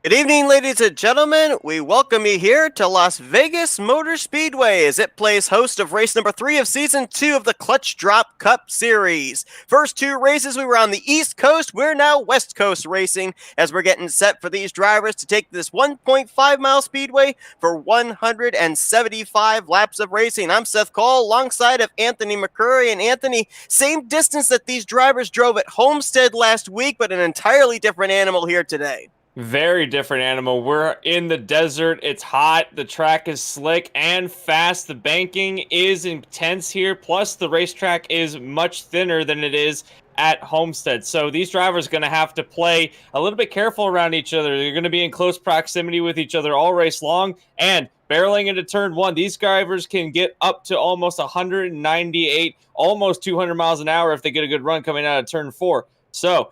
Good evening, ladies and gentlemen. We welcome you here to Las Vegas Motor Speedway as it plays host of race number 3 of season 2 of the Clutch Drop Cup Series. First two races, we were on the East Coast. We're now West Coast racing as we're getting set for these drivers to take this 1.5 mile speedway for 175 laps of racing. I'm Seth Cole alongside of Anthony McCurry. And Anthony, same distance that these drivers drove at Homestead last week, but an entirely different animal here today. Very different animal. We're in the desert. It's hot. The track is slick and fast. The banking is intense here. Plus, the racetrack is much thinner than it is at Homestead. So these drivers are going to have to play a little bit careful around each other. They're going to be in close proximity with each other all race long. And barreling into turn one, these drivers can get up to almost 198, almost 200 miles an hour if they get a good run coming out of turn four. So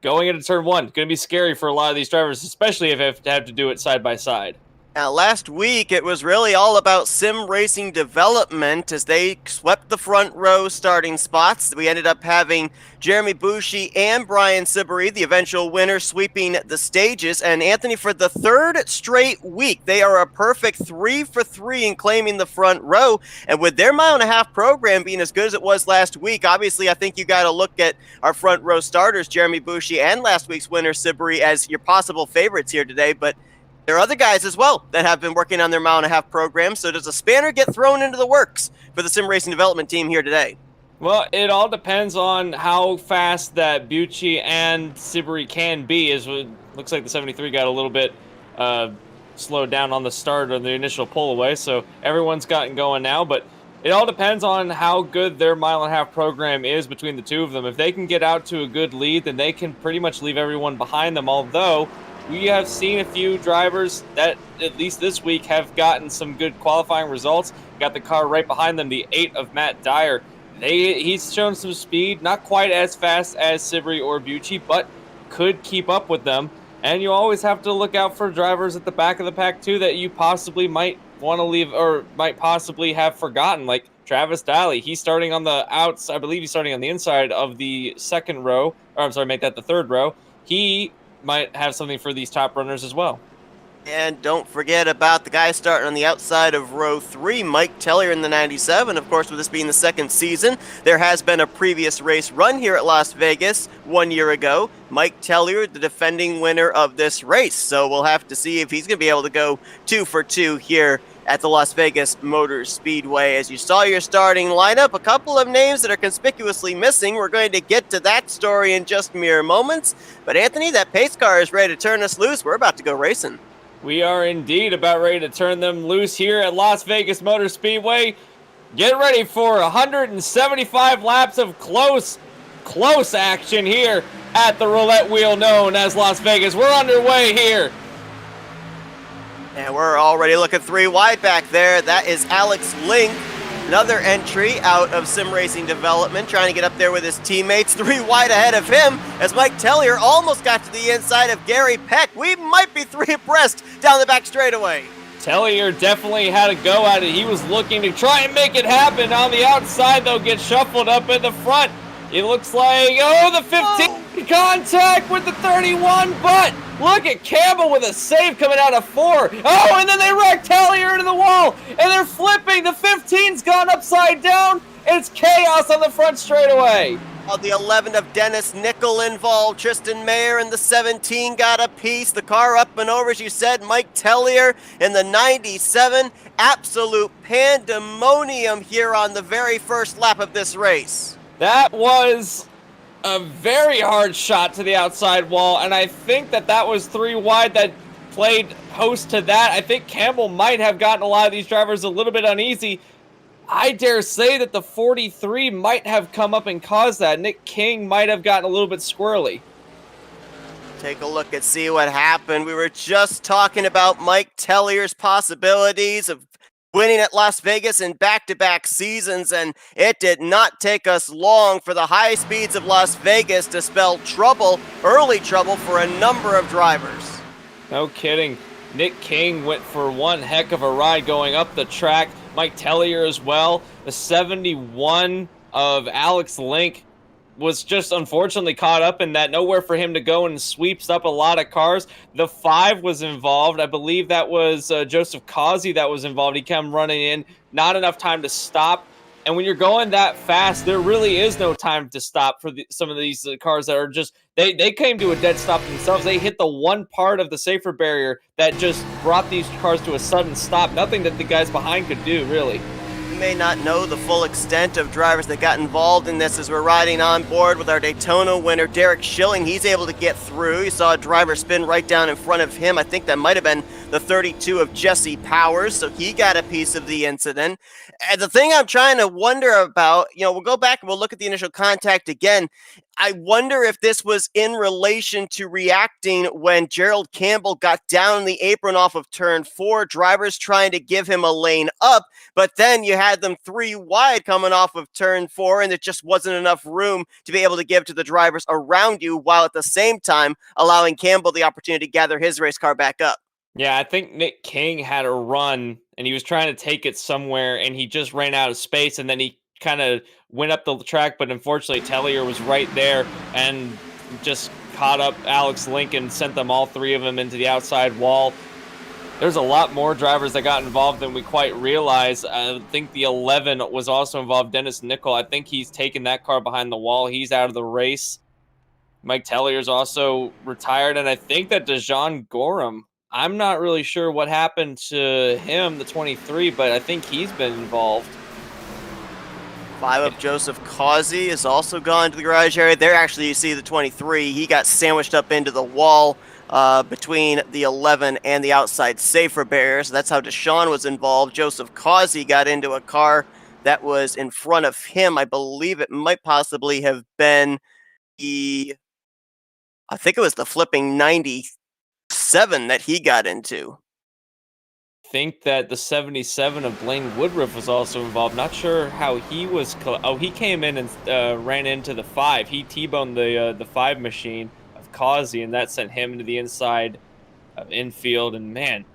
going into turn one, going to be scary for a lot of these drivers, especially if they have to do it side by side. Now, last week, it was really all about sim racing development as they swept the front row starting spots. We ended up having Jeremy Bushi and Brian Siberi, the eventual winner, sweeping the stages. And Anthony, for the third straight week, they are a perfect 3 for 3 in claiming the front row. And with their mile-and-a-half program being as good as it was last week, obviously, I think you got to look at our front row starters, Jeremy Bushi and last week's winner, Siberi, as your possible favorites here today. But there are other guys as well that have been working on their mile-and-a-half program. So does a spanner get thrown into the works for the sim racing development team here today? Well, it all depends on how fast that Bucci and Siberi can be. As it looks like the 73 got a little bit slowed down on the start of the initial pull away, so everyone's gotten going now. But it all depends on how good their mile-and-a-half program is between the two of them. If they can get out to a good lead, then they can pretty much leave everyone behind them, although we have seen a few drivers that, at least this week, have gotten some good qualifying results. Got the car right behind them, the 8 of Matt Dyer. He's shown some speed, not quite as fast as Siberi or Bucci, but could keep up with them. And you always have to look out for drivers at the back of the pack, too, that you possibly might want to leave or might possibly have forgotten, like Travis Daly. He's starting on the outside. I believe he's starting on the inside of the second row. Or, I'm sorry, make that the third row. He might have something for these top runners as well. And don't forget about the guy starting on the outside of row 3, Mike Tellier in the 97. Of course, with this being the second season, there has been a previous race run here at Las Vegas 1 year ago. Mike Tellier, the defending winner of this race. So we'll have to see if he's going to be able to go 2 for 2 here at the Las Vegas Motor Speedway. As you saw your starting lineup, a couple of names that are conspicuously missing. We're going to get to that story in just mere moments. But Anthony, that pace car is ready to turn us loose. We're about to go racing. We are indeed about ready to turn them loose here at Las Vegas Motor Speedway. Get ready for 175 laps of close action here at the roulette wheel known as Las Vegas. We're underway here. And we're already looking 3 wide back there. That is Alex Link, another entry out of sim racing development, trying to get up there with his teammates. 3 wide ahead of him as Mike Tellier almost got to the inside of Gary Peck. We might be 3 abreast down the back straightaway. Tellier definitely had a go at it. He was looking to try and make it happen. On the outside, though, gets shuffled up in the front. It looks like, the 15 contact with the 31, but look at Campbell with a save coming out of 4. Oh, and then they wreck Tellier into the wall, and they're flipping. The 15's gone upside down. It's chaos on the front straightaway. The 11 of Dennis Nickel involved. Tristan Mayer in the 17 got a piece. The car up and over, as you said. Mike Tellier in the 97. Absolute pandemonium here on the very first lap of this race. That was a very hard shot to the outside wall, and I think that was 3 wide that played host to that. I think Campbell might have gotten a lot of these drivers a little bit uneasy. I dare say that the 43 might have come up and caused that. Nick King might have gotten a little bit squirrely. Take a look and see what happened. We were just talking about Mike Tellier's possibilities of winning at Las Vegas in back-to-back seasons, and it did not take us long for the high speeds of Las Vegas to spell trouble, early trouble, for a number of drivers. No kidding. Nick King went for one heck of a ride going up the track. Mike Tellier as well. The 71 of Alex Link was just unfortunately caught up in that. Nowhere for him to go, and sweeps up a lot of cars. The 5 was involved. I believe that was Joseph Causey that was involved. He came running in, not enough time to stop. And when you're going that fast, there really is no time to stop for some of these cars that are just, they came to a dead stop themselves. They hit the one part of the safer barrier that just brought these cars to a sudden stop. Nothing that the guys behind could do, really. You may not know the full extent of drivers that got involved in this as we're riding on board with our Daytona winner, Derek Schilling. He's able to get through. You saw a driver spin right down in front of him. I think that might have been the 32 of Jesse Powers, so he got a piece of the incident. And the thing I'm trying to wonder about, we'll go back and we'll look at the initial contact again. I wonder if this was in relation to reacting when Gerald Campbell got down the apron off of turn 4, drivers trying to give him a lane up, but then you had them 3 wide coming off of turn 4, and there just wasn't enough room to be able to give to the drivers around you, while at the same time allowing Campbell the opportunity to gather his race car back up. Yeah, I think Nick King had a run, and he was trying to take it somewhere, and he just ran out of space, and then he kind of went up the track, but unfortunately Tellier was right there and just caught up Alex Lincoln, sent them, all 3 of them, into the outside wall. There's a lot more drivers that got involved than we quite realize. I think the 11 was also involved, Dennis Nickel. I think he's taken that car behind the wall. He's out of the race. Mike Tellier's also retired, and I think that DeJean Gorham, I'm not really sure what happened to him, the 23, but I think he's been involved. 5 of Joseph Causey is also gone to the garage area. There, actually, you see the 23. He got sandwiched up into the wall between the 11 and the outside safer barrier. So that's how Deshaun was involved. Joseph Causey got into a car that was in front of him. I believe it might possibly have been I think it was the flipping 97 that he got into. Think that the 77 of Blaine Woodruff was also involved. Not sure how he was. He came in and ran into the 5. He T-boned the 5 machine of Causey, and that sent him into the inside of infield. And man,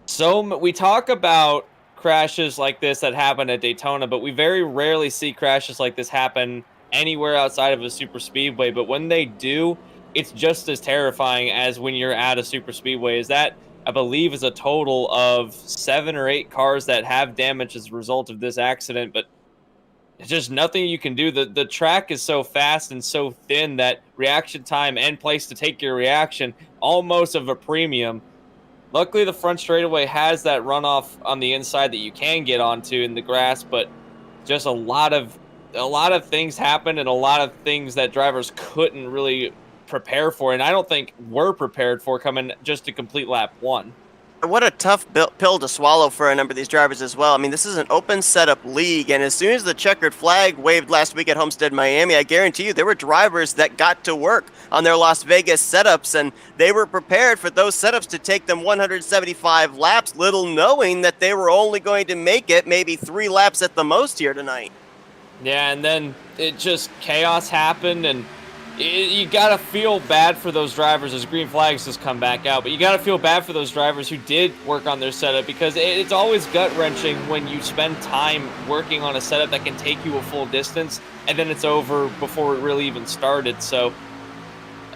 so we talk about crashes like this that happen at Daytona, but we very rarely see crashes like this happen anywhere outside of a super speedway. But when they do, it's just as terrifying as when you're at a super speedway. Is that, I believe, is a total of 7 or 8 cars that have damage as a result of this accident, but it's just nothing you can do. The track is so fast and so thin that reaction time and place to take your reaction almost of a premium. Luckily, the front straightaway has that runoff on the inside that you can get onto in the grass, but just a lot of things happened, and a lot of things that drivers couldn't really prepare for, and I don't think we're prepared for coming just to complete lap 1. What a tough pill to swallow for a number of these drivers as well. I mean, this is an open setup league, and as soon as the checkered flag waved last week at Homestead, Miami, I guarantee you there were drivers that got to work on their Las Vegas setups, and they were prepared for those setups to take them 175 laps, little knowing that they were only going to make it maybe 3 laps at the most here tonight. Yeah, and then it just, chaos happened, and you got to feel bad for those drivers as green flags just come back out. But you got to feel bad for those drivers who did work on their setup, because it's always gut-wrenching when you spend time working on a setup that can take you a full distance, and then it's over before it really even started. So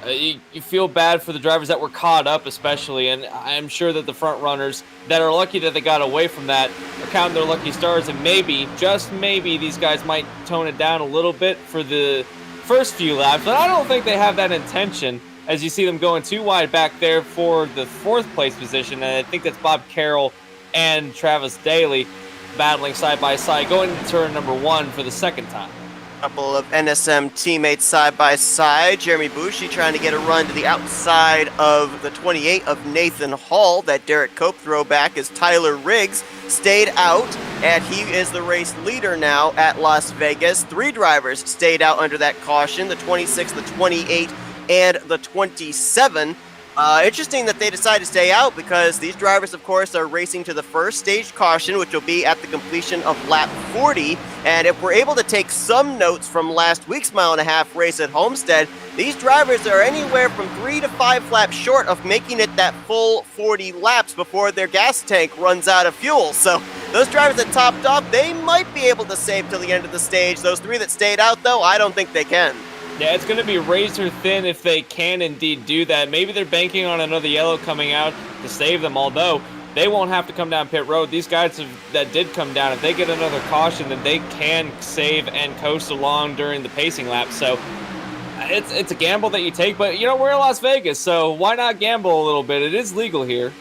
you feel bad for the drivers that were caught up especially, and I'm sure that the front runners that are lucky that they got away from that are counting their lucky stars, and maybe, just maybe, these guys might tone it down a little bit for the first few laps, but I don't think they have that intention, as you see them going too wide back there for the 4th place position, and I think that's Bob Carroll and Travis Daly battling side by side, going into turn number 1 for the 2nd time. Couple of NSM teammates side by side. Jeremy Bushi trying to get a run to the outside of the 28 of Nathan Hall. That Derek Cope throwback as Tyler Riggs stayed out, and he is the race leader now at Las Vegas. 3 drivers stayed out under that caution, the 26, the 28, and the 27. Interesting that they decided to stay out because these drivers, of course, are racing to the first stage caution, which will be at the completion of lap 40. And if we're able to take some notes from last week's mile-and-a-half race at Homestead, these drivers are anywhere from 3 to 5 laps short of making it that full 40 laps before their gas tank runs out of fuel. So those drivers that topped off, they might be able to save till the end of the stage. Those 3 that stayed out, though, I don't think they can. Yeah, it's going to be razor thin if they can indeed do that. Maybe they're banking on another yellow coming out to save them, although they won't have to come down pit road. These guys that did come down, if they get another caution, then they can save and coast along during the pacing lap. So it's a gamble that you take, but, you know, we're in Las Vegas, so why not gamble a little bit? It is legal here.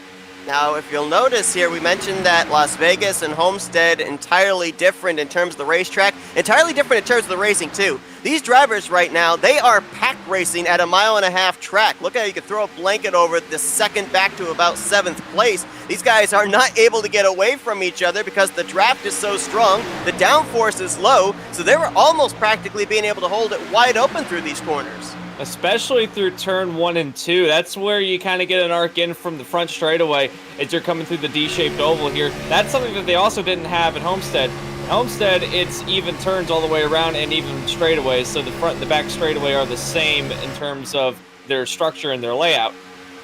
Now, if you'll notice here, we mentioned that Las Vegas and Homestead entirely different in terms of the racetrack, entirely different in terms of the racing too. These drivers right now, they are pack racing at a mile-and-a-half track. Look how you could throw a blanket over the second back to about 7th place. These guys are not able to get away from each other because the draft is so strong, the downforce is low, so they were almost practically being able to hold it wide open through these corners. Especially through turn 1 and 2. That's where you kind of get an arc in from the front straightaway as you're coming through the D-shaped oval here. That's something that they also didn't have at Homestead. Homestead, it's even turns all the way around and even straightaways, so the front and the back straightaway are the same in terms of their structure and their layout.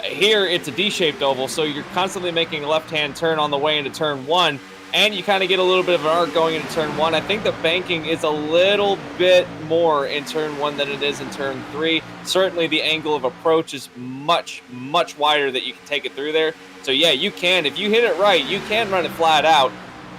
Here, it's a D-shaped oval, so you're constantly making a left-hand turn on the way into turn 1, and you kind of get a little bit of an arc going into turn 1. I think the banking is a little bit more in turn 1 than it is in turn 3. Certainly the angle of approach is much, much wider that you can take it through there. So yeah, you can. If you hit it right, you can run it flat out.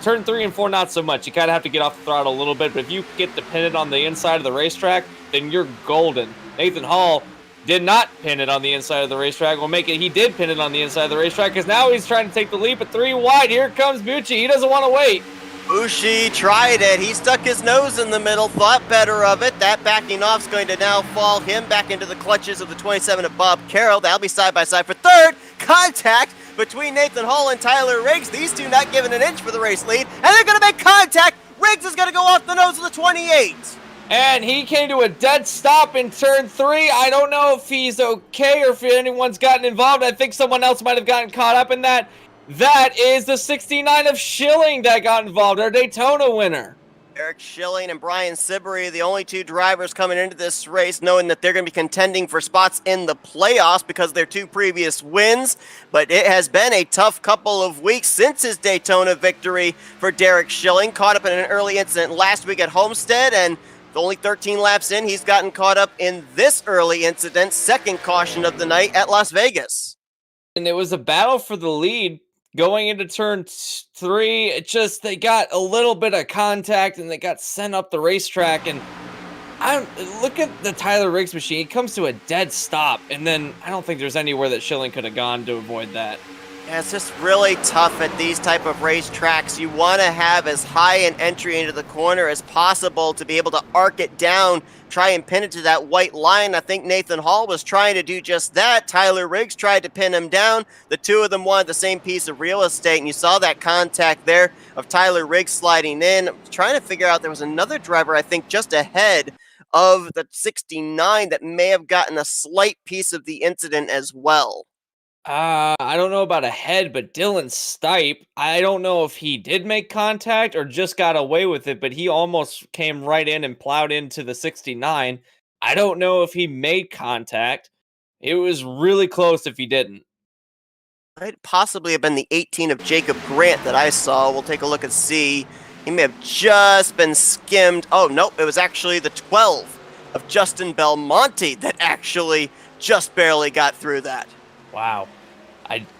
Turn 3 and 4, not so much. You kind of have to get off the throttle a little bit, but if you get dependent on the inside of the racetrack, then you're golden. Nathan Hall did not pin it on the inside of the racetrack. He did pin it on the inside of the racetrack because now he's trying to take the leap at 3 wide. Here comes Bucci. He doesn't want to wait. Bucci tried it. He stuck his nose in the middle, thought better of it. That backing off is going to now fall him back into the clutches of the 27 of Bob Carroll. That'll be side by side for third. Contact between Nathan Hall and Tyler Riggs. These two not giving an inch for the race lead, and they're going to make contact. Riggs is going to go off the nose of the 28. And he came to a dead stop in turn 3. I don't know if he's okay or if anyone's gotten involved. I think someone else might have gotten caught up in that. That is the 69 of Schilling that got involved, our Daytona winner. Eric Schilling and Brian Siberry, the only two drivers coming into this race, knowing that they're going to be contending for spots in the playoffs because of their 2 previous wins. But it has been a tough couple of weeks since his Daytona victory for Derek Schilling. Caught up in an early incident last week at Homestead, and only 13 laps in, he's gotten caught up in this early incident, second caution of the night at Las Vegas. And it was a battle for the lead going into turn 3. It just, they got a little bit of contact and they got sent up the racetrack. And look at the Tyler Riggs machine. He comes to a dead stop, and then I don't think there's anywhere that Schilling could have gone to avoid that. Yeah, it's just really tough at these type of racetracks. You want to have as high an entry into the corner as possible to be able to arc it down, try and pin it to that white line. I think Nathan Hall was trying to do just that. Tyler Riggs tried to pin him down. The two of them wanted the same piece of real estate, and you saw that contact there of Tyler Riggs sliding in. Trying to figure out, there was another driver, I think, just ahead of the 69 that may have gotten a slight piece of the incident as well. I don't know about ahead, but Dylan Stipe, I don't know if he did make contact or just got away with it, but he almost came right in and plowed into the 69. I don't know if he made contact. It was really close if he didn't. Might possibly have been the 18 of Jacob Grant that I saw. We'll take a look and see. He may have just been skimmed. Oh, nope, it was actually the 12 of Justin Belmonte that actually just barely got through that. Wow.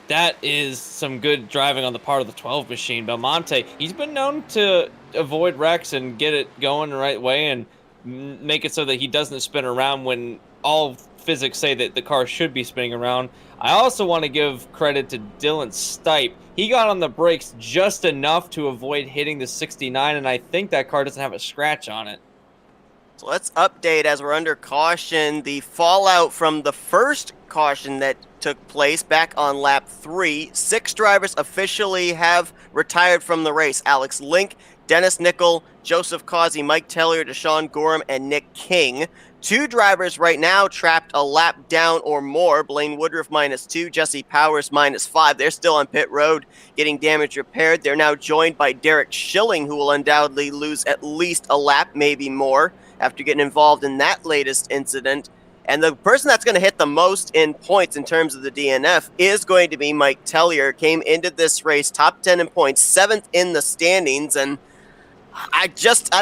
That is some good driving on the part of the 12 machine. Belmonte, he's been known to avoid wrecks and get it going the right way and make it so that he doesn't spin around when all physics say that the car should be spinning around. I also want to give credit to Dylan Stipe. He got on the brakes just enough to avoid hitting the 69, and I think that car doesn't have a scratch on it. So let's update as we're under caution the fallout from the first caution that took place back on lap 3. 6 drivers officially have retired from the race. Alex Link, Dennis Nickel, Joseph Causey, Mike Tellier, Deshaun Gorham, and Nick King. Two drivers right now trapped a lap down or more. Blaine Woodruff -2, Jesse Powers -5. They're still on pit road getting damage repaired. They're now joined by Derek Schilling, who will undoubtedly lose at least a lap, maybe more, after getting involved in that latest incident. And the person that's going to hit the most in points in terms of the DNF is going to be Mike Tellier. Came into this race top 10 in points, 7th in the standings, and I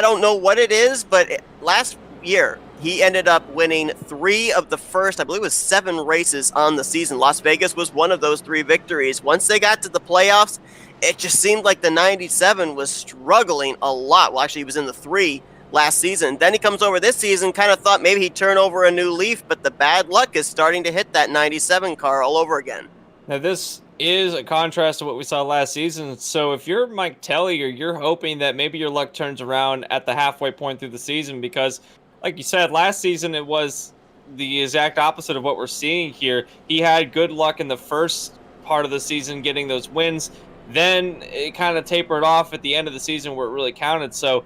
don't know what it is, but last year he ended up winning 3 of the first, I believe it was 7 races on the season. Las Vegas was one of those 3 victories. Once they got to the playoffs, it just seemed like the 97 was struggling a lot. Well, actually, he was in the 3 last season. Then he comes over this season, kind of thought maybe he'd turn over a new leaf, but the bad luck is starting to hit that 97 car all over again. Now, this is a contrast to what we saw last season. So if you're Mike Tellier, you're hoping that maybe your luck turns around at the halfway point through the season, because like you said, last season it was the exact opposite of what we're seeing here. He had good luck in the first part of the season getting those wins. Then it kind of tapered off at the end of the season where it really counted. So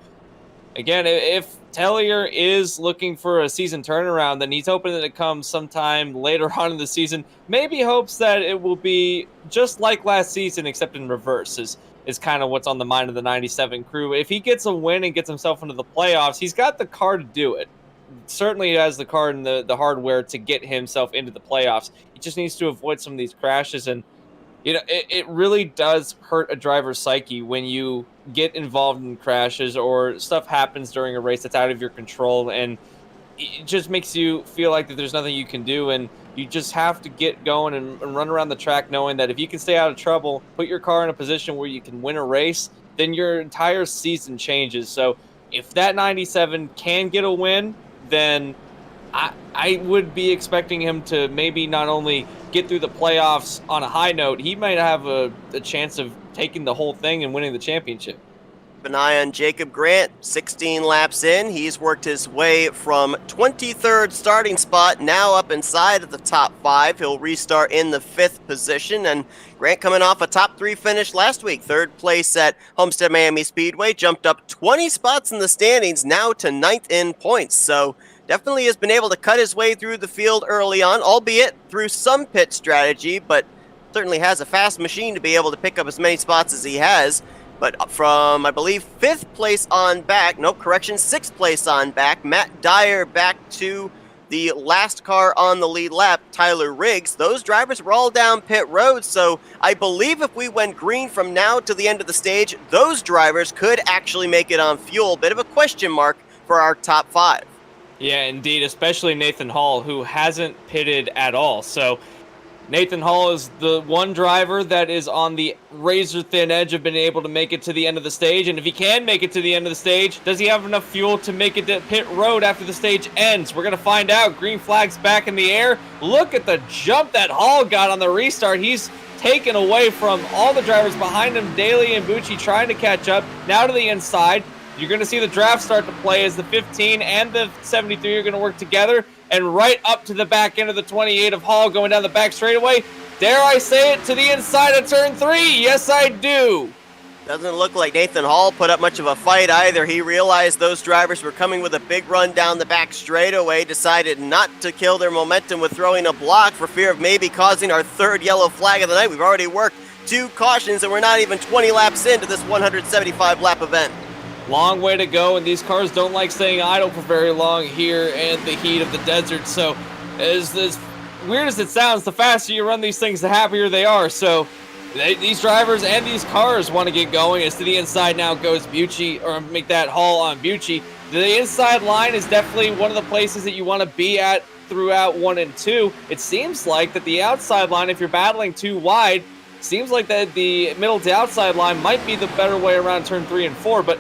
again, if Tellier is looking for a season turnaround, then he's hoping that it comes sometime later on in the season. Maybe hopes that it will be just like last season, except in reverse, is kind of what's on the mind of the 97 crew. If he gets a win and gets himself into the playoffs, he's got the car to do it. Certainly he has the car and the hardware to get himself into the playoffs. He just needs to avoid some of these crashes. And you know, it really does hurt a driver's psyche when you get involved in crashes or stuff happens during a race that's out of your control, and it just makes you feel like that there's nothing you can do, and you just have to get going and run around the track knowing that if you can stay out of trouble, put your car in a position where you can win a race, then your entire season changes. So if that 97 can get a win, then I would be expecting him to maybe not only get through the playoffs on a high note, he might have a chance of taking the whole thing and winning the championship. Keep an eye on Jacob Grant, 16 laps in. He's worked his way from 23rd starting spot, now up inside of the top 5. He'll restart in the 5th position, and Grant coming off a top 3 finish last week. 3rd place at Homestead Miami Speedway, jumped up 20 spots in the standings, now to 9th in points. So definitely has been able to cut his way through the field early on, albeit through some pit strategy, but certainly has a fast machine to be able to pick up as many spots as he has. But from, I believe, 5th place on back, 6th place on back, Matt Dyer back to the last car on the lead lap, Tyler Riggs. Those drivers were all down pit road, so I believe if we went green from now to the end of the stage, those drivers could actually make it on fuel. Bit of a question mark for our top 5. Yeah, indeed, especially Nathan Hall, who hasn't pitted at all. So Nathan Hall is the one driver that is on the razor-thin edge of being able to make it to the end of the stage. And if he can make it to the end of the stage, does he have enough fuel to make it to pit road after the stage ends? We're going to find out. Green flag's back in the air. Look at the jump that Hall got on the restart. He's taken away from all the drivers behind him. Daly and Bucci trying to catch up. Now to the inside. You're going to see the draft start to play as the 15 and the 73 are going to work together. And right up to the back end of the 28 of Hall going down the back straightaway. Dare I say it, to the inside of turn 3? Yes, I do. Doesn't look like Nathan Hall put up much of a fight either. He realized those drivers were coming with a big run down the back straightaway, decided not to kill their momentum with throwing a block for fear of maybe causing our 3rd yellow flag of the night. We've already worked 2 cautions and we're not even 20 laps into this 175 lap event. Long way to go, and these cars don't like staying idle for very long here in the heat of the desert. So as weird as it sounds, the faster you run these things, the happier they are. So these drivers and these cars want to get going. As to the inside now goes Bucci, or make that Hall on Bucci. The inside line is definitely one of the places that you want to be at throughout 1 and 2. It seems like that the outside line, if you're battling too wide, seems like that the middle to outside line might be the better way around turn 3 and 4, but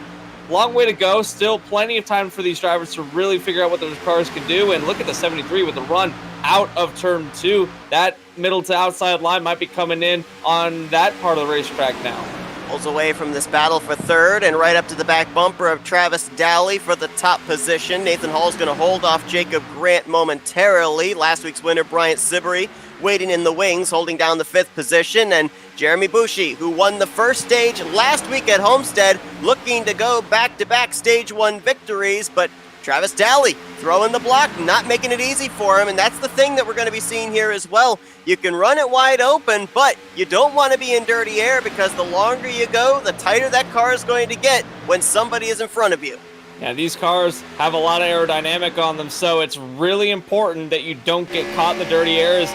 long way to go. Still plenty of time for these drivers to really figure out what those cars can do. And look at the 73 with the run out of turn 2. That middle to outside line might be coming in on that part of the racetrack now. Pulls away from this battle for 3rd and right up to the back bumper of Travis Dowley for the top position. Nathan Hall's going to hold off Jacob Grant momentarily. Last week's winner, Bryant Siberry, waiting in the wings, holding down the 5th position. And Jeremy Bucci, who won the first stage last week at Homestead, looking to go back-to-back Stage 1 victories, but Travis Daly throwing the block, not making it easy for him, and that's the thing that we're going to be seeing here as well. You can run it wide open, but you don't want to be in dirty air because the longer you go, the tighter that car is going to get when somebody is in front of you. Yeah, these cars have a lot of aerodynamic on them, so it's really important that you don't get caught in the dirty areas.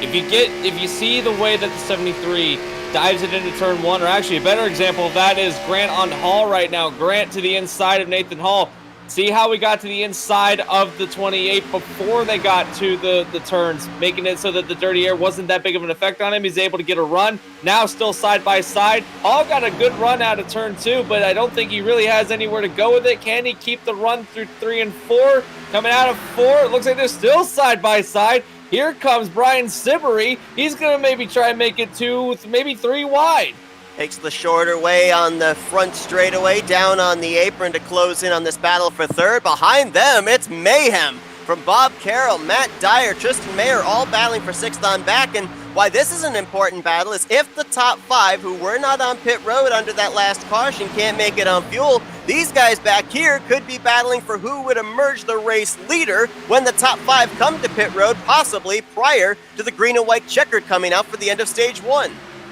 If you see the way that the 73 dives it into turn one, or actually a better example of that is Grant on Hall right now. Grant to the inside of Nathan Hall. See how we got to the inside of the 28 before they got to the turns, making it so that the dirty air wasn't that big of an effect on him. He's able to get a run. Now still side by side. Hall got a good run out of turn two, but I don't think he really has anywhere to go with it. Can he keep the run through 3 and 4? Coming out of 4, it looks like they're still side by side. Here comes Brian Siberry. He's going to maybe try and make it 2, maybe 3 wide. Takes the shorter way on the front straightaway, down on the apron to close in on this battle for third. Behind them, it's mayhem from Bob Carroll, Matt Dyer, Tristan Mayer, all battling for 6th on back. And why this is an important battle is if the top 5, who were not on pit road under that last caution, can't make it on fuel, these guys back here could be battling for who would emerge the race leader when the top 5 come to pit road, possibly prior to the green and white checkered coming out for the end of stage 1.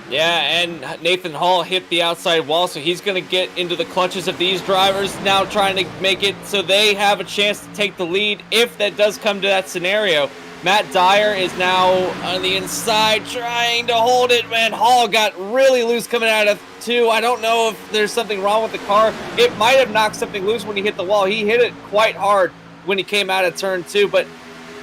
Yeah, and Nathan Hall hit the outside wall, so he's going to get into the clutches of these drivers, now trying to make it so they have a chance to take the lead if that does come to that scenario. Matt Dyer is now on the inside trying to hold it, man. Hall got really loose coming out of 2. I don't know if there's something wrong with the car. It might have knocked something loose when he hit the wall. He hit it quite hard when he came out of turn 2, but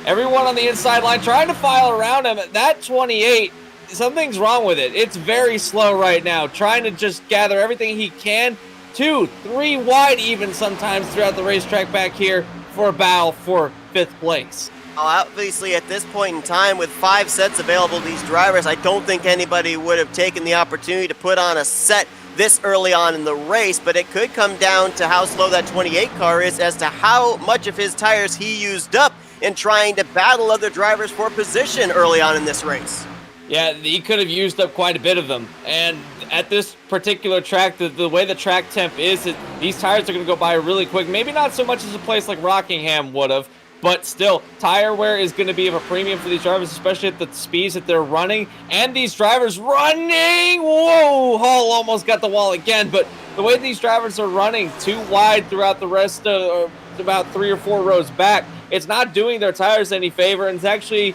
everyone on the inside line trying to file around him. That 28, something's wrong with it. It's very slow right now, trying to just gather everything he can. 2, 3 wide even sometimes throughout the racetrack back here for a battle for 5th place. Obviously, at this point in time, with 5 sets available to these drivers, I don't think anybody would have taken the opportunity to put on a set this early on in the race, but it could come down to how slow that 28 car is as to how much of his tires he used up in trying to battle other drivers for position early on in this race. Yeah, he could have used up quite a bit of them. And at this particular track, the way the track temp is, these tires are going to go by really quick. Maybe not so much as a place like Rockingham would have, but still, tire wear is going to be of a premium for these drivers, especially at the speeds that they're running. And these drivers running! Whoa! Hall almost got the wall again, but the way these drivers are running 2 wide throughout the rest of about 3 or 4 rows back, it's not doing their tires any favor, and it's actually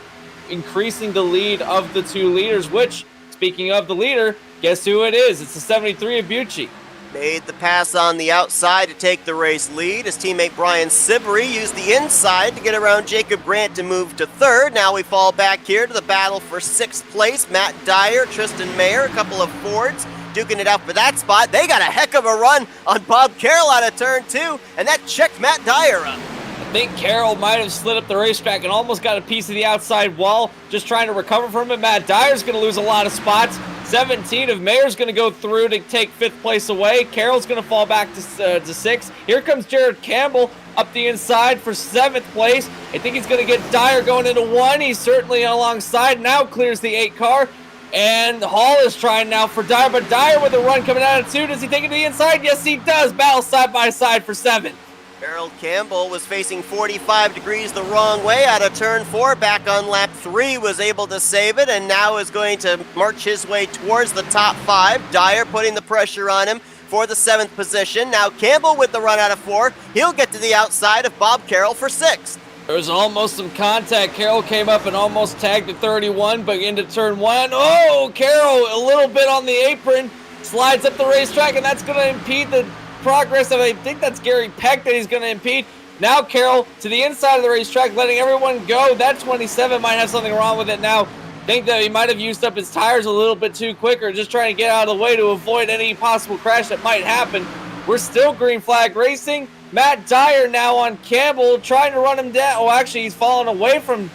increasing the lead of the 2 leaders, which, speaking of the leader, guess who it is? It's the 73 of Bucci. Made the pass on the outside to take the race lead. His teammate Brian Siberry used the inside to get around Jacob Grant to move to 3rd. Now we fall back here to the battle for 6th place. Matt Dyer, Tristan Mayer, a couple of Fords duking it out for that spot. They got a heck of a run on Bob Carroll out of turn 2, and that checked Matt Dyer up. I think Carroll might have slid up the racetrack and almost got a piece of the outside wall, just trying to recover from it. Matt Dyer's going to lose a lot of spots. 17 of Mayer's going to go through to take 5th place away. Carroll's going to fall back to 6th. Here comes Jared Campbell up the inside for 7th place. I think he's going to get Dyer going into 1. He's certainly alongside. Now clears the 8 car. And Hall is trying now for Dyer, but Dyer with a run coming out of 2. Does he take it to the inside? Yes, he does. Battle side by side for 7th. Harold Campbell was facing 45 degrees the wrong way out of turn 4, back on lap 3, was able to save it, and now is going to march his way towards the top 5. Dyer putting the pressure on him for the 7th position. Now Campbell with the run out of 4. He'll get to the outside of Bob Carroll for 6th. There was almost some contact. Carroll came up and almost tagged at 31, but into turn 1. Oh, Carroll a little bit on the apron, slides up the racetrack, and that's going to impede the progress of, I think that's Gary Peck that he's going to impede. Now Carroll to the inside of the racetrack, letting everyone go. That 27 might have something wrong with it now. Think that he might have used up his tires a little bit too quick, or just trying to get out of the way to avoid any possible crash that might happen. We're still green flag racing. Matt Dyer now on Campbell, trying to run him down. Oh, actually, he's falling away from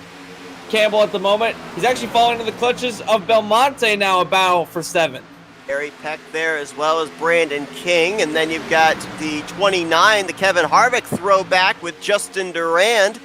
Campbell at the moment. He's actually falling into the clutches of Belmonte now, a battle for 7th. Gary Peck there, as well as Brandon King. And then you've got the 29, the Kevin Harvick throwback with Justin Durand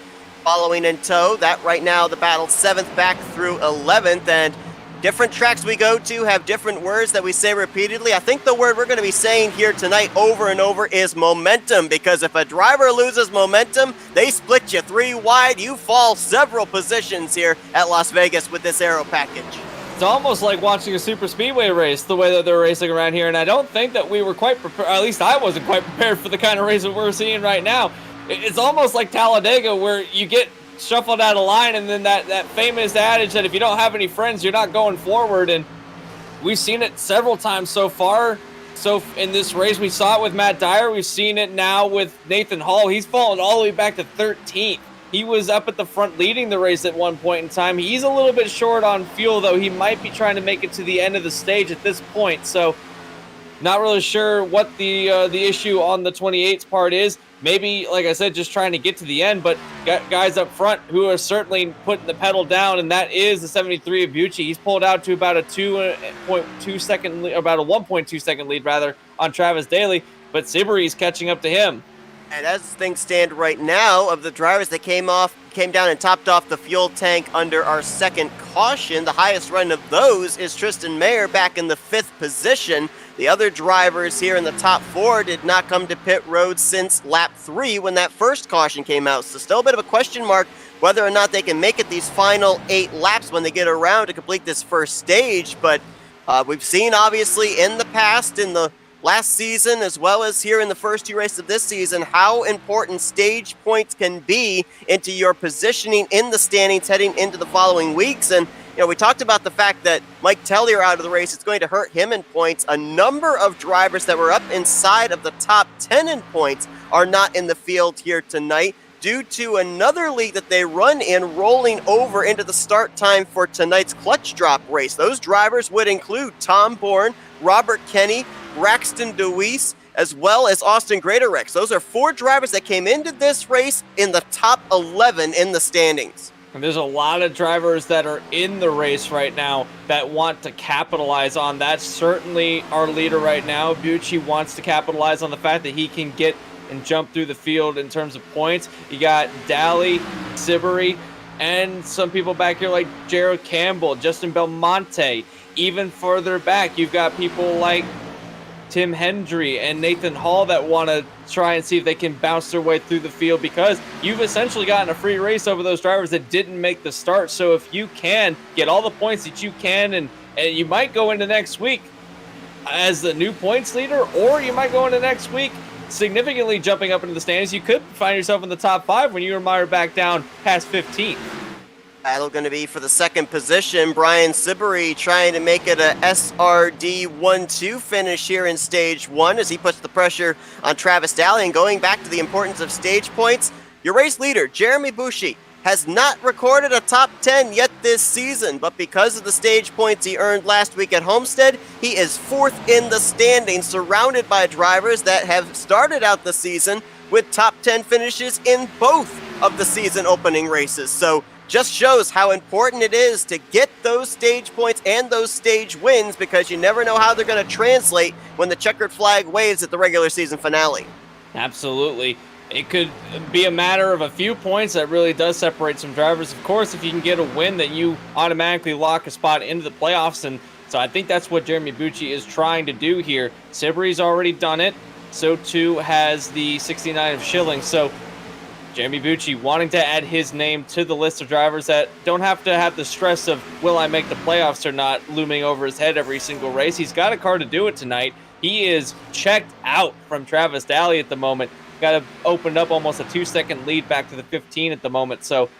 following in tow. That right now, the battle 7th back through 11th. And different tracks we go to have different words that we say repeatedly. I think the word we're going to be saying here tonight over and over is momentum, because if a driver loses momentum, they split you 3 wide. You fall several positions here at Las Vegas with this aero package. It's almost like watching a super speedway race, the way that they're racing around here, and I don't think that we were quite prepared, at least I wasn't quite prepared for the kind of race that we're seeing right now. It's almost like Talladega, where you get shuffled out of line, and then that famous adage that if you don't have any friends, you're not going forward, and we've seen it several times so far. So in this race, we saw it with Matt Dyer. We've seen it now with Nathan Hall. He's fallen all the way back to 13th. He was up at the front leading the race at one point in time. He's a little bit short on fuel, though. He might be trying to make it to the end of the stage at this point. So not really sure what the issue on the 28's part is. Maybe, like I said, just trying to get to the end, but got guys up front who are certainly putting the pedal down, and that is the 73 of Bucci. He's pulled out to about a 2.2 second, about a 1.2 second lead rather on Travis Daly, but Siberry's catching up to him. And as things stand right now, of the drivers that came down and topped off the fuel tank under our second caution, the highest run of those is Tristan Mayer back in the 5th position. The other drivers here in the top 4 did not come to pit road since lap 3 when that first caution came out. So still a bit of a question mark whether or not they can make it these final 8 laps when they get around to complete this first stage. But we've seen obviously in the past, in the last season, as well as here in the first 2 races of this season, how important stage points can be into your positioning in the standings heading into the following weeks. And we talked about the fact that Mike Tellier out of the race, it's going to hurt him in points. A number of drivers that were up inside of the top 10 in points are not in the field here tonight due to another league that they run in rolling over into the start time for tonight's clutch drop race. Those drivers would include Tom Bourne, Robert Kenny, Braxton DeWeese, as well as Austin Greatorex. Those are 4 drivers that came into this race in the top 11 in the standings. And there's a lot of drivers that are in the race right now that want to capitalize on that. Certainly our leader right now, Bucci, wants to capitalize on the fact that he can get and jump through the field in terms of points. You got Daly, Siberry, and some people back here like Jared Campbell, Justin Belmonte. Even further back, you've got people like Tim Hendry and Nathan Hall that want to try and see if they can bounce their way through the field, because you've essentially gotten a free race over those drivers that didn't make the start. So if you can get all the points that you can, and you might go into next week as the new points leader, or you might go into next week significantly jumping up into the standings. You could find yourself in the top 5 when you were mired back down past 15. Battle going to be for the 2nd position. Brian Siberry trying to make it a SRD 1-2 finish here in stage 1 as he puts the pressure on Travis Daly. And going back to the importance of stage points, your race leader, Jeremy Bucci, has not recorded a top 10 yet this season, but because of the stage points he earned last week at Homestead, he is 4th in the standings, surrounded by drivers that have started out the season with top 10 finishes in both of the season opening races. So just shows how important it is to get those stage points and those stage wins, because you never know how they're going to translate when the checkered flag waves at the regular season finale. Absolutely. It could be a matter of a few points that really does separate some drivers. Of course, if you can get a win, then you automatically lock a spot into the playoffs. And so I think that's what Jeremy Bucci is trying to do here. Siberry's already done it. So too has the 69 of Schilling. So Jeremy Bucci wanting to add his name to the list of drivers that don't have to have the stress of will I make the playoffs or not looming over his head every single race. He's got a car to do it tonight. He is checked out from Travis Daly at the moment. Got to open up almost a 2-second lead back to the 15 at the moment. So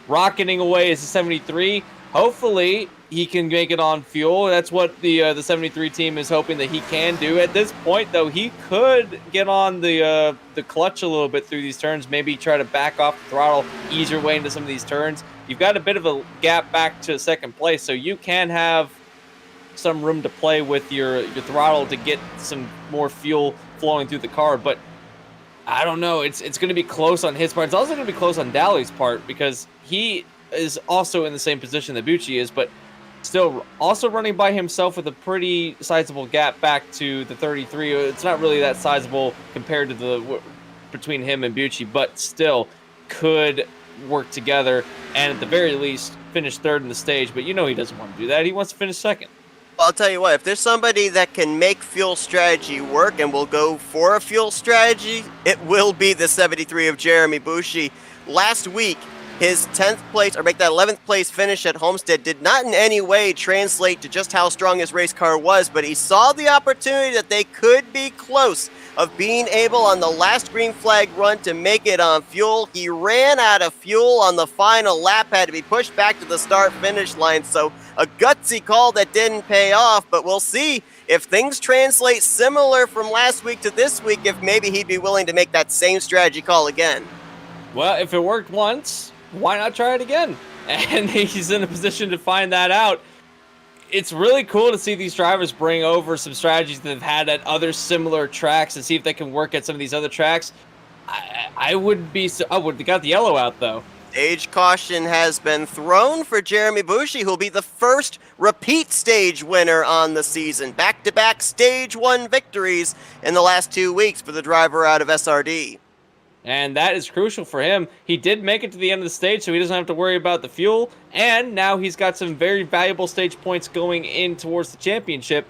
rocketing away is the 73. Hopefully he can make it on fuel. That's what the 73 team is hoping that he can do. At this point, though, he could get on the clutch a little bit through these turns, maybe try to back off the throttle, ease your way into some of these turns. You've got a bit of a gap back to 2nd place, so you can have some room to play with your throttle to get some more fuel flowing through the car. But I don't know. It's going to be close on his part. It's also going to be close on Daly's part, because he is also in the same position that Bucci is, but still also running by himself with a pretty sizable gap back to the 33. It's not really that sizable compared to between him and Bucci, but still could work together and at the very least finish third in the stage. But he doesn't want to do that. He wants to finish second. Well, I'll tell you what, if there's somebody that can make fuel strategy work and will go for a fuel strategy, it will be the 73 of Jeremy Bushi. Last week, his 10th place, or make that 11th place finish at Homestead did not in any way translate to just how strong his race car was, but he saw the opportunity that they could be close of being able on the last green flag run to make it on fuel. He ran out of fuel on the final lap, had to be pushed back to the start-finish line, so a gutsy call that didn't pay off, but we'll see if things translate similar from last week to this week, if maybe he'd be willing to make that same strategy call again. Well, if it worked once, why not try it again? And he's in a position to find that out. It's really cool to see these drivers bring over some strategies that they've had at other similar tracks and see if they can work at some of these other tracks. I would have got the yellow out, though. Stage caution has been thrown for Jeremy Bushi, who'll be the first repeat stage winner on the season. Back-to-back stage 1 victories in the last 2 weeks for the driver out of SRD. And that is crucial for him. He did make it to the end of the stage, so he doesn't have to worry about the fuel. And now he's got some very valuable stage points going in towards the championship.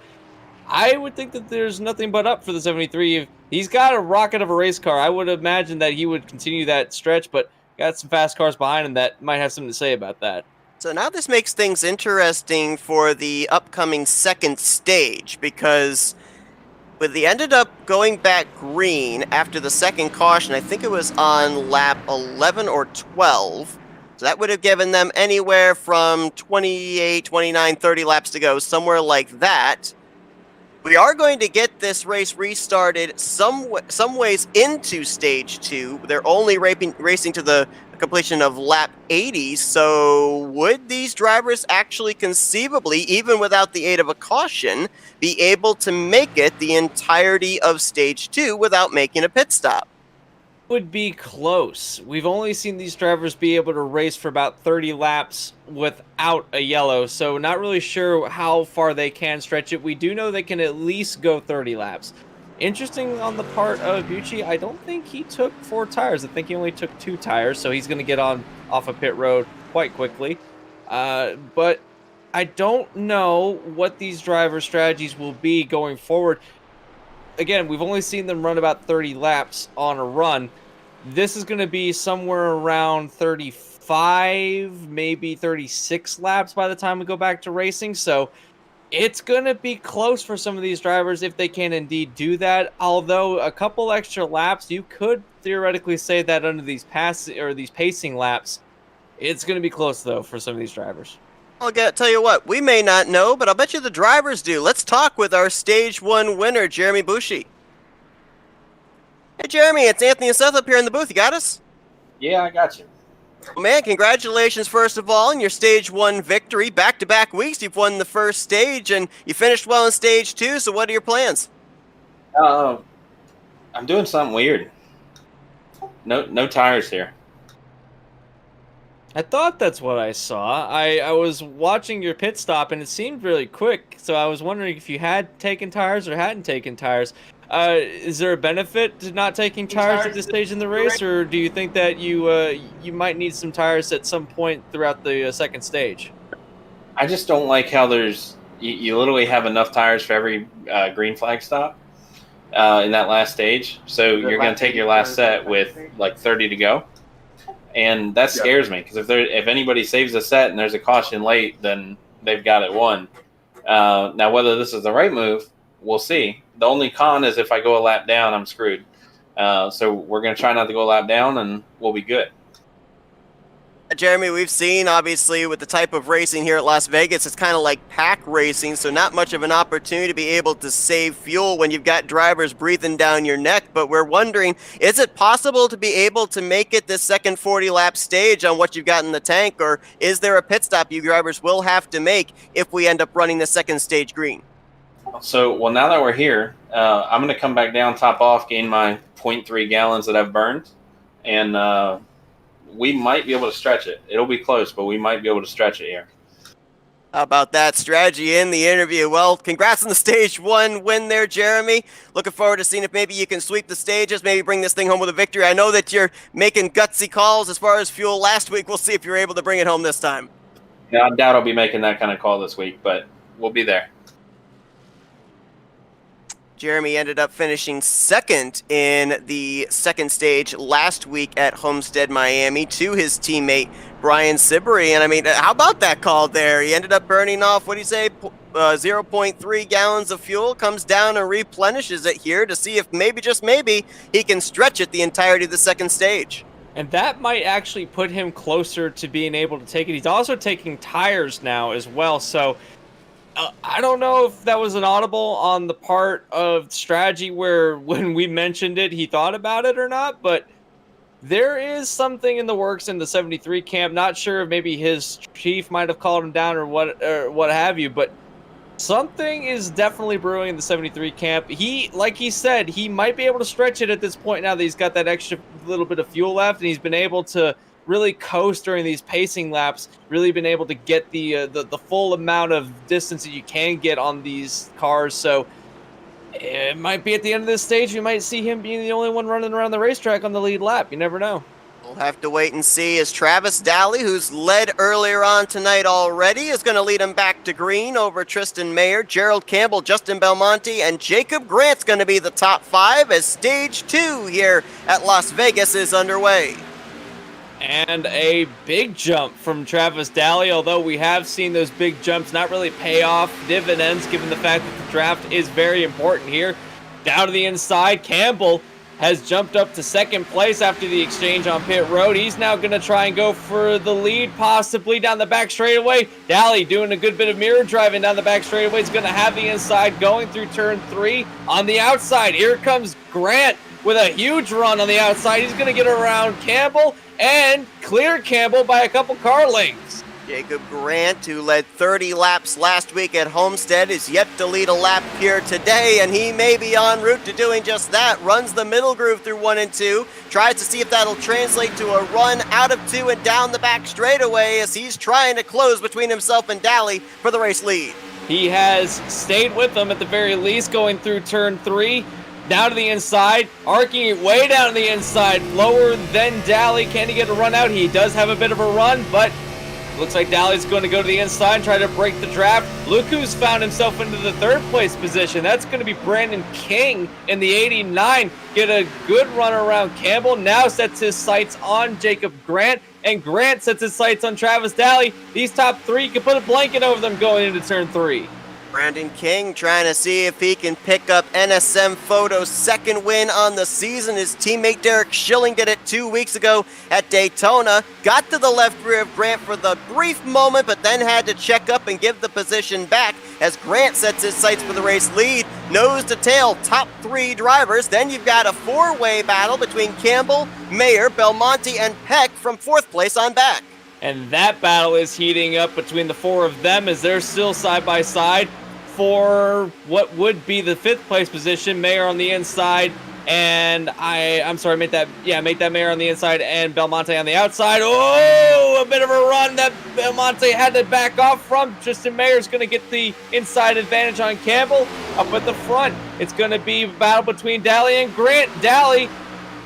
I would think that there's nothing but up for the 73. He's got a rocket of a race car. I would imagine that he would continue that stretch, but got some fast cars behind him that might have something to say about that. So now this makes things interesting for the upcoming second stage, because they ended up going back green after the second caution. I think it was on lap 11 or 12. So that would have given them anywhere from 28, 29, 30 laps to go, somewhere like that. We are going to get this race restarted some ways into stage 2. They're only racing to the completion of lap 80, so would these drivers actually conceivably, even without the aid of a caution, be able to make it the entirety of stage 2 without making a pit stop? Would be close. We've only seen these drivers be able to race for about 30 laps without a yellow, so not really sure how far they can stretch it. We do know they can at least go 30 laps. Interesting on the part of Bucci, I don't think he took 4 tires. I think he only took 2 tires, so he's going to get off of pit road quite quickly. But I don't know what these driver strategies will be going forward. Again, we've only seen them run about 30 laps on a run. This is going to be somewhere around 35, maybe 36 laps by the time we go back to racing. So it's going to be close for some of these drivers if they can indeed do that. Although a couple extra laps, you could theoretically say that under these pacing laps, it's going to be close though for some of these drivers. I'll tell you what, we may not know, but I'll bet you the drivers do. Let's talk with our Stage 1 winner, Jeremy Bushi. Hey, Jeremy, it's Anthony and Seth up here in the booth. You got us? Yeah, I got you. Well, man, congratulations, first of all, on your Stage 1 victory. Back-to-back weeks, you've won the first stage, and you finished well in Stage 2, so what are your plans? I'm doing something weird. No tires here. I thought that's what I saw. I was watching your pit stop, and it seemed really quick, so I was wondering if you had taken tires or hadn't taken tires. Is there a benefit to not taking tires at this stage in the race, or do you think that you might need some tires at some point throughout the second stage? I just don't like how you literally have enough tires for every green flag stop in that last stage. So you're going to take your last set with like 30 to go. And that scares me, because if anybody saves a set and there's a caution late, then they've got it won. Now, whether this is the right move, we'll see. The only con is if I go a lap down, I'm screwed. So we're going to try not to go a lap down, and we'll be good. Jeremy, we've seen, obviously, with the type of racing here at Las Vegas, it's kind of like pack racing, so not much of an opportunity to be able to save fuel when you've got drivers breathing down your neck. But we're wondering, is it possible to be able to make it this second 40-lap stage on what you've got in the tank, or is there a pit stop you drivers will have to make if we end up running the second stage green? So, well, now that we're here, I'm going to come back down, top off, gain my 0.3 gallons that I've burned, and we might be able to stretch it. It'll be close, but we might be able to stretch it here. How about that strategy in the interview? Well, congrats on the stage 1 win there, Jeremy. Looking forward to seeing if maybe you can sweep the stages, maybe bring this thing home with a victory. I know that you're making gutsy calls as far as fuel last week. We'll see if you're able to bring it home this time. Yeah, I doubt I'll be making that kind of call this week, but we'll be there. Jeremy ended up finishing second in the second stage last week at Homestead, Miami, to his teammate Brian Siberry. And I mean, how about that call there? He ended up burning off, what do you say, 0.3 gallons of fuel, comes down and replenishes it here to see if maybe, just maybe, he can stretch it the entirety of the second stage. And that might actually put him closer to being able to take it. He's also taking tires now as well, so I don't know if that was an audible on the part of strategy where when we mentioned it, he thought about it or not, but there is something in the works in the 73 camp. Not sure if maybe his chief might have called him down or what have you, but something is definitely brewing in the 73 camp. Like he said, he might be able to stretch it at this point now that he's got that extra little bit of fuel left, and he's been able to really coast during these pacing laps, really been able to get the full amount of distance that you can get on these cars. So it might be at the end of this stage, we might see him being the only one running around the racetrack on the lead lap. You never know. We'll have to wait and see as Travis Daly, who's led earlier on tonight already, is going to lead him back to green over Tristan Mayer, Gerald Campbell, Justin Belmonte, and Jacob Grant's going to be the top 5 as stage 2 here at Las Vegas is underway. And a big jump from Travis Daly, although we have seen those big jumps not really pay off dividends given the fact that the draft is very important here. Down to the inside, Campbell has jumped up to second place after the exchange on pit road. He's now going to try and go for the lead, possibly down the back straightaway. Daly doing a good bit of mirror driving down the back straightaway. He's going to have the inside going through turn 3. On the outside, here comes Grant with a huge run on the outside. He's going to get around Campbell and clear Campbell by a couple car lengths. Jacob Grant, who led 30 laps last week at Homestead, is yet to lead a lap here today, and he may be en route to doing just that. Runs the middle groove through 1 and 2, tries to see if that'll translate to a run out of 2 and down the back straightaway as he's trying to close between himself and Daly for the race lead. He has stayed with them at the very least going through turn 3. Down to the inside, arcing it way down to the inside, lower than Daly. Can he get a run out? He does have a bit of a run, but looks like Daly's going to go to the inside and try to break the draft. Look who's found himself into the 3rd place position. That's going to be Brandon King in the 89. Get a good run around Campbell. Now sets his sights on Jacob Grant, and Grant sets his sights on Travis Daly. These top 3 can put a blanket over them going into turn 3. Brandon King trying to see if he can pick up NSM Photo's 2nd win on the season. His teammate Derek Schilling did it 2 weeks ago at Daytona. Got to the left rear of Grant for the brief moment, but then had to check up and give the position back as Grant sets his sights for the race lead. Nose to tail, top 3 drivers. Then you've got a 4-way battle between Campbell, Mayer, Belmonte, and Peck from 4th place on back. And that battle is heating up between the 4 of them as they're still side by side for what would be the 5th place position. Mayer on the inside, and make that Mayer on the inside and Belmonte on the outside. Oh, a bit of a run that Belmonte had to back off from. Tristan Mayer's going to get the inside advantage on Campbell. Up at the front, it's going to be a battle between Daly and Grant. Daly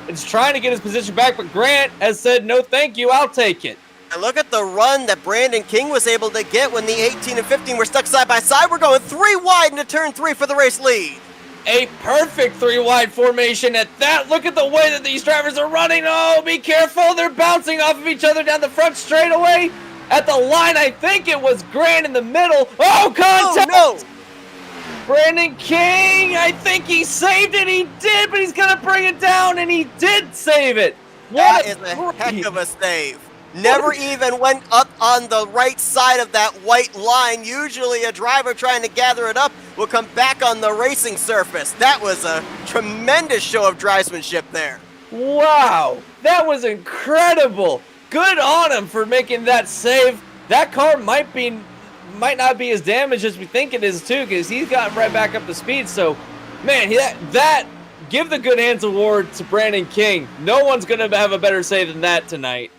is trying to get his position back, but Grant has said, no thank you, I'll take it. And look at the run that Brandon King was able to get when the 18 and 15 were stuck side by side. We're going 3 wide into turn 3 for the race lead. A perfect 3-wide formation at that. Look at the way that these drivers are running. Oh, be careful. They're bouncing off of each other down the front straightaway. At the line, I think it was Grant in the middle. Oh, contact! Oh, no! Brandon King, I think he saved it. He did, but he's going to bring it down, and he did save it. That is a heck of a save. Never even went up on the right side of that white line. Usually a driver trying to gather it up will come back on the racing surface. That was a tremendous show of drivemanship there. Wow, that was incredible. Good on him for making that save. That car might not be as damaged as we think it is too, because he's gotten right back up to speed. So, man, give the Good Hands Award to Brandon King. No one's going to have a better save than that tonight.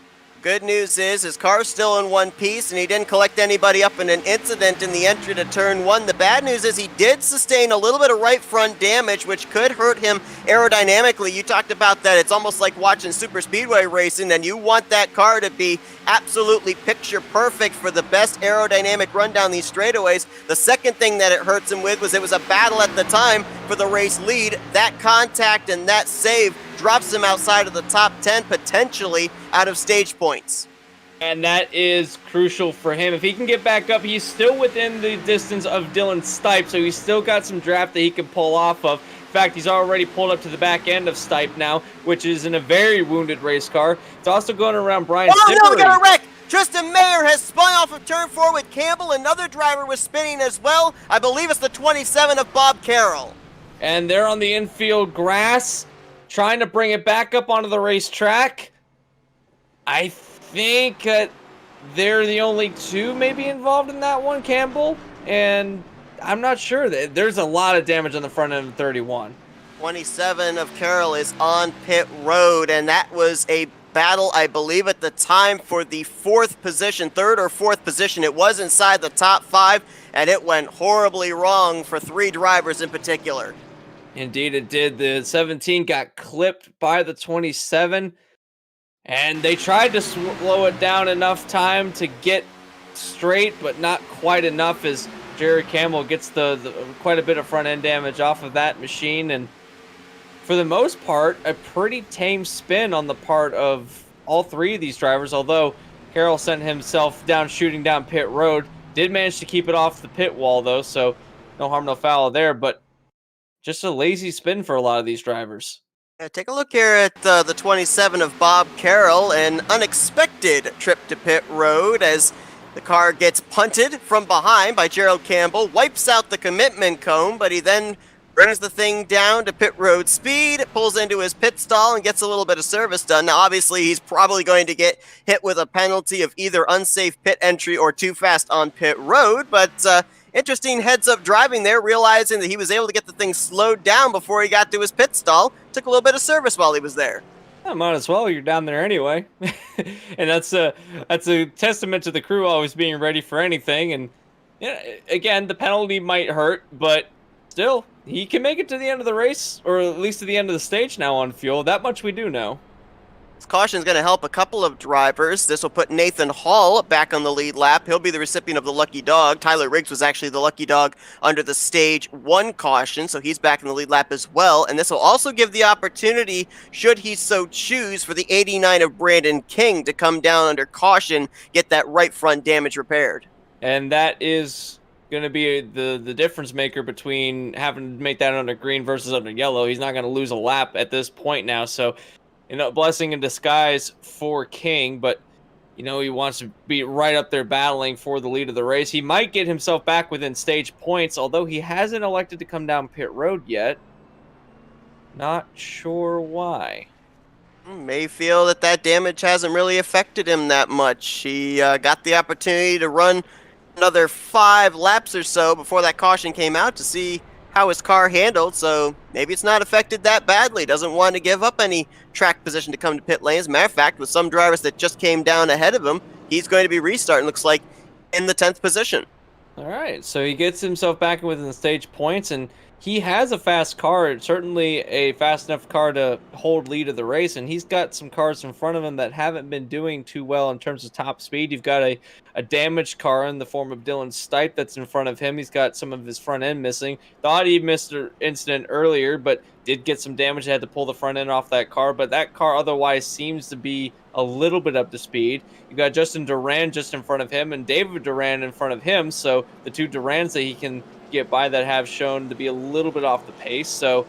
good news is his car's still in one piece and he didn't collect anybody up in an incident in the entry to turn one. The bad news is he did sustain a little bit of right front damage, which could hurt him aerodynamically. You talked about that. It's almost like watching super speedway racing, and you want that car to be absolutely picture perfect for the best aerodynamic run down these straightaways. The second thing that it hurts him with was it was a battle at the time for the race lead. That contact and that save drops him outside of the top 10, potentially out of stage points. And that is crucial for him. If he can get back up, he's still within the distance of Dylan Stipe, so he's still got some draft that he can pull off of. In fact, he's already pulled up to the back end of Stipe now, which is in a very wounded race car. It's also going around Brian Sibley. No, we got a wreck! Tristan Mayer has spun off of turn 4 with Campbell. Another driver was spinning as well. I believe it's the 27 of Bob Carroll. And they're on the infield grass, trying to bring it back up onto the racetrack. I think they're the only two maybe involved in that one, Campbell. And I'm not sure. There's a lot of damage on the front end of 31. 27 of Carroll is on pit road, and that was a battle, I believe, at the time for the fourth position, third or fourth position. It was inside the top 5, and it went horribly wrong for 3 drivers in particular. Indeed it did. The 17 got clipped by the 27, and they tried to slow it down enough time to get straight, but not quite enough, as Jared Campbell gets the quite a bit of front end damage off of that machine. And for the most part, a pretty tame spin on the part of all 3 of these drivers, although Carroll sent himself down shooting down pit road. Did manage to keep it off the pit wall though, so no harm, no foul there, but just a lazy spin for a lot of these drivers. Yeah, take a look here at the 27 of Bob Carroll, an unexpected trip to pit road as the car gets punted from behind by Gerald Campbell, wipes out the commitment cone, but he then brings the thing down to pit road speed, pulls into his pit stall, and gets a little bit of service done. Now, obviously, he's probably going to get hit with a penalty of either unsafe pit entry or too fast on pit road, but interesting heads-up driving there, realizing that he was able to get the thing slowed down before he got to his pit stall. Took a little bit of service while he was there. Might as well. You're down there anyway. And that's a testament to the crew always being ready for anything. And again, the penalty might hurt, but still, he can make it to the end of the race, or at least to the end of the stage now on fuel. That much we do know. This caution is going to help a couple of drivers. This will put Nathan Hall back on the lead lap. He'll be the recipient of the lucky dog. Tyler Riggs was actually the lucky dog under the stage 1 caution, so he's back in the lead lap as well. And this will also give the opportunity, should he so choose, for the 89 of Brandon King to come down under caution, get that right front damage repaired. And that is going to be the difference maker between having to make that under green versus under yellow. He's not going to lose a lap at this point now, so blessing in disguise for King, but he wants to be right up there battling for the lead of the race. He might get himself back within stage points, although he hasn't elected to come down pit road yet. Not sure why. May feel that damage hasn't really affected him that much. He got the opportunity to run another 5 laps or so before that caution came out to see how his car handled, so maybe it's not affected that badly. Doesn't want to give up any track position to come to pit lane. As a matter of fact, with some drivers that just came down ahead of him, he's going to be restarting, looks like, in the 10th position. All right, so he gets himself back within the stage points, and he has a fast car, certainly a fast enough car to hold lead of the race, and he's got some cars in front of him that haven't been doing too well in terms of top speed. You've got a damaged car in the form of Dylan Stipe that's in front of him. He's got some of his front end missing. Thought he missed an incident earlier, but did get some damage. Had to pull the front end off that car, but that car otherwise seems to be a little bit up to speed. You've got Justin Duran just in front of him and David Duran in front of him, so the 2 Durans that he can get by that have shown to be a little bit off the pace, so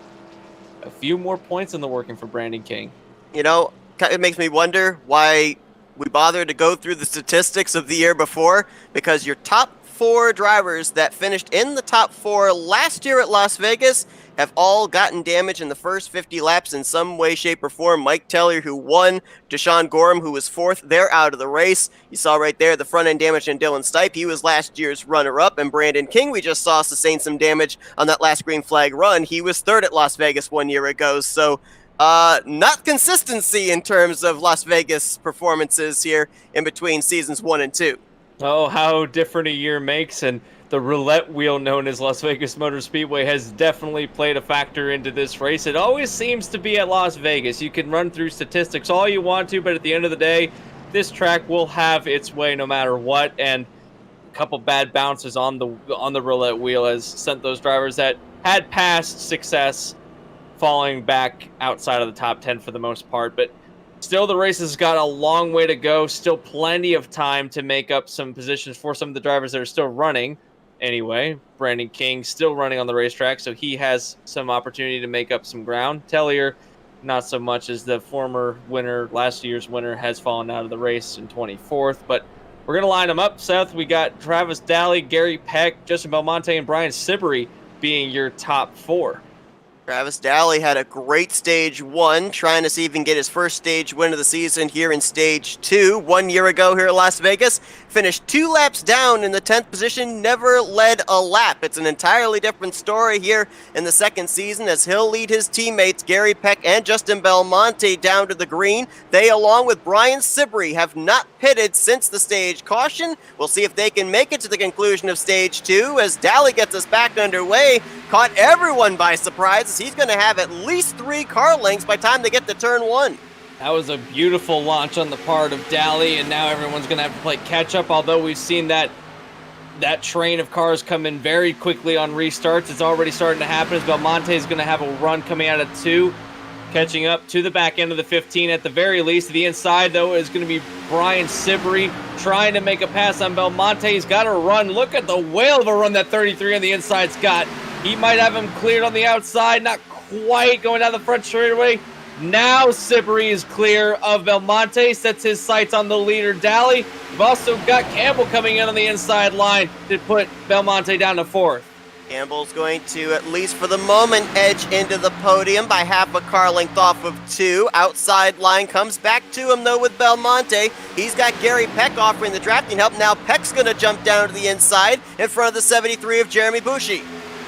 a few more points in the working for Brandon King. It makes me wonder why we bothered to go through the statistics of the year before, because your top 4 drivers that finished in the top 4 last year at Las Vegas have all gotten damage in the first 50 laps in some way, shape, or form. Mike Tellier, who won, Deshaun Gorham, who was 4th, they're out of the race. You saw right there the front-end damage in Dylan Stipe. He was last year's runner-up, and Brandon King, we just saw sustain some damage on that last green flag run. He was 3rd at Las Vegas 1 year ago, so Not consistency in terms of Las Vegas performances here in between seasons 1 and 2. Oh, how different a year makes, and the roulette wheel known as Las Vegas Motor Speedway has definitely played a factor into this race. It always seems to be at Las Vegas. You can run through statistics all you want to, but at the end of the day, this track will have its way no matter what, and a couple bad bounces on the roulette wheel has sent those drivers that had past success falling back outside of the top 10 for the most part. But still, the race has got a long way to go. Still plenty of time to make up some positions for some of the drivers that are still running. Anyway, Brandon King still running on the racetrack, so he has some opportunity to make up some ground. Tellier, not so much, as the former winner, last year's winner, has fallen out of the race in 24th. But we're going to line them up, Seth. We got Travis Daly, Gary Peck, Justin Belmonte, and Brian Siberry being your top 4. Travis Daly had a great stage 1, trying to see if he can get his first stage win of the season here in stage 2. 1 year ago here at Las Vegas, finished 2 laps down in the 10th position, never led a lap. It's an entirely different story here in the second season as he'll lead his teammates Gary Peck and Justin Belmonte down to the green. They, along with Brian Siberry, have not pitted since the stage caution. We'll see if they can make it to the conclusion of stage 2 as Daly gets us back underway. Caught everyone by surprise. He's going to have at least 3 car lengths by the time they get to turn 1. That was a beautiful launch on the part of Daly, and now everyone's going to have to play catch-up, although we've seen that train of cars come in very quickly on restarts. It's already starting to happen as Belmonte is going to have a run coming out of 2, catching up to the back end of the 15 at the very least. The inside, though, is going to be Brian Siberry trying to make a pass on Belmonte. He's got a run. Look at the whale of a run that 33 on the inside's got. He might have him cleared on the outside, not quite going down the front straightaway. Now Siberry is clear of Belmonte, sets his sights on the leader, Daly. We've also got Campbell coming in on the inside line to put Belmonte down to 4th. Campbell's going to, at least for the moment, edge into the podium by half a car length off of 2. Outside line comes back to him, though, with Belmonte. He's got Gary Peck offering the drafting help. Now Peck's going to jump down to the inside in front of the 73 of Jeremy Bushi.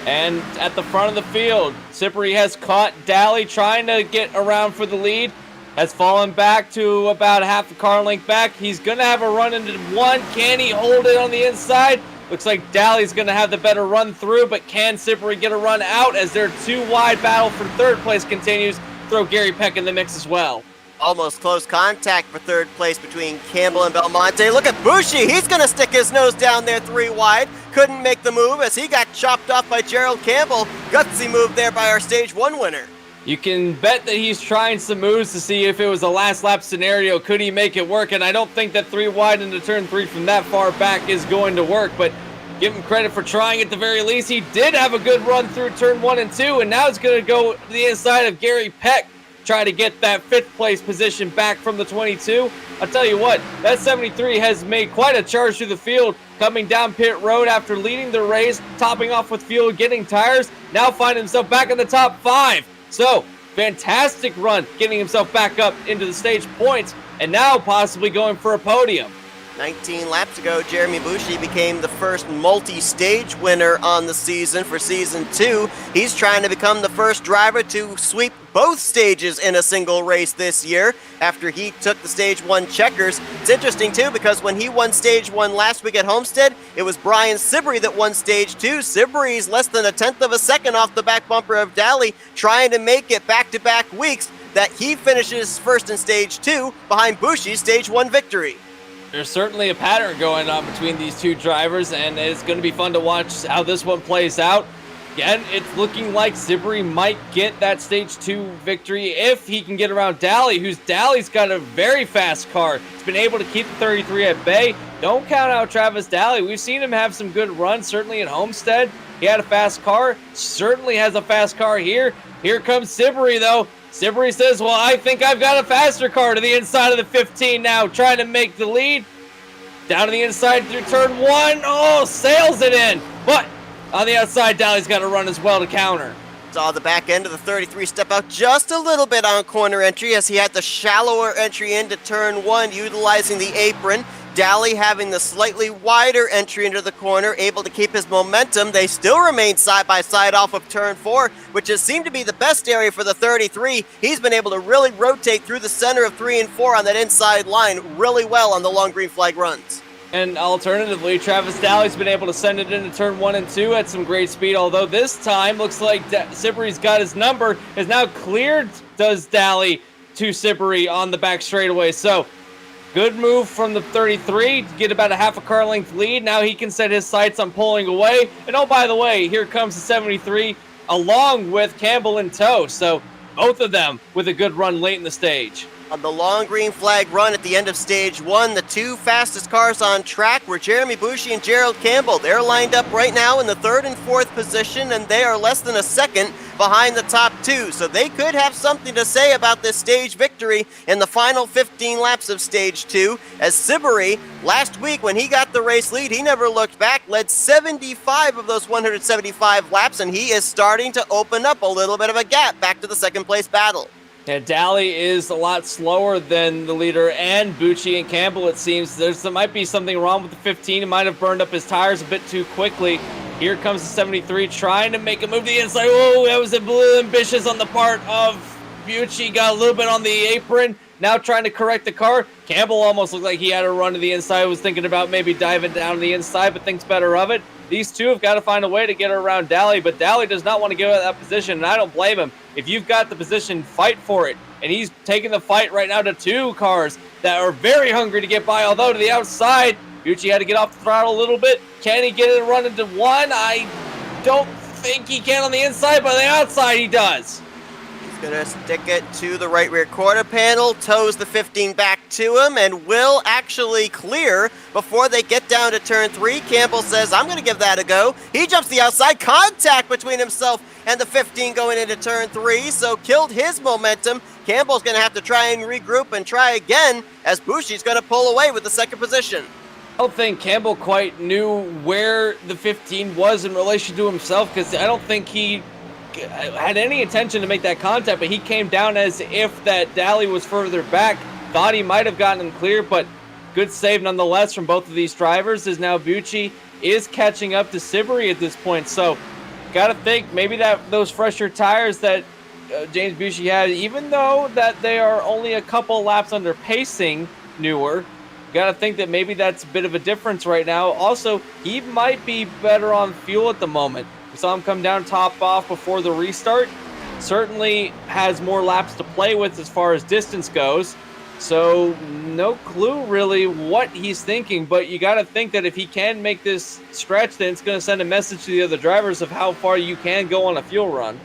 And at the front of the field, Siberry has caught Daly trying to get around for the lead. Has fallen back to about half a car length back. He's going to have a run into 1. Can he hold it on the inside? Looks like Daly's going to have the better run through, but can Siberry get a run out as their 2-wide battle for 3rd place continues? Throw Gary Peck in the mix as well. Almost close contact for 3rd place between Campbell and Belmonte. Look at Bushi. He's going to stick his nose down there 3 wide. Couldn't make the move as he got chopped off by Gerald Campbell. Gutsy move there by our stage 1 winner. You can bet that he's trying some moves to see if it was a last lap scenario. Could he make it work? And I don't think that 3 wide into turn 3 from that far back is going to work, but give him credit for trying at the very least. He did have a good run through turn 1 and 2, and now it's going to go to the inside of Gary Peck, try to get that 5th place position back from the 22. I'll tell you what, that 73 has made quite a charge through the field, coming down pit road after leading the race, topping off with fuel, getting tires, now finding himself back in the top 5. So, fantastic run, getting himself back up into the stage points, and now possibly going for a podium. 19 laps ago, Jeremy Bushi became the first multi-stage winner on the season for Season 2. He's trying to become the first driver to sweep both stages in a single race this year after he took the Stage 1 checkers. It's interesting, too, because when he won Stage 1 last week at Homestead, it was Brian Siberry that won Stage 2. Siberry's less than 1/10 of a second off the back bumper of Daly, trying to make it back-to-back weeks that he finishes first in Stage 2 behind Bushi's Stage 1 victory. There's certainly a pattern going on between these 2 drivers, and it's going to be fun to watch how this one plays out. Again, it's looking like Siberry might get that Stage 2 victory if he can get around Daly, Daly's got a very fast car. He's been able to keep the 33 at bay. Don't count out Travis Daly. We've seen him have some good runs, certainly at Homestead. He had a fast car, certainly has a fast car here. Here comes Siberry, though. Siberry says, well, I think I've got a faster car to the inside of the 15 now, trying to make the lead. Down to the inside through turn 1. Oh, sails it in. But on the outside, Daly's got to run as well to counter. Saw the back end of the 33 step out just a little bit on corner entry as he had the shallower entry into turn 1, utilizing the apron. Daly having the slightly wider entry into the corner, able to keep his momentum. They still remain side by side off of turn 4, which has seemed to be the best area for the 33. He's been able to really rotate through the center of 3 and 4 on that inside line really well on the long green flag runs. And alternatively, Travis Daly's been able to send it into turn 1 and 2 at some great speed, although this time looks like Sibury's got his number, has now cleared, does Daly, to Sibury on the back straightaway. So good move from the 33 to get about a half a car length lead. Now he can set his sights on pulling away. And oh, by the way, here comes the 73 along with Campbell in tow. So both of them with a good run late in the stage. On the long green flag run at the end of stage 1, the 2 fastest cars on track were Jeremy Bushi and Gerald Campbell. They're lined up right now in the 3rd and 4th position, and they are less than a second behind the top 2. So they could have something to say about this stage victory in the final 15 laps of stage 2, as Sibury, last week when he got the race lead, he never looked back, led 75 of those 175 laps, and he is starting to open up a little bit of a gap back to the second place battle. Yeah, Daly is a lot slower than the leader, and Bucci and Campbell, it seems. There might be something wrong with the 15. He might have burned up his tires a bit too quickly. Here comes the 73 trying to make a move to the inside. Oh, that was a little ambitious on the part of Bucci. Got a little bit on the apron. Now trying to correct the car. Campbell almost looked like he had a run to the inside. Was thinking about maybe diving down to the inside, but thinks better of it. These two have got to find a way to get around Daly, but Daly does not want to give up that position, and I don't blame him. If you've got the position, fight for it. And he's taking the fight right now to 2 cars that are very hungry to get by, although to the outside, Bucci had to get off the throttle a little bit. Can he get it run into 1? I don't think he can on the inside, but on the outside he does. Gonna stick it to the right rear quarter panel, tows the 15 back to him, and will actually clear before they get down to turn 3. Campbell says, I'm gonna give that a go. He jumps the outside, contact between himself and the 15 going into turn 3, so killed his momentum. Campbell's gonna have to try and regroup and try again, as Bushi's gonna pull away with the second position. I don't think Campbell quite knew where the 15 was in relation to himself, because I don't think he had any intention to make that contact, but he came down as if that Daly was further back. Thought he might have gotten him clear, but good save nonetheless from both of these drivers, as now Bucci is catching up to Sibury at this point. So gotta think maybe that those fresher tires that James Bucci had, even though that they are only a couple laps under pacing newer, gotta think that maybe that's a bit of a difference right now. Also, he might be better on fuel at the moment. We saw him come down top off before the restart. Certainly has more laps to play with as far as distance goes. So no clue really what he's thinking, but you got to think that if he can make this stretch, then it's going to send a message to the other drivers of how far you can go on a fuel run.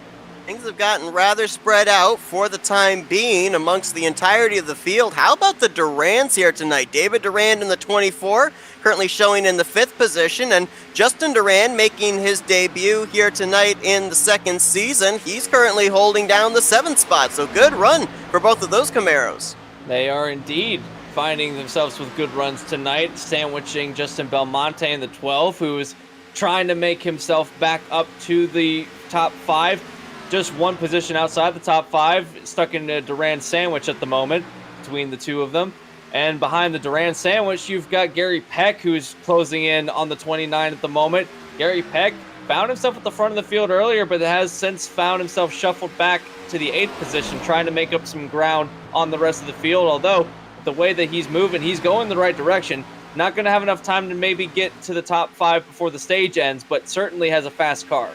Things have gotten rather spread out for the time being amongst the entirety of the field. How about the Durans here tonight? David Durand in the 24, currently showing in the 5th position, and Justin Durand making his debut here tonight in the 2nd season. He's currently holding down the 7th spot, so good run for both of those Camaros. They are indeed finding themselves with good runs tonight, sandwiching Justin Belmonte in the 12, who is trying to make himself back up to the top 5. Just one position outside the top 5, stuck in a Durand sandwich at the moment between the two of them. And behind the Durand sandwich, you've got Gary Peck, who's closing in on the 29 at the moment. Gary Peck found himself at the front of the field earlier, but has since found himself shuffled back to the 8th position, trying to make up some ground on the rest of the field. Although, the way that he's moving, he's going the right direction. Not going to have enough time to maybe get to the top 5 before the stage ends, but certainly has a fast car.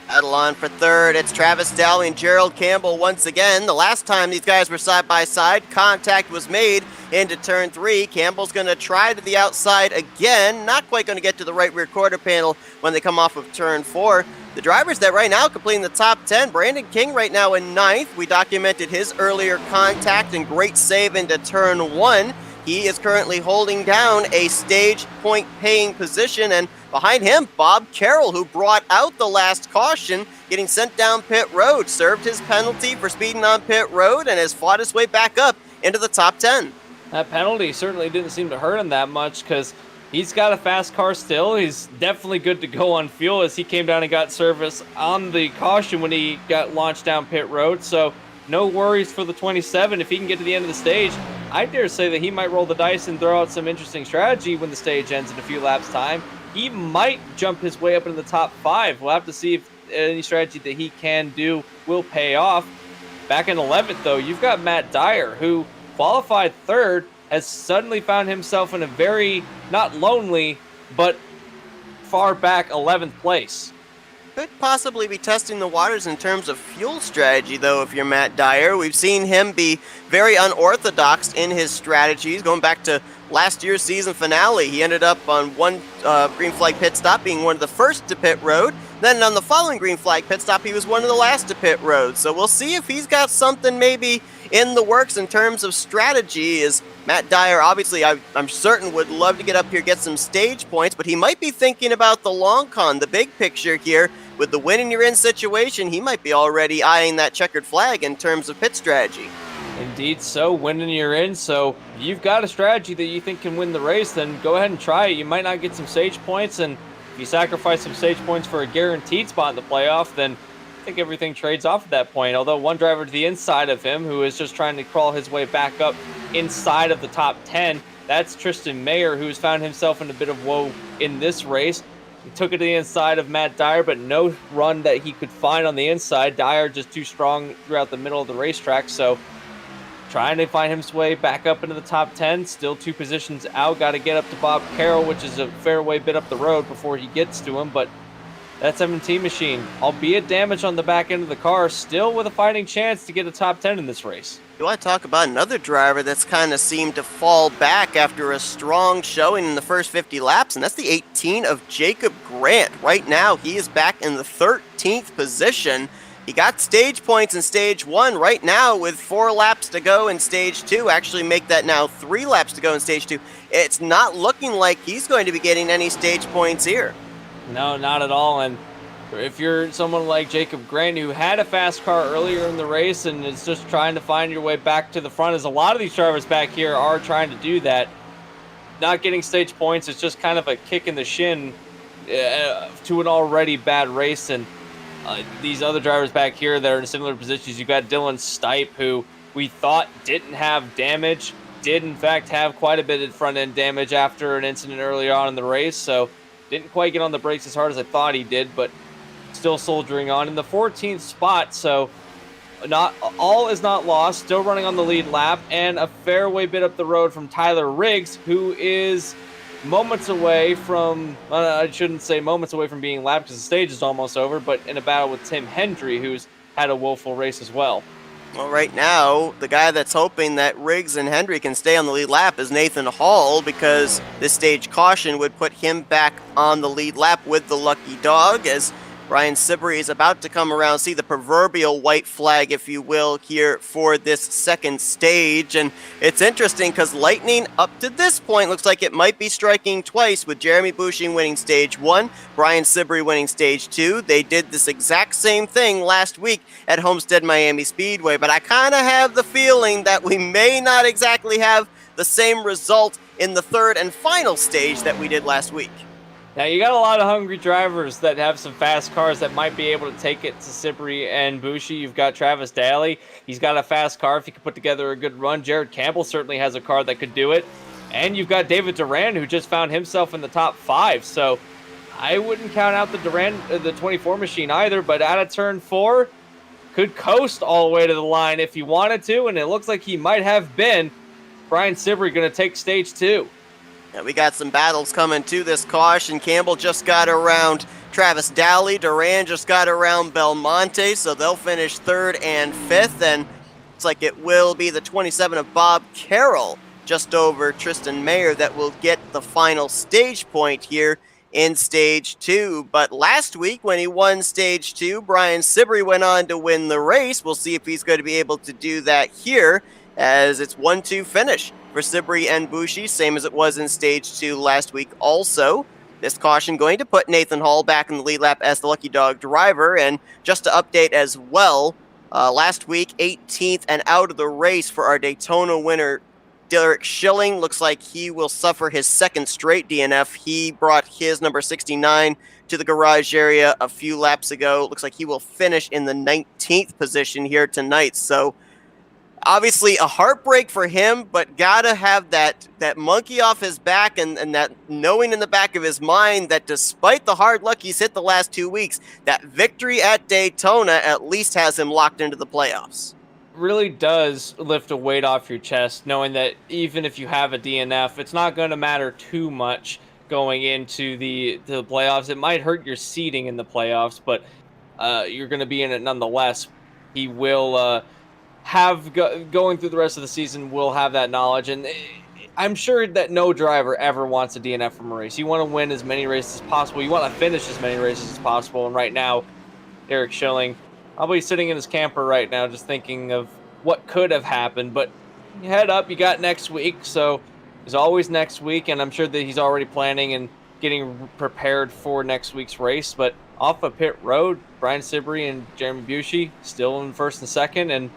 Battle on for 3rd. It's Travis Daly and Gerald Campbell once again. The last time these guys were side by side, contact was made into turn 3. Campbell's going to try to the outside again. Not quite going to get to the right rear quarter panel when they come off of turn 4. The drivers that right now completing the top 10, Brandon King right now in 9th. We documented his earlier contact and great save into turn 1. He is currently holding down a stage point paying position, and behind him, Bob Carroll, who brought out the last caution, getting sent down pit road, served his penalty for speeding on pit road, and has fought his way back up into the top 10. That penalty certainly didn't seem to hurt him that much, because he's got a fast car still. He's definitely good to go on fuel, as he came down and got service on the caution when he got launched down pit road. So no worries for the 27. If he can get to the end of the stage, I dare say that he might roll the dice and throw out some interesting strategy when the stage ends in a few laps' time. He might jump his way up into the top 5. We'll have to see if any strategy that he can do will pay off. Back in 11th, though, you've got Matt Dyer, who qualified 3rd, has suddenly found himself in a very, not lonely, but far back 11th place. Could possibly be testing the waters in terms of fuel strategy, though, if you're Matt Dyer. We've seen him be very unorthodox in his strategies. Going back to last year's season finale, he ended up on one green flag pit stop, being one of the first to pit road. Then on the following green flag pit stop, he was one of the last to pit road. So we'll see if he's got something maybe in the works in terms of strategy. Is Matt Dyer, obviously, I'm certain, would love to get up here, get some stage points, but he might be thinking about the long con, the big picture here. With the win and you're in situation, he might be already eyeing that checkered flag in terms of pit strategy. Indeed so, winning you're in, so you've got a strategy that you think can win the race, then go ahead and try it. You might not get some stage points, and if you sacrifice some stage points for a guaranteed spot in the playoff, then I think everything trades off at that point. Although one driver to the inside of him, who is just trying to crawl his way back up inside of the top 10, that's Tristan Mayer, who's found himself in a bit of woe in this race. He took it to the inside of Matt Dyer, but no run that he could find on the inside. Dyer just too strong throughout the middle of the racetrack, so trying to find his way back up into the top 10. Still 2 positions out. Got to get up to Bob Carroll, which is a fair way bit up the road before he gets to him, but that 17 machine, albeit damage on the back end of the car, still with a fighting chance to get a top 10 in this race. You want to talk about another driver that's kind of seemed to fall back after a strong showing in the first 50 laps, and that's the 18 of Jacob Grant. Right now, he is back in the 13th position. He got stage points in stage 1 right now with 4 laps to go in stage 2. Actually make that now 3 laps to go in stage 2. It's not looking like he's going to be getting any stage points here. No, not at all. And if you're someone like Jacob Grant, who had a fast car earlier in the race and is just trying to find your way back to the front, as a lot of these drivers back here are trying to do that, not getting stage points is just kind of a kick in the shin to an already bad race. And these other drivers back here that are in similar positions, you've got Dylan Stipe, who we thought didn't have damage, did in fact have quite a bit of front-end damage after an incident earlier on in the race, so didn't quite get on the brakes as hard as I thought he did, but still soldiering on in the 14th spot. So not all is not lost, still running on the lead lap, and a fair way bit up the road from Tyler Riggs, who is moments away from, I shouldn't say moments away from being lapped because the stage is almost over, but in a battle with Tim Hendry, who's had a woeful race as well. Well, right now, the guy that's hoping that Riggs and Hendry can stay on the lead lap is Nathan Hall, because this stage caution would put him back on the lead lap with the lucky dog, as Brian Siberry is about to come around, see the proverbial white flag, if you will, here for this second stage. And it's interesting because Lightning, up to this point, looks like it might be striking twice, with Jeremy Bushing winning stage 1, Brian Siberry winning stage 2. They did this exact same thing last week at Homestead Miami Speedway, but I kind of have the feeling that we may not exactly have the same result in the third and final stage that we did last week. Now, you got a lot of hungry drivers that have some fast cars that might be able to take it to Siberry and Bushi. You've got Travis Daly. He's got a fast car if he can put together a good run. Jared Campbell certainly has a car that could do it. And you've got David Duran, who just found himself in the top 5. So I wouldn't count out the Duran, the 24 machine either, but out of turn 4, could coast all the way to the line if he wanted to, and it looks like he might have been. Brian Siberry going to take stage 2. Yeah, we got some battles coming to this caution. Campbell just got around Travis Daly. Duran just got around Belmonte, so they'll finish 3rd and 5th. And it's like it will be the 27 of Bob Carroll, just over Tristan Mayer, that will get the final stage point here in stage 2. But last week when he won stage 2, Brian Siberry went on to win the race. We'll see if he's going to be able to do that here, as it's 1-2 finish for Siberry and Bushi, same as it was in stage 2 last week also. This caution going to put Nathan Hall back in the lead lap as the lucky dog driver. And just to update as well, last week 18th and out of the race for our Daytona winner Derek Schilling. Looks like he will suffer his second straight DNF. He brought his number 69 to the garage area a few laps ago. Looks like he will finish in the 19th position here tonight. So Obviously a heartbreak for him, but gotta have that monkey off his back and that knowing in the back of his mind that despite the hard luck he's hit the last 2 weeks, that victory at Daytona at least has him locked into the playoffs. Really does lift a weight off your chest, knowing that even if you have a DNF, it's not going to matter too much going into the playoffs. It might hurt your seeding in the playoffs, but you're going to be in it nonetheless. He will going through the rest of the season will have that knowledge, and I'm sure that no driver ever wants a DNF from a race. You want to win as many races as possible. You want to finish as many races as possible, and right now, Eric Schilling probably sitting in his camper right now just thinking of what could have happened, but head up, you got next week, so there's always next week, and I'm sure that he's already planning and getting prepared for next week's race. But off of pit road, Brian Sibrey and Jeremy Bushy still in first and second, and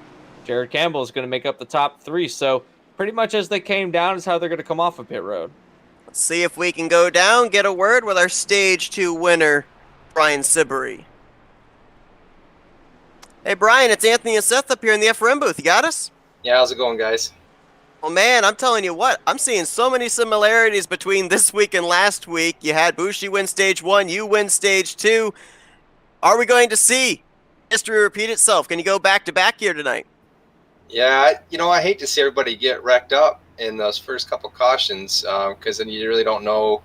Jared Campbell is going to make up the top 3, so pretty much as they came down is how they're going to come off of pit road. Let's see if we can go down, get a word with our Stage 2 winner, Brian Sibrey. Hey, Brian, it's Anthony and Seth up here in the FRM booth. You got us? Yeah, how's it going, guys? Well, man, I'm telling you what, I'm seeing so many similarities between this week and last week. You had Bushi win Stage 1, you win Stage 2. Are we going to see history repeat itself? Can you go back-to-back here tonight? Yeah, I hate to see everybody get wrecked up in those first couple cautions because then you really don't know,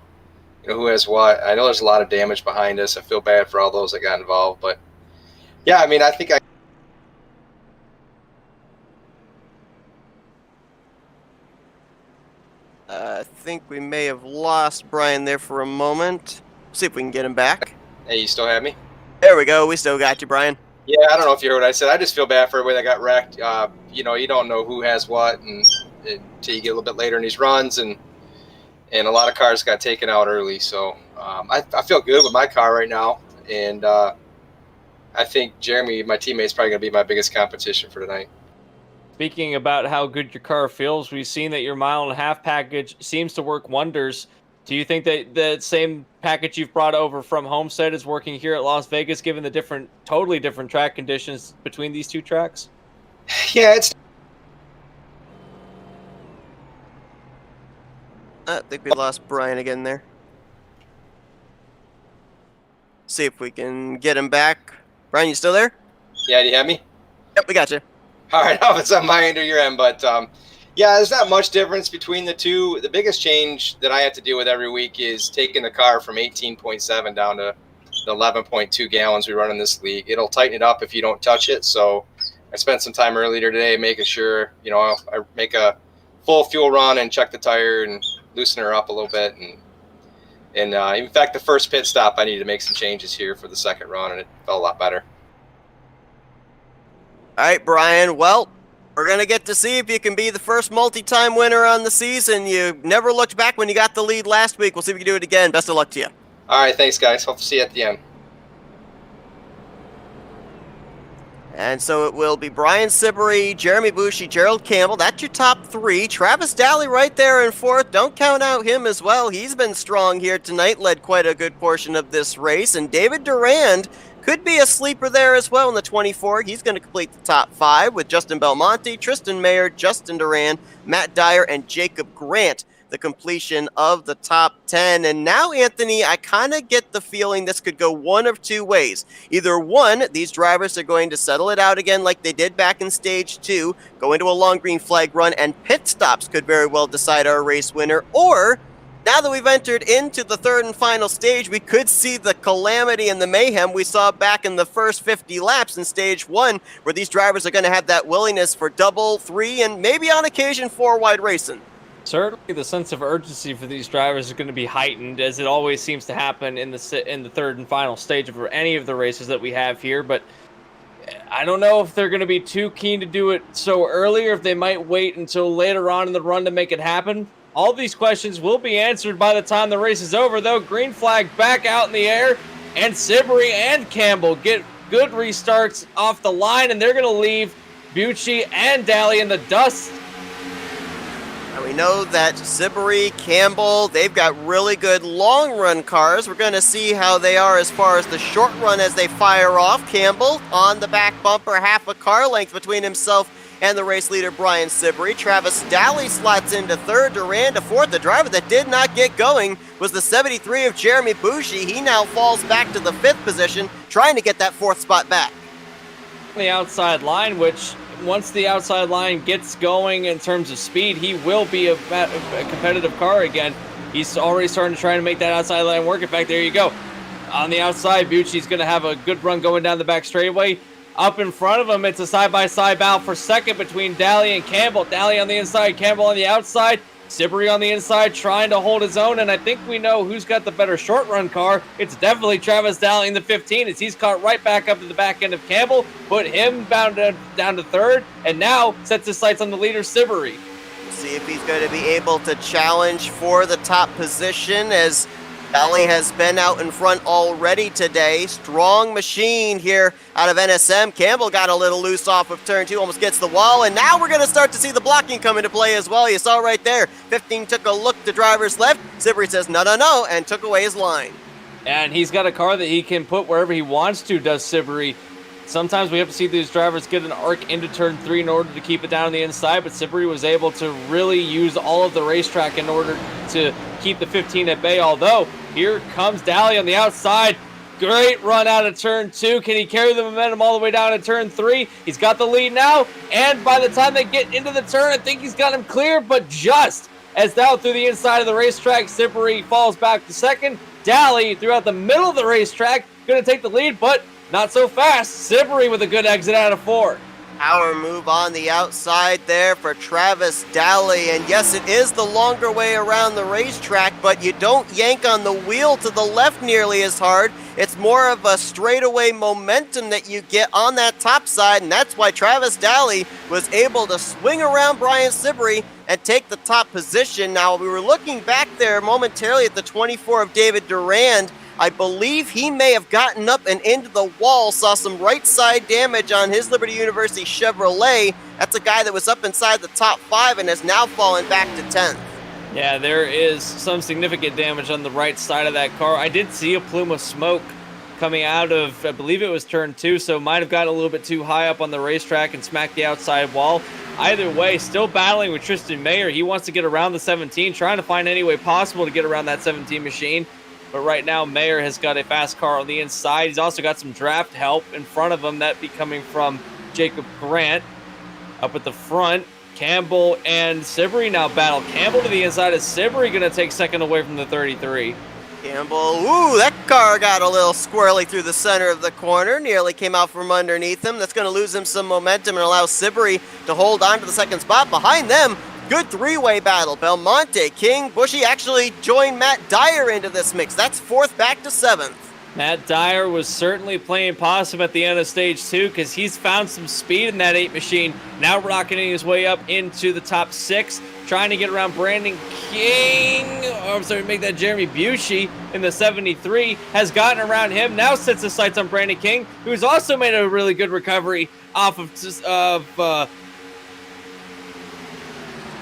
who has what. I know there's a lot of damage behind us. I feel bad for all those that got involved, but yeah, I mean, I think I think we may have lost Brian there for a moment. See if we can get him back. Hey, you still have me? There we go. We still got you, Brian. Yeah, I don't know if you heard what I said. I just feel bad for everybody that got wrecked. You don't know who has what until you get a little bit later in these runs, and a lot of cars got taken out early. So I feel good with my car right now, and I think Jeremy, my teammate, is probably going to be my biggest competition for tonight. Speaking about how good your car feels, we've seen that your 1.5 mile package seems to work wonders. Do you think that the same package you've brought over from Homestead is working here at Las Vegas, given the totally different track conditions between these two tracks? Yeah, it's. I think we lost Brian again there. See if we can get him back. Brian, you still there? Yeah, do you have me? Yep, we got you. All right, I don't know if it's on my end or your end, but yeah, there's not much difference between the two. The biggest change that I have to deal with every week is taking the car from 18.7 down to the 11.2 gallons we run in this league. It'll tighten it up if you don't touch it. So I spent some time earlier today making sure, I make a full fuel run and check the tire and loosen her up a little bit. And in fact, the first pit stop, I needed to make some changes here for the second run, and it felt a lot better. All right, Brian. Well, we're going to get to see if you can be the first multi-time winner on the season. You never looked back when you got the lead last week. We'll see if we can do it again. Best of luck to you. All right, thanks, guys. Hope to see you at the end. And so it will be Brian Sibrey, Jeremy Bushy, Gerald Campbell. That's your top 3. Travis Daly right there in 4th. Don't count out him as well. He's been strong here tonight, led quite a good portion of this race. And David Durand could be a sleeper there as well in the 24. He's going to complete the top 5 with Justin Belmonte, Tristan Mayer, Justin Durand, Matt Dyer, and Jacob Grant. The completion of the top 10. And now, Anthony, I kind of get the feeling this could go one of two ways. Either one, these drivers are going to settle it out again like they did back in Stage 2, go into a long green flag run, and pit stops could very well decide our race winner. Or, now that we've entered into the third and final stage, we could see the calamity and the mayhem we saw back in the first 50 laps in Stage 1, where these drivers are going to have that willingness for double, 3, and maybe on occasion 4 wide racing. Certainly the sense of urgency for these drivers is going to be heightened, as it always seems to happen in the third and final stage of any of the races that we have here. But I don't know if they're going to be too keen to do it so early, or if they might wait until later on in the run to make it happen. All these questions will be answered by the time the race is over, though. Green flag back out in the air, and Sibrey and Campbell get good restarts off the line, and they're going to leave Bucci and Daly in the dust. And we know that Sibrey, Campbell, they've got really good long-run cars. We're going to see how they are as far as the short run as they fire off. Campbell on the back bumper, half a car length between himself and the race leader Brian Siberry. Travis Daly slots into third, Durand to fourth. The driver that did not get going was the 73 of Jeremy Boucher. He now falls back to the fifth position, trying to get that fourth spot back. The outside line, which once the outside line gets going in terms of speed, he will be a competitive car again. He's already starting to try to make that outside line work. In fact, there you go. On the outside, Bucci's going to have a good run going down the back straightaway. Up in front of him, it's a side-by-side battle for second between Daly and Campbell. Daly on the inside, Campbell on the outside. Siberry on the inside trying to hold his own, and I think we know who's got the better short-run car. It's definitely Travis Daly in the 15 as he's caught right back up to the back end of Campbell, put him down to third, and now sets his sights on the leader, Siberry. We'll see if he's going to be able to challenge for the top position, as Daly has been out in front already today. Strong machine here out of NSM. Campbell got a little loose off of turn 2, almost gets the wall, and now we're going to start to see the blocking come into play as well. You saw right there, 15 took a look to driver's left. Siberry says no, no, no, and took away his line. And he's got a car that he can put wherever he wants to, does Siberry. Sometimes we have to see these drivers get an arc into turn 3 in order to keep it down on the inside, but Siberry was able to really use all of the racetrack in order to keep the 15 at bay, although here comes Daly on the outside. Great run out of turn 2. Can he carry the momentum all the way down to turn 3? He's got the lead now, and by the time they get into the turn, I think he's got him clear, but just as now through the inside of the racetrack, Siberry falls back to second. Daly throughout the middle of the racetrack, going to take the lead, but not so fast. Siberry with a good exit out of 4. Power move on the outside there for Travis Daly, and yes, it is the longer way around the racetrack, but you don't yank on the wheel to the left nearly as hard. It's more of a straightaway momentum that you get on that top side, and that's why Travis Daly was able to swing around Brian Siberry and take the top position. Now, we were looking back there momentarily at the 24 of David Durand. I believe he may have gotten up and into the wall, saw some right side damage on his Liberty University Chevrolet. That's a guy that was up inside the top 5 and has now fallen back to 10th. Yeah, there is some significant damage on the right side of that car. I did see a plume of smoke coming out of, I believe it was turn 2, so might have gotten a little bit too high up on the racetrack and smacked the outside wall. Either way, still battling with Tristan Mayer. He wants to get around the 17, trying to find any way possible to get around that 17 machine. But right now, Mayer has got a fast car on the inside. He's also got some draft help in front of him, that be coming from Jacob Grant. Up at the front, Campbell and Siberry now battle. Campbell to the inside. Is Siberry going to take second away from the 33? Campbell, ooh, that car got a little squirrely through the center of the corner, nearly came out from underneath him. That's going to lose him some momentum and allow Siberry to hold on to the second spot. Behind them, good three-way battle. Belmonte, King, Bushy actually joined Matt Dyer into this mix. That's fourth back to 7th. Matt Dyer was certainly playing possum at the end of stage 2 because he's found some speed in that 8 machine. Now rocketing his way up into the top 6, trying to get around Brandon King. Oh, I'm sorry, make that Jeremy Bushy in the 73. Has gotten around him. Now sets his sights on Brandon King, who's also made a really good recovery off of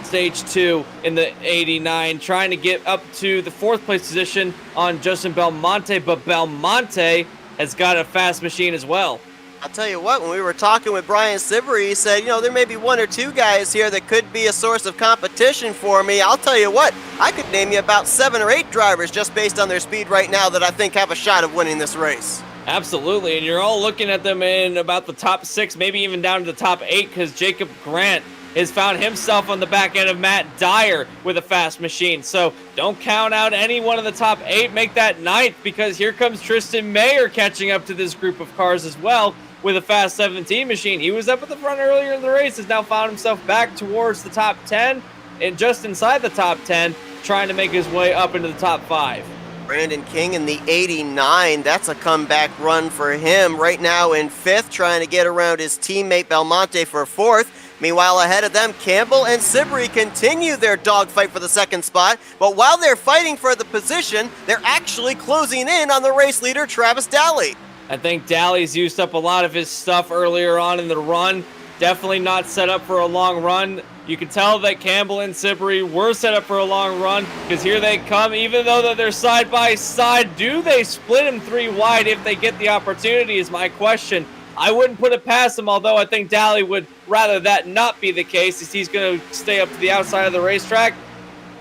stage 2 in the 89, trying to get up to the 4th place position on Justin Belmonte, but Belmonte has got a fast machine as well. I'll tell you what, when we were talking with Brian Siberry, he said, there may be 1 or 2 guys here that could be a source of competition for me. I'll tell you what, I could name you about 7 or 8 drivers just based on their speed right now that I think have a shot of winning this race. Absolutely, and you're all looking at them in about the top 6, maybe even down to the top 8, because Jacob Grant has found himself on the back end of Matt Dyer with a fast machine. So don't count out any one of the top 8. Make that 9th, because here comes Tristan Mayer catching up to this group of cars as well with a fast 17 machine. He was up at the front earlier in the race, has now found himself back towards the top 10 and just inside the top 10, trying to make his way up into the top 5. Brandon King in the 89, that's a comeback run for him. Right now in 5th, trying to get around his teammate Belmonte for 4th. Meanwhile, ahead of them, Campbell and Siberry continue their dogfight for the 2nd spot, but while they're fighting for the position, they're actually closing in on the race leader, Travis Daly. I think Daly's used up a lot of his stuff earlier on in the run. Definitely not set up for a long run. You can tell that Campbell and Siberry were set up for a long run, because here they come. Even though that they're side by side, do they split him 3 wide if they get the opportunity is my question. I wouldn't put it past him, although I think Daly would rather that not be the case, as he's going to stay up to the outside of the racetrack.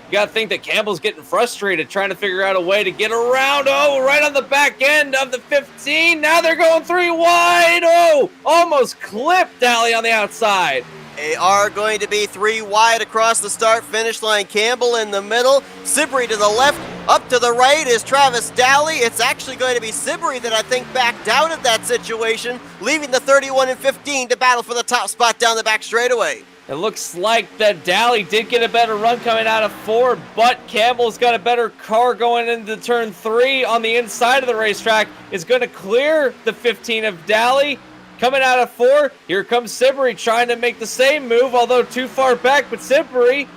You got to think that Campbell's getting frustrated, trying to figure out a way to get around. Oh, right on the back end of the 15. Now they're going 3 wide. Oh, almost clipped Daly on the outside. They are going to be 3 wide across the start-finish line. Campbell in the middle, Sibrey to the left, up to the right is Travis Daly. It's actually going to be Sibrey that I think backed out of that situation, leaving the 31 and 15 to battle for the top spot down the back straightaway. It looks like that Daly did get a better run coming out of 4, but Campbell's got a better car going into turn 3 on the inside of the racetrack. Is going to clear the 15 of Daly. Coming out of 4, here comes Sibrey trying to make the same move, although too far back, but Sibrey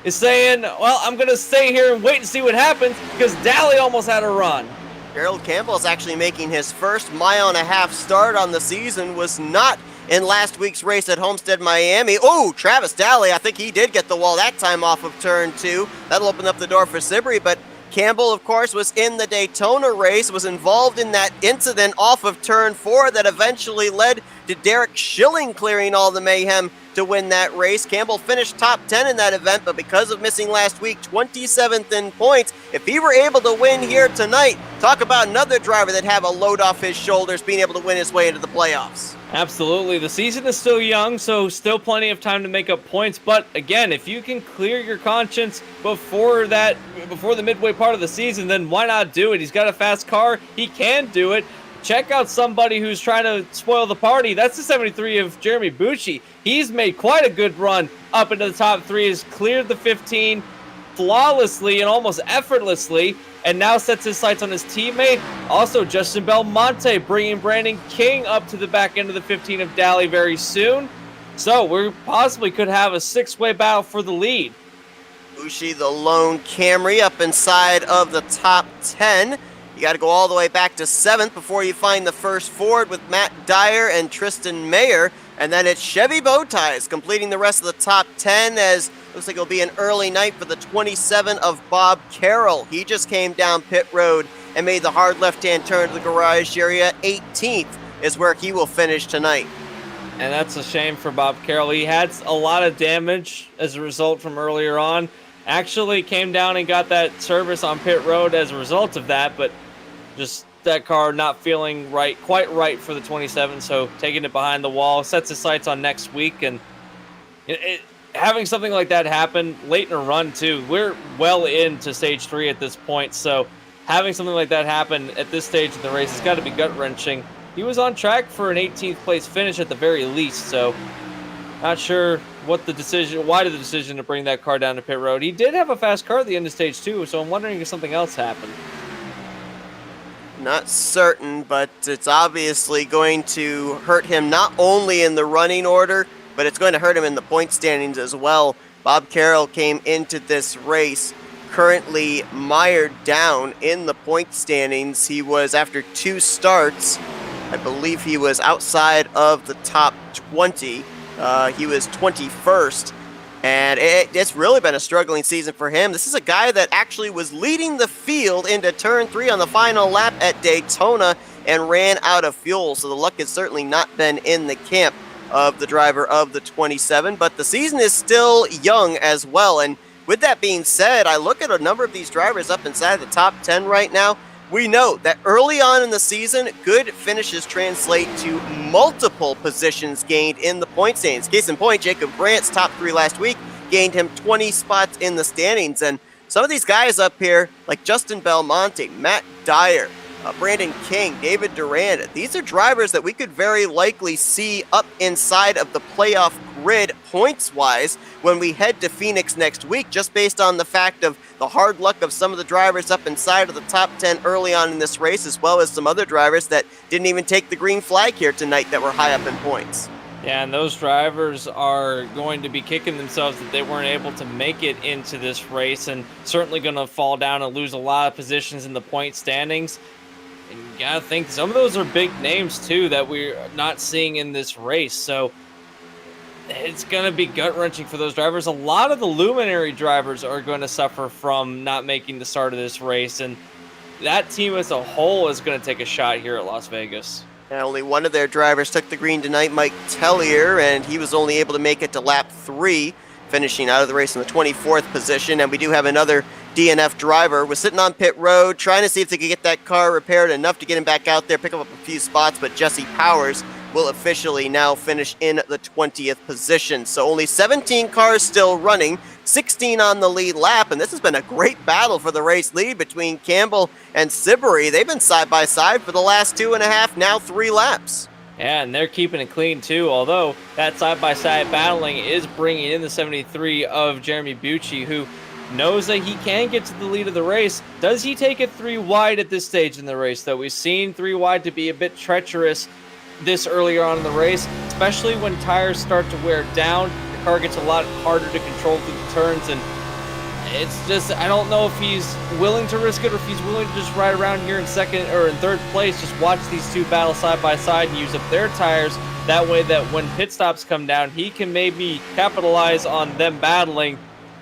is saying, well, I'm going to stay here and wait and see what happens, because Daly almost had a run. Gerald Campbell is actually making his first mile-and-a-half start on the season, was not in last week's race at Homestead, Miami. Oh, Travis Daly, I think he did get the wall that time off of turn 2. That'll open up the door for Sibrey, but Campbell, of course, was in the Daytona race, was involved in that incident off of turn 4 that eventually led to Derek Schilling clearing all the mayhem to win that race. Campbell finished top 10 in that event, but because of missing last week, 27th in points. If he were able to win here tonight, talk about another driver that have a load off his shoulders, being able to win his way into the playoffs. Absolutely. The season is still young, so still plenty of time to make up points. But again, if you can clear your conscience before the midway part of the season, then why not do it? He's got a fast car. He can do it. Check out somebody who's trying to spoil the party. That's the 73 of Jeremy Bucci. He's made quite a good run up into the top 3, has cleared the 15 flawlessly and almost effortlessly, and now sets his sights on his teammate. Also, Justin Belmonte bringing Brandon King up to the back end of the 15 of Daly very soon. So we possibly could have a 6-way battle for the lead. Bucci, the lone Camry, up inside of the top 10. You got to go all the way back to 7th before you find the first Ford with Matt Dyer and Tristan Mayer. And then it's Chevy Bowties completing the rest of the top 10, as looks like it'll be an early night for the 27 of Bob Carroll. He just came down pit road and made the hard left-hand turn to the garage area. 18th is where he will finish tonight. And that's a shame for Bob Carroll. He had a lot of damage as a result from earlier on. Actually came down and got that service on pit road as a result of that, but just that car not feeling quite right for the 27, so taking it behind the wall, sets his sights on next week. And having something like that happen late in a run too, we're well into stage 3 at this point, so having something like that happen at this stage of the race has got to be gut-wrenching. He was on track for an 18th place finish at the very least, so not sure why the decision to bring that car down to pit road. He did have a fast car at the end of stage 2, so I'm wondering if something else happened. Not certain, but it's obviously going to hurt him not only in the running order, but it's going to hurt him in the point standings as well. Bob Carroll came into this race currently mired down in the point standings. He was, after 2 starts, I believe he was outside of the top 20. He was 21st. And it's really been a struggling season for him. This is a guy that actually was leading the field into turn 3 on the final lap at Daytona and ran out of fuel. So the luck has certainly not been in the camp of the driver of the 27. But the season is still young as well. And with that being said, I look at a number of these drivers up inside the top 10 right now. We know that early on in the season, good finishes translate to multiple positions gained in the point standings. Case in point, Jacob Brandt's top 3 last week gained him 20 spots in the standings. And some of these guys up here, like Justin Belmonte, Matt Dyer, Brandon King, David Durand, these are drivers that we could very likely see up inside of the playoff grid points-wise when we head to Phoenix next week, just based on the fact of the hard luck of some of the drivers up inside of the top 10 early on in this race, as well as some other drivers that didn't even take the green flag here tonight that were high up in points. Yeah, and those drivers are going to be kicking themselves that they weren't able to make it into this race, and certainly going to fall down and lose a lot of positions in the point standings. And you gotta think some of those are big names too that we're not seeing in this race, so it's going to be gut-wrenching for those drivers. A lot of the luminary drivers are going to suffer from not making the start of this race, and that team as a whole is going to take a shot here at Las Vegas. And only one of their drivers took the green tonight, Mike Tellier, and he was only able to make it to lap 3, finishing out of the race in the 24th position. And we do have another DNF driver. Was sitting on pit road, trying to see if they could get that car repaired enough to get him back out there, pick up a few spots, but Jesse Powers will officially now finish in the 20th position. So only 17 cars still running, 16 on the lead lap, and this has been a great battle for the race lead between Campbell and Siberry. They've been side by side for the last 2.5, now 3 laps. Yeah, and they're keeping it clean too, although that side-by-side battling is bringing in the 73 of Jeremy Bucci, who knows that he can get to the lead of the race. Does he take it 3 wide at this stage in the race, though? We've seen 3 wide to be a bit treacherous this earlier on in the race, especially when tires start to wear down. The car gets a lot harder to control through the turns, and it's just, I don't know if he's willing to risk it or if he's willing to just ride around here in second or in third place, just watch these 2 battle side by side and use up their tires. That way that when pit stops come down, he can maybe capitalize on them battling,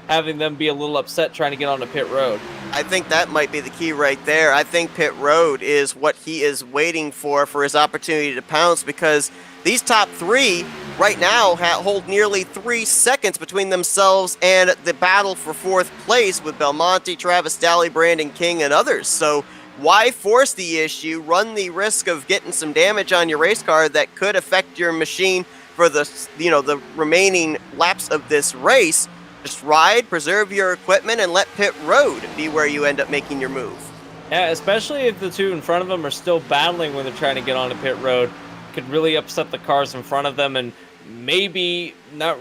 having them be a little upset trying to get onto pit road. I think that might be the key right there. I think pit road is what he is waiting for his opportunity to pounce, because these top 3 right now hold nearly 3 seconds between themselves and the battle for 4th place with Belmonte, Travis Daly, Brandon King, and others. So why force the issue, run the risk of getting some damage on your race car that could affect your machine for the remaining laps of this race? Just ride, preserve your equipment, and let pit road be where you end up making your move. Yeah, especially if the 2 in front of them are still battling when they're trying to get onto pit road. Could really upset the cars in front of them, and maybe, not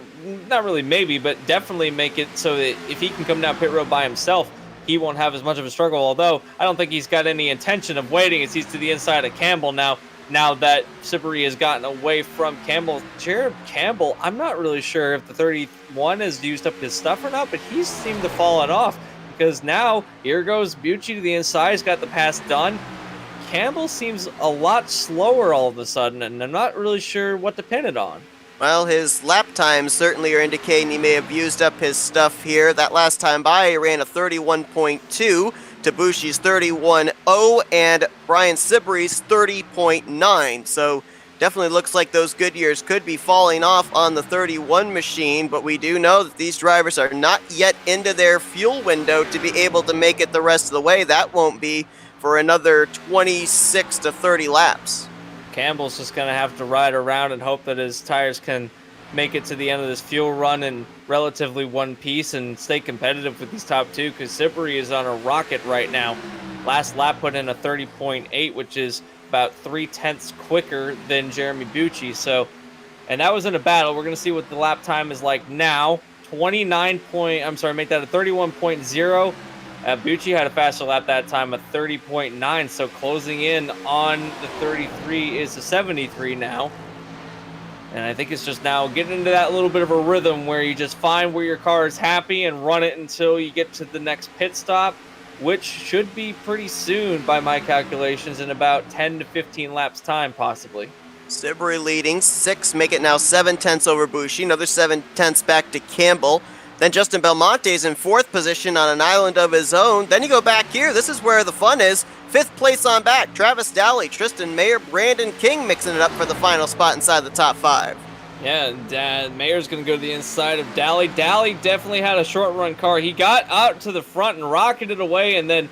really maybe, but definitely make it so that if he can come down pit road by himself, he won't have as much of a struggle, although I don't think he's got any intention of waiting as he's to the inside of Campbell now that Siberry has gotten away from Campbell. Jared Campbell, I'm not really sure if the 31 has used up his stuff or not, but he seemed to fall it off, because now here goes Bucci to the inside. He's got the pass done. Campbell seems a lot slower all of a sudden, and I'm not really sure what to pin it on. Well, his lap times certainly are indicating he may have used up his stuff here. That last time by, he ran a 31.2 to Bucci's 31.0 and Brian Siberry's 30.9. So definitely looks like those good years could be falling off on the 31 machine, but we do know that these drivers are not yet into their fuel window to be able to make it the rest of the way. That won't be for another 26 to 30 laps. Campbell's just going to have to ride around and hope that his tires can make it to the end of this fuel run in relatively one piece and stay competitive with these top 2, because Siberry is on a rocket right now. Last lap put in a 30.8, which is about 0.3 quicker than Jeremy Bucci. So, and that was in a battle. We're going to see what the lap time is like now. 31.0. Bucci had a faster lap that time, a 30.9, so closing in on the 33 is the 73 now. And I think it's just now getting into that little bit of a rhythm where you just find where your car is happy and run it until you get to the next pit stop, which should be pretty soon by my calculations, in about 10 to 15 laps time possibly. Siberry leading 6, make it now 7/10 over Bucci, another 7/10 back to Campbell. Then Justin Belmonte is in 4th position on an island of his own. Then you go back here. This is where the fun is. 5th place on back. Travis Daly, Tristan Mayer, Brandon King mixing it up for the final spot inside the top 5. Yeah, Mayer's going to go to the inside of Daly. Daly definitely had a short run car. He got out to the front and rocketed away and then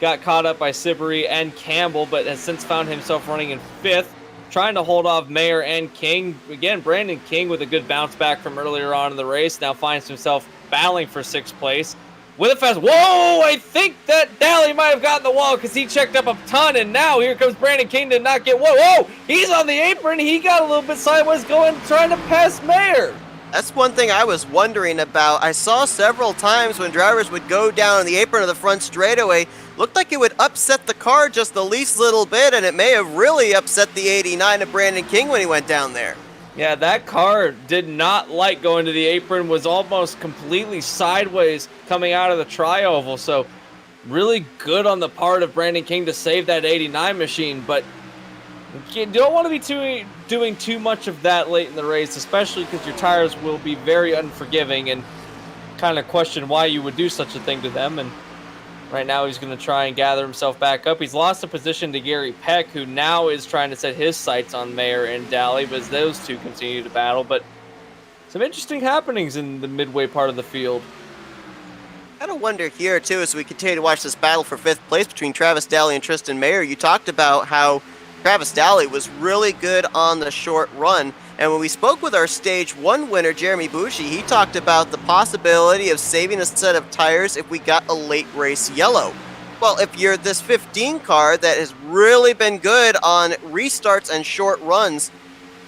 got caught up by Siberry and Campbell, but has since found himself running in 5th, trying to hold off Mayer and King. Again, Brandon King with a good bounce back from earlier on in the race now finds himself battling for 6th place. With a fast, whoa, I think that Daly might have gotten the wall because he checked up a ton, and now here comes Brandon King to not get, whoa, he's on the apron. He got a little bit sideways trying to pass Mayer. That's one thing I was wondering about. I saw several times when drivers would go down on the apron of the front straightaway, looked like it would upset the car just the least little bit, and it may have really upset the 89 of Brandon King when he went down there. Yeah, that car did not like going to the apron, was almost completely sideways coming out of the tri-oval, so really good on the part of Brandon King to save that 89 machine, but you don't want to be doing too much of that late in the race, especially because your tires will be very unforgiving, and kind of question why you would do such a thing to them. And Right now, he's going to try and gather himself back up. He's lost a position to Gary Peck, who now is trying to set his sights on Mayer and Daly, but as those two continue to battle. But some interesting happenings in the midway part of the field. I don't wonder here, too, as we continue to watch this battle for 5th place between Travis Daly and Tristan Mayer. You talked about how Travis Daly was really good on the short run. And when we spoke with our Stage 1 winner, Jeremy Bushi, he talked about the possibility of saving a set of tires if we got a late race yellow. Well, if you're this 15 car that has really been good on restarts and short runs,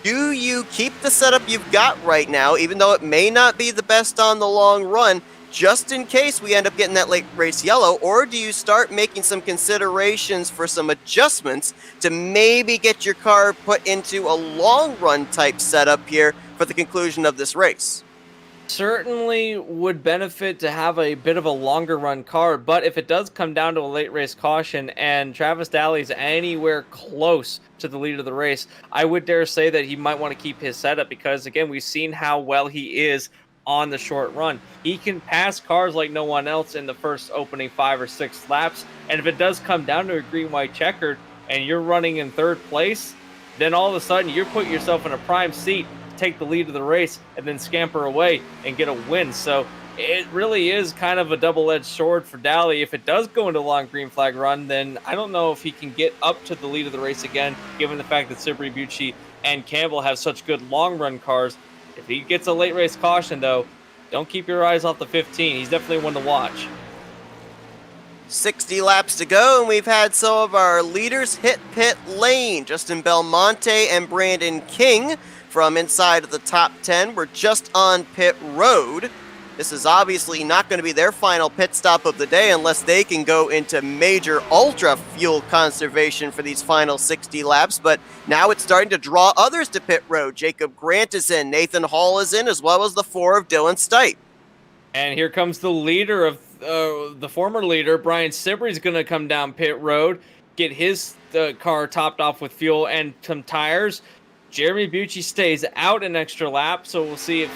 do you keep the setup you've got right now, even though it may not be the best on the long run, just in case we end up getting that late race yellow, or do you start making some considerations for some adjustments to maybe get your car put into a long run type setup here for the conclusion of this race? Certainly would benefit to have a bit of a longer run car, but if it does come down to a late race caution and Travis Daly's anywhere close to the lead of the race, I would dare say that he might want to keep his setup because, again, we've seen how well he is on the short run. He can pass cars like no one else in the first opening 5 or 6 laps, and if it does come down to a green-white checkered and you're running in 3rd place, then all of a sudden you're putting yourself in a prime seat to take the lead of the race and then scamper away and get a win. So it really is kind of a double-edged sword for Daly. If it does go into a long green flag run, then I don't know if he can get up to the lead of the race again, given the fact that Sibri, Bucci, and Campbell have such good long-run cars. If he gets a late race caution, though, don't keep your eyes off the 15. He's definitely one to watch. 60 laps to go, and we've had some of our leaders hit pit lane. Justin Belmonte and Brandon King from inside of the top 10 were just on pit road. This is obviously not going to be their final pit stop of the day unless they can go into major ultra fuel conservation for these final 60 laps, but now it's starting to draw others to pit road. Jacob Grant is in, Nathan Hall is in, as well as the 4 of Dylan Stipe. And here comes the leader of the former leader, Brian Sibry's going to come down pit road, get his car topped off with fuel and some tires. Jeremy Bucci stays out an extra lap, so we'll see if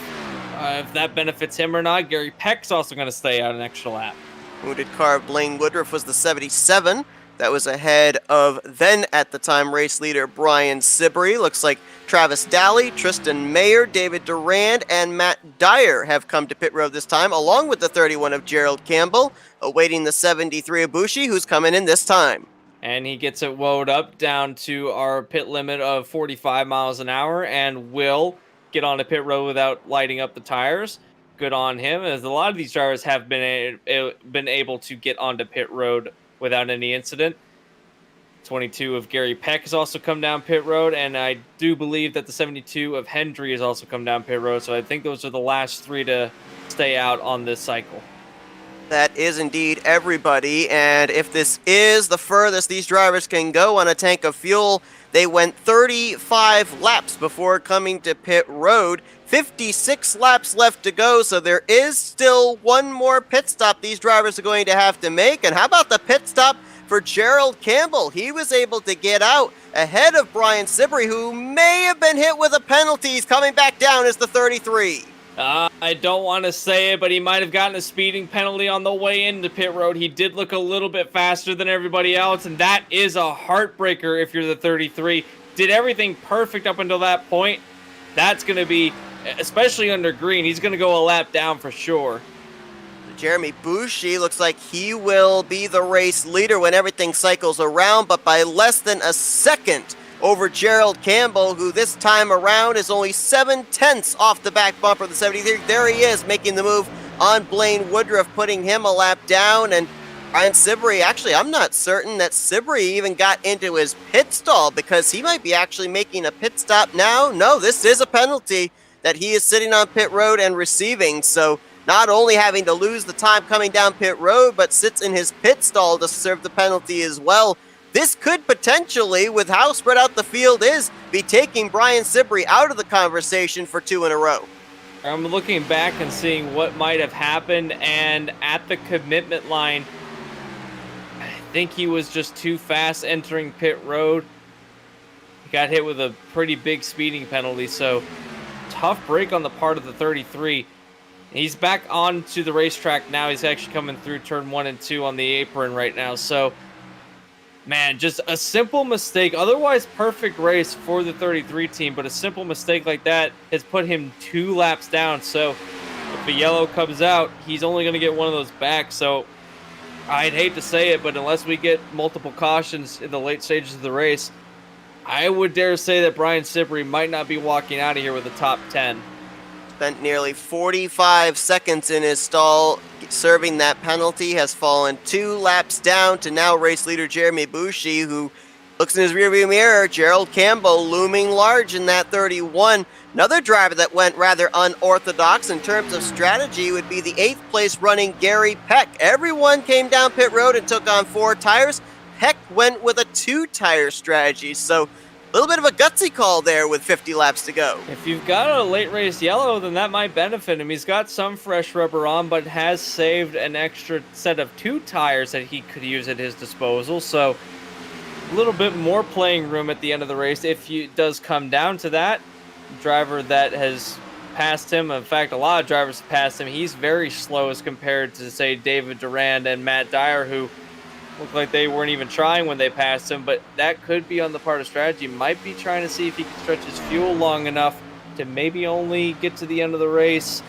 that benefits him or not. Gary Peck's also going to stay out an extra lap. Wounded car of Blaine Woodruff was the 77. That was ahead of then at the time race leader Brian Sibry. Looks like Travis Daly, Tristan Mayer, David Durand, and Matt Dyer have come to pit road this time, along with the 31 of Gerald Campbell, awaiting the 73 of Bushi, who's coming in this time. And he gets it woed up down to our pit limit of 45 miles an hour and will get on the pit road without lighting up the tires. Good on him, as a lot of these drivers have been able to get onto pit road without any incident. 22 of Gary Peck has also come down pit road, and I do believe that the 72 of Hendry has also come down pit road, so I think those are the last 3 to stay out on this cycle. That is indeed everybody, and if this is the furthest these drivers can go on a tank of fuel, they went 35 laps before coming to pit road. 56 laps left to go, so there is still one more pit stop these drivers are going to have to make. And how about the pit stop for Gerald Campbell? He was able to get out ahead of Brian Sibry, who may have been hit with a penalty. He's coming back down as the 33. I don't want to say it, but he might have gotten a speeding penalty on the way into pit road. He did look a little bit faster than everybody else, and that is a heartbreaker if you're the 33. Did everything perfect up until that point. That's going to be, especially under green, he's going to go a lap down for sure. Jeremy Bushi looks like he will be the race leader when everything cycles around, but by less than a second over Gerald Campbell, who this time around is only 7/10 off the back bumper of the 73. There he is, making the move on Blaine Woodruff, putting him a lap down. And Brian Sibry, actually, I'm not certain that Sibry even got into his pit stall, because he might be actually making a pit stop now. No, this is a penalty that he is sitting on pit road and receiving. So not only having to lose the time coming down pit road, but sits in his pit stall to serve the penalty as well. This could potentially, with how spread out the field is, be taking Brian Sibry out of the conversation for 2 in a row. I'm looking back and seeing what might have happened, and at the commitment line, I think he was just too fast entering pit road. He got hit with a pretty big speeding penalty, so tough break on the part of the 33. He's back onto the racetrack now. He's actually coming through turn 1 and 2 on the apron right now. So, man, just a simple mistake. Otherwise, perfect race for the 33 team, but a simple mistake like that has put him 2 laps down. So, if the yellow comes out, he's only going to get one of those back. So, I'd hate to say it, but unless we get multiple cautions in the late stages of the race, I would dare say that Brian Sibrey might not be walking out of here with the top 10. Spent nearly 45 seconds in his stall serving that penalty, has fallen 2 laps down to now race leader Jeremy Boucher, who looks in his rearview mirror. Gerald Campbell looming large in that 31. Another driver that went rather unorthodox in terms of strategy would be the 8th place running Gary Peck. Everyone came down pit road and took on 4 tires. Peck went with a 2-tire strategy, so a little bit of a gutsy call there with 50 laps to go. If you've got a late race yellow, then that might benefit him. He's got some fresh rubber on, but has saved an extra set of 2 tires that he could use at his disposal. So a little bit more playing room at the end of the race if it does come down to that. Driver that has passed him, in fact, a lot of drivers have passed him. He's very slow as compared to, say, David Durand and Matt Dyer, who looked like they weren't even trying when they passed him, but that could be on the part of strategy. Might be trying to see if he can stretch his fuel long enough to maybe only get to the end of the race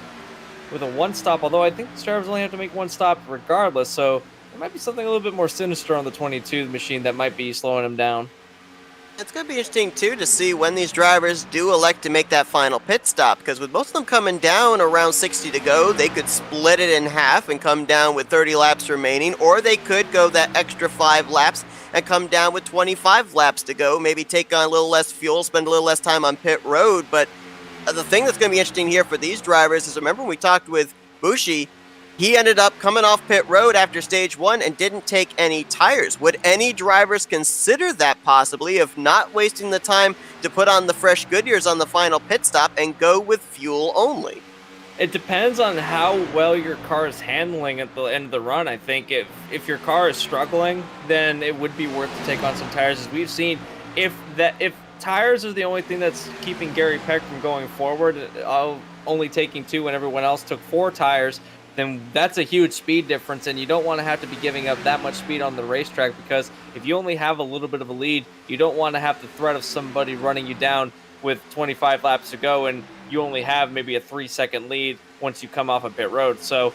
with a 1-stop, although I think the drivers only have to make 1 stop regardless, so there might be something a little bit more sinister on the 22 machine that might be slowing him down. It's going to be interesting, too, to see when these drivers do elect to make that final pit stop, because with most of them coming down around 60 to go, they could split it in half and come down with 30 laps remaining, or they could go that extra 5 laps and come down with 25 laps to go, maybe take on a little less fuel, spend a little less time on pit road. But the thing that's going to be interesting here for these drivers is, remember when we talked with Boucher, he ended up coming off pit road after stage 1 and didn't take any tires. Would any drivers consider that possibly, of not wasting the time to put on the fresh Goodyears on the final pit stop and go with fuel only? It depends on how well your car is handling at the end of the run. I think if your car is struggling, then it would be worth to take on some tires. As we've seen, if tires are the only thing that's keeping Gary Peck from going forward, only taking 2 when everyone else took 4 tires, then that's a huge speed difference, and you don't want to have to be giving up that much speed on the racetrack, because if you only have a little bit of a lead, you don't want to have the threat of somebody running you down with 25 laps to go, and you only have maybe a 3-second lead once you come off a pit road. So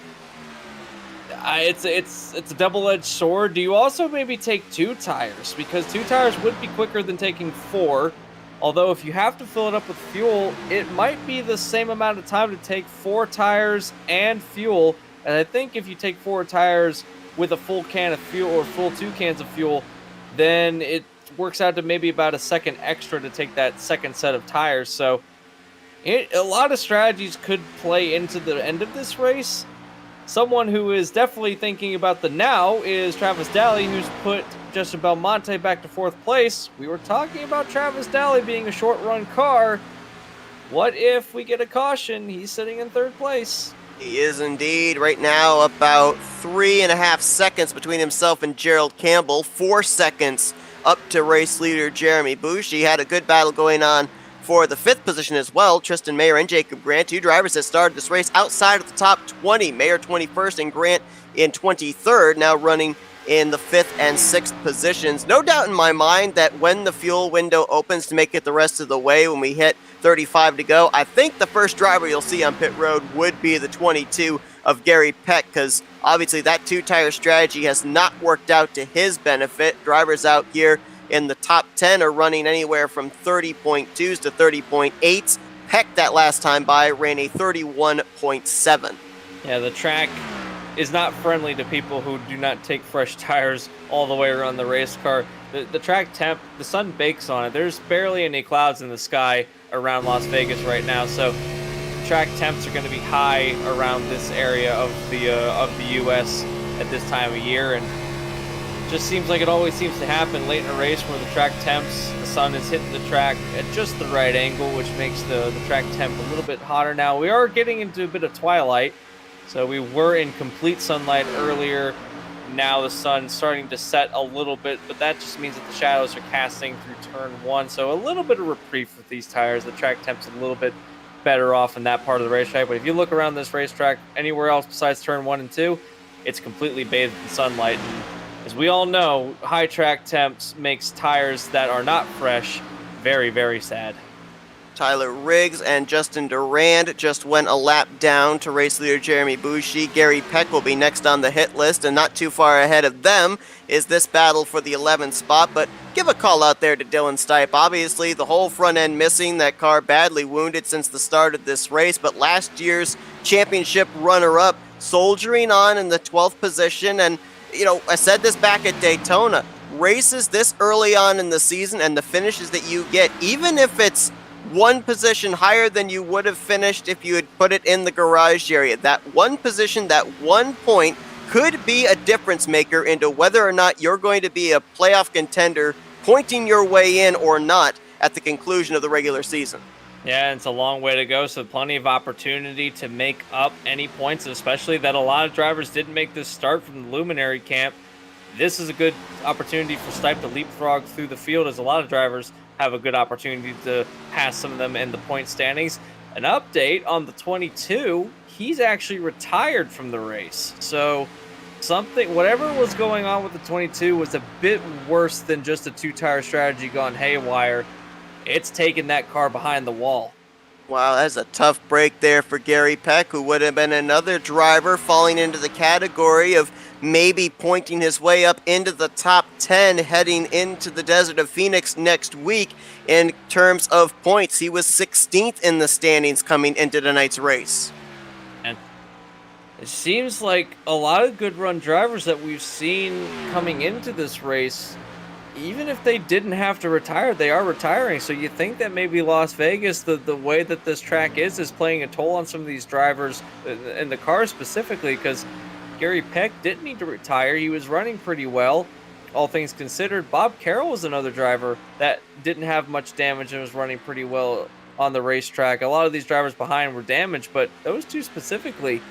it's a double-edged sword. Do you also maybe take 2 tires? Because 2 tires would be quicker than taking 4. Although if you have to fill it up with fuel, it might be the same amount of time to take 4 tires and fuel. And I think if you take 4 tires with a full can of fuel, or full 2 cans of fuel, then it works out to maybe about a second extra to take that second set of tires. So a lot of strategies could play into the end of this race. Someone who is definitely thinking about the now is Travis Daly, who's put Justin Belmonte back to 4th place. We were talking about Travis Daly being a short-run car. What if we get a caution? He's sitting in 3rd place. He is indeed. Right now, about 3.5 seconds between himself and Gerald Campbell. 4 seconds up to race leader Jeremy Boucher. Had a good battle going on for the 5th position as well. Tristan Mayer and Jacob Grant, 2 drivers that started this race outside of the top 20. Mayer 21st and Grant in 23rd, now running in the 5th and 6th positions. No doubt in my mind that when the fuel window opens to make it the rest of the way, when we hit 35 to go, I think the first driver you'll see on pit road would be the 22 of Gary Peck, because obviously that 2-tire strategy has not worked out to his benefit. Drivers out here in the top 10 are running anywhere from 30.2s to 30.8s. Peck, that last time by, ran a 31.7. Yeah, the track is not friendly to people who do not take fresh tires all the way around the race car. The track temp, the sun bakes on it. There's barely any clouds in the sky around Las Vegas right now, so track temps are going to be high around this area of the U.S. at this time of year, and just seems like it always seems to happen late in a race where the track temps, the sun is hitting the track at just the right angle, which makes the track temp a little bit hotter. Now, we are getting into a bit of twilight, so we were in complete sunlight earlier. Now the sun's starting to set a little bit, but that just means that the shadows are casting through turn 1, so a little bit of reprieve with these tires. The track temp's a little bit better off in that part of the racetrack. But if you look around this racetrack, anywhere else besides turn 1 and 2, it's completely bathed in sunlight. And as we all know, high track temps makes tires that are not fresh very, very sad. Tyler Riggs and Justin Durand just went a lap down to race leader Jeremy Boucher. Gary Peck will be next on the hit list, and not too far ahead of them is this battle for the 11th spot. But give a call out there to Dylan Stipe. Obviously, the whole front end missing, that car badly wounded since the start of this race, but last year's championship runner-up soldiering on in the 12th position. And, you know, I said this back at Daytona, races this early on in the season and the finishes that you get, even if it's one position higher than you would have finished if you had put it in the garage area, that one position, that 1 point could be a difference maker into whether or not you're going to be a playoff contender pointing your way in or not at the conclusion of the regular season. Yeah, it's a long way to go, so plenty of opportunity to make up any points, especially that a lot of drivers didn't make this start from the Luminary camp. This is a good opportunity for Stipe to leapfrog through the field, as a lot of drivers have a good opportunity to pass some of them in the point standings. An update on the 22, he's actually retired from the race. So whatever was going on with the 22 was a bit worse than just a two-tire strategy gone haywire. It's taken that car behind the wall. Wow, that's a tough break there for Gary Peck, who would have been another driver falling into the category of maybe pointing his way up into the top 10 heading into the Desert of Phoenix next week in terms of points. He was 16th in the standings coming into tonight's race. And it seems like a lot of good run drivers that we've seen coming into this race, even if they didn't have to retire, they are retiring. So you think that maybe Las Vegas, the way that this track is playing a toll on some of these drivers and the cars specifically, because Gary Peck didn't need to retire. He was running pretty well, all things considered. Bob Carroll was another driver that didn't have much damage and was running pretty well on the racetrack. A lot of these drivers behind were damaged, but those two specifically,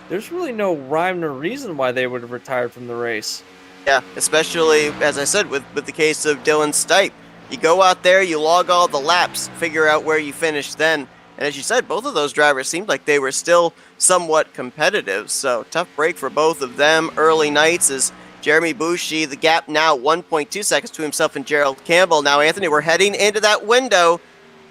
there's really no rhyme nor reason why they would have retired from the race. Yeah, especially, as I said, with the case of Dylan Stipe. You go out there, you log all the laps, figure out where you finish then. And as you said, both of those drivers seemed like they were still somewhat competitive. So tough break for both of them. Early nights as Jeremy Boucher, the gap now 1.2 seconds to himself and Gerald Campbell. Now, Anthony, we're heading into that window,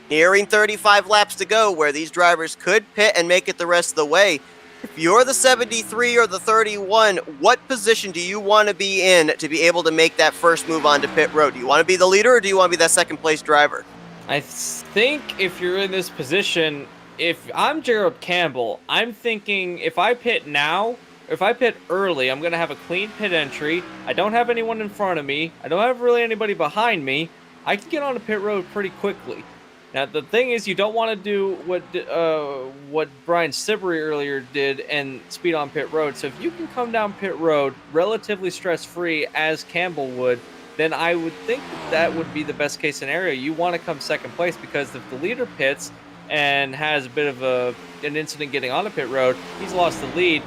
nearing 35 laps to go, where these drivers could pit and make it the rest of the way. If you're the 73 or the 31, what position do you want to be in to be able to make that first move onto pit road? Do you want to be the leader or do you want to be that second place driver? I think if you're in this position, if I'm Gerald Campbell, I'm thinking if I pit now, if I pit early, I'm going to have a clean pit entry. I don't have anyone in front of me. I don't have really anybody behind me. I can get onto pit road pretty quickly. Now, the thing is, you don't want to do what Brian Siberry earlier did and speed on pit road. So if you can come down pit road relatively stress-free as Campbell would, then I would think that would be the best case scenario. You want to come second place, because if the leader pits and has a bit of an incident getting onto pit road, he's lost the lead.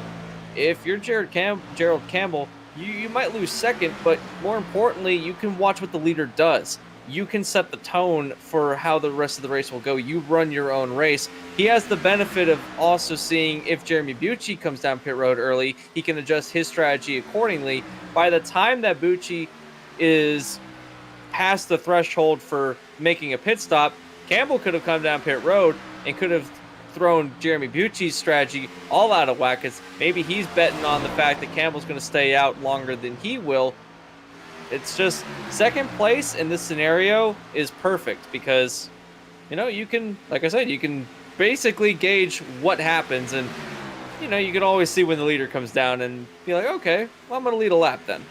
If you're Gerald Campbell, you might lose second, but more importantly, you can watch what the leader does. You can set the tone for how the rest of the race will go. You run your own race. He has the benefit of also seeing if Jeremy Boucher comes down pit road early, he can adjust his strategy accordingly. By the time that Boucher is past the threshold for making a pit stop, Campbell could have come down pit road and could have thrown Jeremy Boucher's strategy all out of whack, because maybe he's betting on the fact that Campbell's going to stay out longer than he will. It's just second place in this scenario is perfect because, you know, you can, like I said, you can basically gauge what happens, and, you know, you can always see when the leader comes down and be like, okay, well, I'm going to lead a lap then.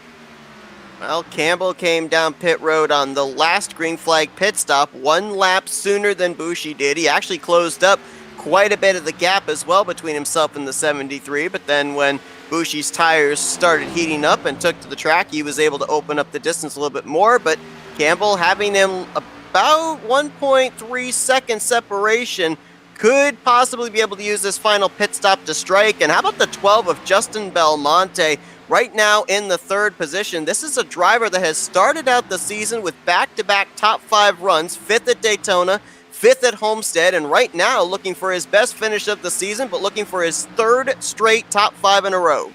Well, Campbell came down pit road on the last green flag pit stop 1 lap sooner than Boucher did. He actually closed up quite a bit of the gap as well between himself and the 73, but then when Boucher's tires started heating up and took to the track, he was able to open up the distance a little bit more, but Campbell having him about 1.3 second separation could possibly be able to use this final pit stop to strike. And how about the 12 of Justin Belmonte right now in the 3rd position? This is a driver that has started out the season with back-to-back top 5 runs, 5th at Daytona, 5th at Homestead, and right now looking for his best finish of the season, but looking for his 3rd straight top 5 in a row.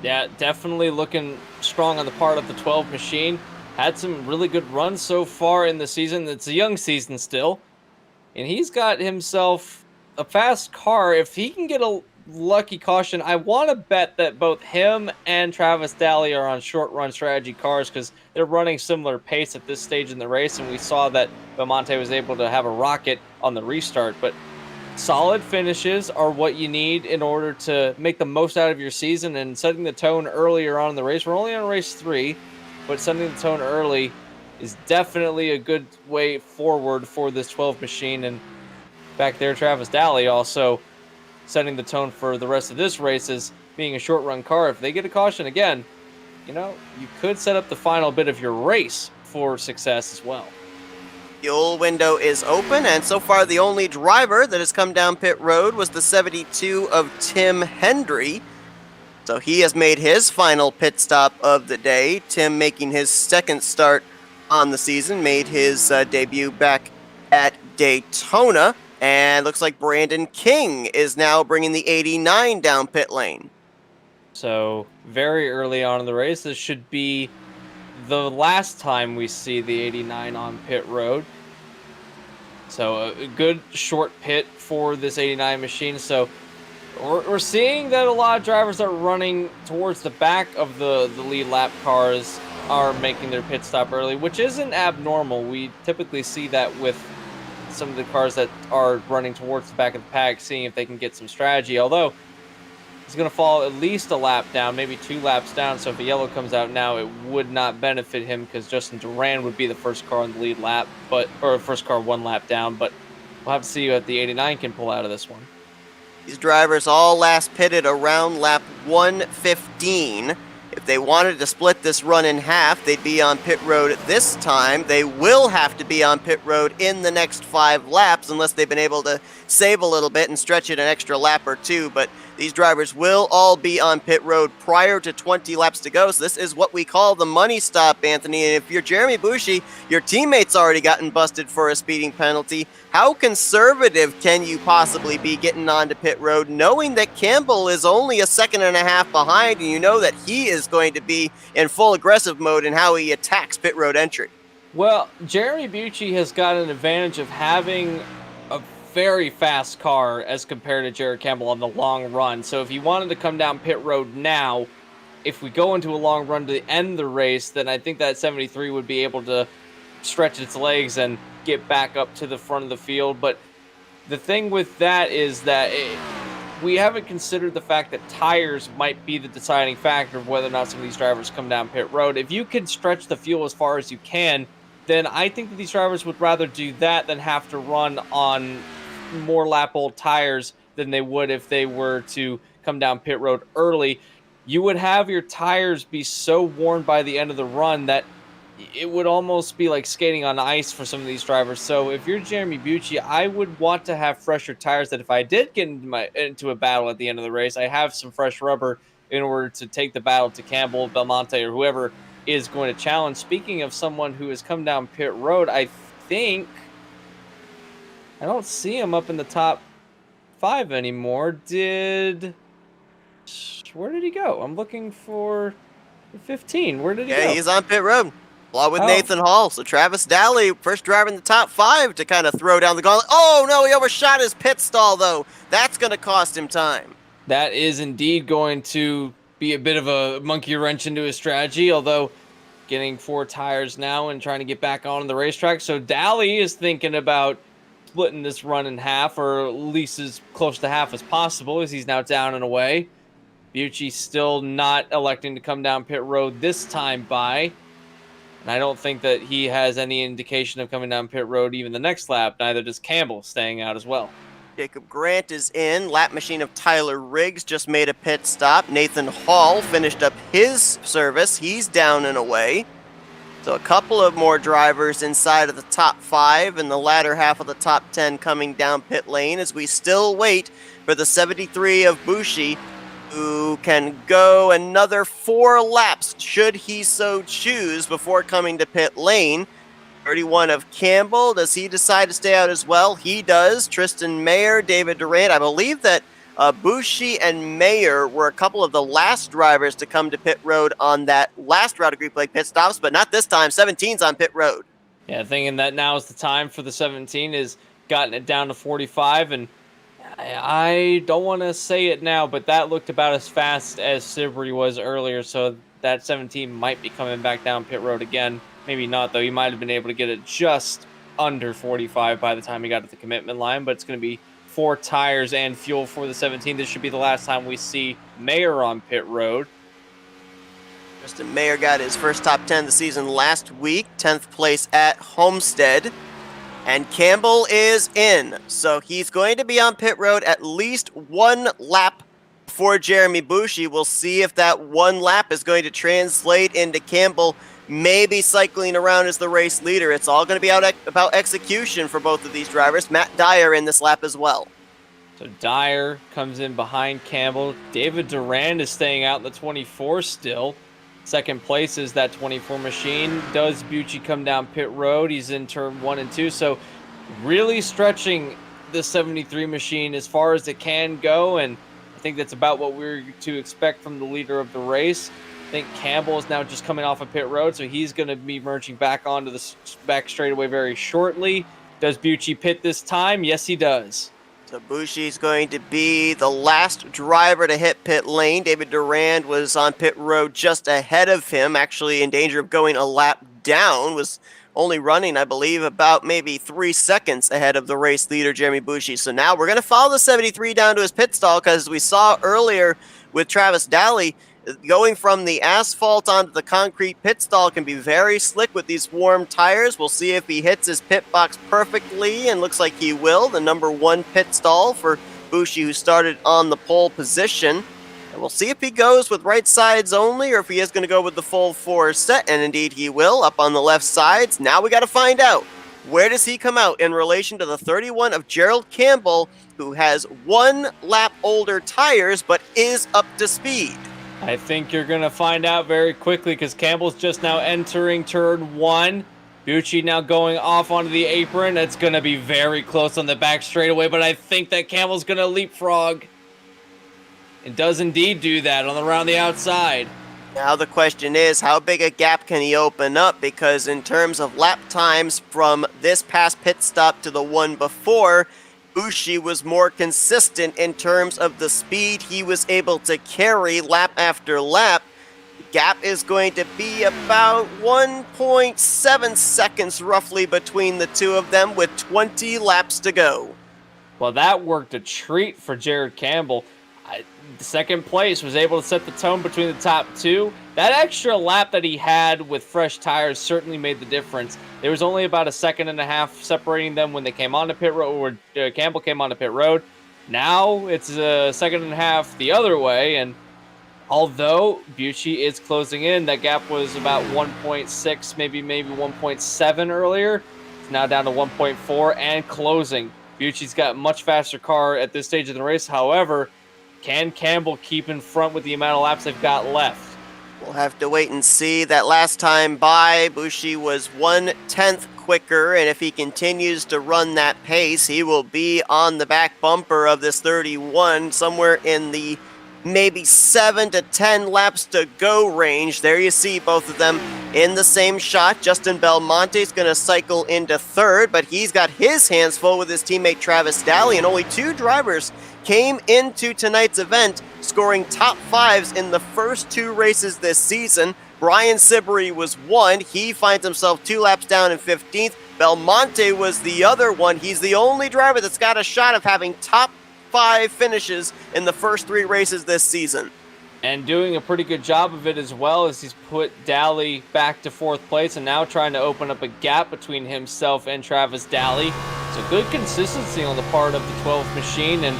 Yeah, definitely looking strong on the part of the 12 machine. Had some really good runs so far in the season. It's a young season still. And he's got himself a fast car. If he can get a lucky caution, I want to bet that both him and Travis Daly are on short run strategy cars because they're running similar pace at this stage in the race. And we saw that Belmonte was able to have a rocket on the restart. But solid finishes are what you need in order to make the most out of your season and setting the tone earlier on in the race. We're only on race 3, but setting the tone early is definitely a good way forward for this 12 machine. And back there, Travis Daly also setting the tone for the rest of this race as being a short run car. If they get a caution again, you could set up the final bit of your race for success as well. Fuel window is open, and so far the only driver that has come down pit road was the 72 of Tim Hendry. So he has made his final pit stop of the day. Tim making his 2nd start on the season, made his debut back at Daytona, and looks like Brandon King is now bringing the 89 down pit lane. So very early on in the race, this should be the last time we see the 89 on pit road. So a good short pit for this 89 machine. So we're seeing that a lot of drivers that are running towards the back of the lead lap cars are making their pit stop early, which isn't abnormal. We typically see that with some of the cars that are running towards the back of the pack, seeing if they can get some strategy. Although he's going to fall at least a lap down, maybe 2 laps down. So if a yellow comes out now, it would not benefit him because Justin Duran would be the first car on the lead lap, or first car 1 lap down. But we'll have to see what the 89 can pull out of this one. These drivers all last pitted around lap 115. If they wanted to split this run in half, they'd be on pit road this time. They will have to be on pit road in the next 5 laps unless they've been able to save a little bit and stretch it an extra lap or 2. But these drivers will all be on pit road prior to 20 laps to go. So this is what we call the money stop, Anthony. And if you're Jeremy Bushi, your teammate's already gotten busted for a speeding penalty. How conservative can you possibly be getting onto pit road, knowing that Campbell is only a 2.5 seconds behind, and you know that he is going to be in full aggressive mode in how he attacks pit road entry? Well, Jeremy Bucci has got an advantage of having a very fast car as compared to Jared Campbell on the long run. So if he wanted to come down pit road now, if we go into a long run to end the race, then I think that 73 would be able to stretch its legs and get back up to the front of the field. But the thing with that is that we haven't considered the fact that tires might be the deciding factor of whether or not some of these drivers come down pit road. If you can stretch the fuel as far as you can, then I think that these drivers would rather do that than have to run on more lap old tires than they would if they were to come down pit road early. You would have your tires be so worn by the end of the run that it would almost be like skating on ice for some of these drivers. So if you're Jeremy Bucci, I would want to have fresher tires that if I did get into a battle at the end of the race, I have some fresh rubber in order to take the battle to Campbell, Belmonte, or whoever is going to challenge. Speaking of someone who has come down pit road, I think I don't see him up in the top 5 anymore. Where did he go? I'm looking for 15. Where did he go? Yeah, he's on pit road, along with Nathan Hall. So Travis Daly, first driver in the top 5 to kind of throw down the gauntlet. Oh, no, he overshot his pit stall, though. That's going to cost him time. That is indeed going to be a bit of a monkey wrench into his strategy, although getting 4 tires now and trying to get back on the racetrack. So Daly is thinking about splitting this run in half, or at least as close to half as possible, as he's now down and away. Bucci still not electing to come down pit road this time by. And I don't think that he has any indication of coming down pit road even the next lap. Neither does Campbell, staying out as well. Jacob Grant is in. Lap machine of Tyler Riggs just made a pit stop. Nathan Hall finished up his service. He's down and away. So a couple of more drivers inside of the top 5 and the latter half of the top 10 coming down pit lane as we still wait for the 73 of Bushi who can go another 4 laps should he so choose before coming to pit lane. 31 of Campbell. Does he decide to stay out as well? He does. Tristan Mayer, David Durant. I believe that Bushi and Mayer were a couple of the last drivers to come to pit road on that last round of Greek Lake pit stops, but not this time. 17's on pit road. Yeah, thinking that now is the time for the 17 is gotten it down to 45, and I don't want to say it now, but that looked about as fast as Sibrey was earlier, so that 17 might be coming back down pit road again. Maybe not, though. He might have been able to get it just under 45 by the time he got to the commitment line, but it's going to be 4 tires and fuel for the 17. This should be the last time we see Mayer on pit road. Tristan Mayer got his first top 10 of the season last week, 10th place at Homestead. And Campbell is in, so he's going to be on pit road at least 1 lap before Jeremy Bushi. We'll see if that 1 lap is going to translate into Campbell maybe cycling around as the race leader. It's all going to be about execution for both of these drivers. Matt Dyer in this lap as well. So Dyer comes in behind Campbell. David Durand is staying out in the 24 still. Second place is that 24 machine. Does Bucci come down pit road? He's in turn 1 and 2. So really stretching the 73 machine as far as it can go. And I think that's about what we're to expect from the leader of the race. I think Campbell is now just coming off of pit road, so he's going to be merging back onto the back straightaway very shortly. Does Bucci pit this time? Yes, he does. So Bushi's going to be the last driver to hit pit lane. David Durand was on pit road just ahead of him, actually in danger of going a lap down, was only running, I believe, about maybe 3 seconds ahead of the race leader, Jeremy Bushi. So now we're going to follow the 73 down to his pit stall, because we saw earlier with Travis Daly, going from the asphalt onto the concrete pit stall can be very slick with these warm tires. We'll see if he hits his pit box perfectly, and looks like he will. The number 1 pit stall for Bushi, who started on the pole position. And we'll see if he goes with right sides only, or if he is going to go with the full 4 set, and indeed he will, up on the left sides. Now we got to find out, where does he come out in relation to the 31 of Gerald Campbell, who has 1 lap older tires, but is up to speed? I think you're going to find out very quickly, because Campbell's just now entering turn 1. Bucci now going off onto the apron. It's going to be very close on the back straightaway, but I think that Campbell's going to leapfrog. It does indeed do that around the outside. Now the question is, how big a gap can he open up? Because in terms of lap times from this past pit stop to the one before, Bushi was more consistent in terms of the speed he was able to carry lap after lap. The gap is going to be about 1.7 seconds roughly between the two of them, with 20 laps to go. Well, that worked a treat for Jared Campbell. The second place was able to set the tone between the top 2. That extra lap that he had with fresh tires certainly made the difference. There was only about 1.5 seconds separating them when they came onto pit road, or Campbell came onto pit road. Now it's 1.5 seconds the other way, and although Bucci is closing in, that gap was about 1.6, maybe 1.7 earlier. It's now down to 1.4 and closing. Bucci's got a much faster car at this stage of the race. However, can Campbell keep in front with the amount of laps they've got left? We'll have to wait and see. That last time by, Bushi was 1/10 quicker, and if he continues to run that pace, he will be on the back bumper of this 31, somewhere in the maybe 7 to 10 laps to go range. There you see both of them in the same shot. Justin Belmonte's going to cycle into third, but he's got his hands full with his teammate Travis Daly, and only 2 drivers came into tonight's event scoring top 5s in the first 2 races this season. Brian Sibrey was 1. He finds himself 2 laps down in 15th. Belmonte was the other one. He's the only driver that's got a shot of having top 5 finishes in the first 3 races this season. And doing a pretty good job of it as well, as he's put Daly back to 4th place and now trying to open up a gap between himself and Travis Daly. So good consistency on the part of the 12 machine, and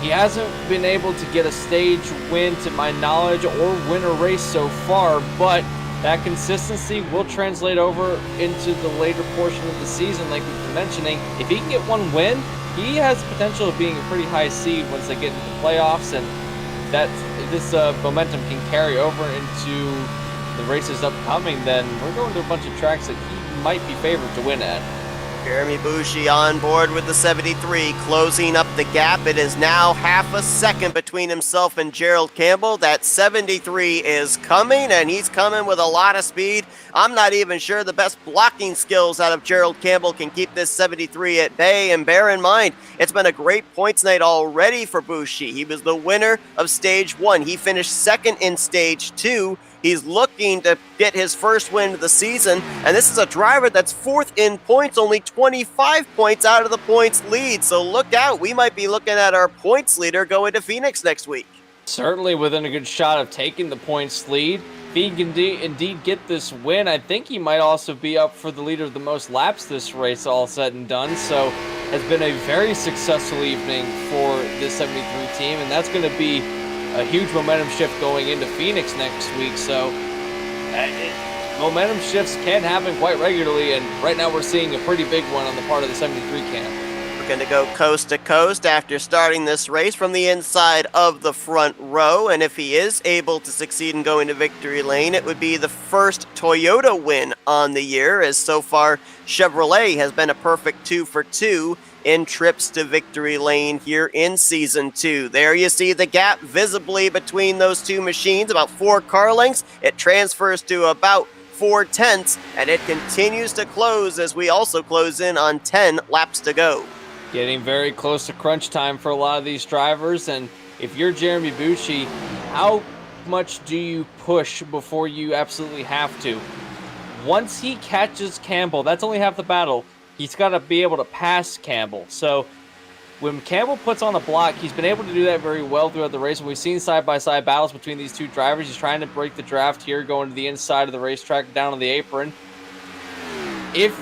he hasn't been able to get a stage win to my knowledge or win a race so far, but that consistency will translate over into the later portion of the season, like we've been mentioning. If he can get 1 win, he has the potential of being a pretty high seed once they get into the playoffs, and this momentum can carry over into the races upcoming, then we're going to a bunch of tracks that he might be favored to win at. Jeremy Bushi on board with the 73, closing up the gap. It is now half a second between himself and Gerald Campbell. That 73 is coming, and he's coming with a lot of speed. I'm not even sure the best blocking skills out of Gerald Campbell can keep this 73 at bay. And bear in mind, it's been a great points night already for Bushi. He was the winner of Stage 1. He finished second in Stage 2. He's looking to get his first win of the season, and this is a driver that's fourth in points, only 25 points out of the points lead. So look out, we might be looking at our points leader going to Phoenix next week. Certainly within a good shot of taking the points lead. If he can indeed get this win, I think he might also be up for the leader of the most laps this race, all said and done. So has been a very successful evening for this 73 team, and that's going to be a huge momentum shift going into Phoenix next week. So momentum shifts can happen quite regularly, and right now we're seeing a pretty big one on the part of the 73 camp. We're going to go coast to coast after starting this race from the inside of the front row, and if he is able to succeed in going to victory lane, it would be the first Toyota win on the year, as so far Chevrolet has been a perfect 2 for 2 in trips to victory lane here in Season 2. There you see the gap visibly between those two machines, about 4 car lengths. It transfers to about 4/10, and it continues to close as we also close in on 10 laps to go. Getting very close to crunch time for a lot of these drivers, and if you're Jeremy Bushi, how much do you push before you absolutely have to? Once he catches Campbell, that's only half the battle. He's got to be able to pass Campbell. So when Campbell puts on a block, he's been able to do that very well throughout the race. And we've seen side-by-side battles between these two drivers. He's trying to break the draft here, going to the inside of the racetrack, down on the apron. If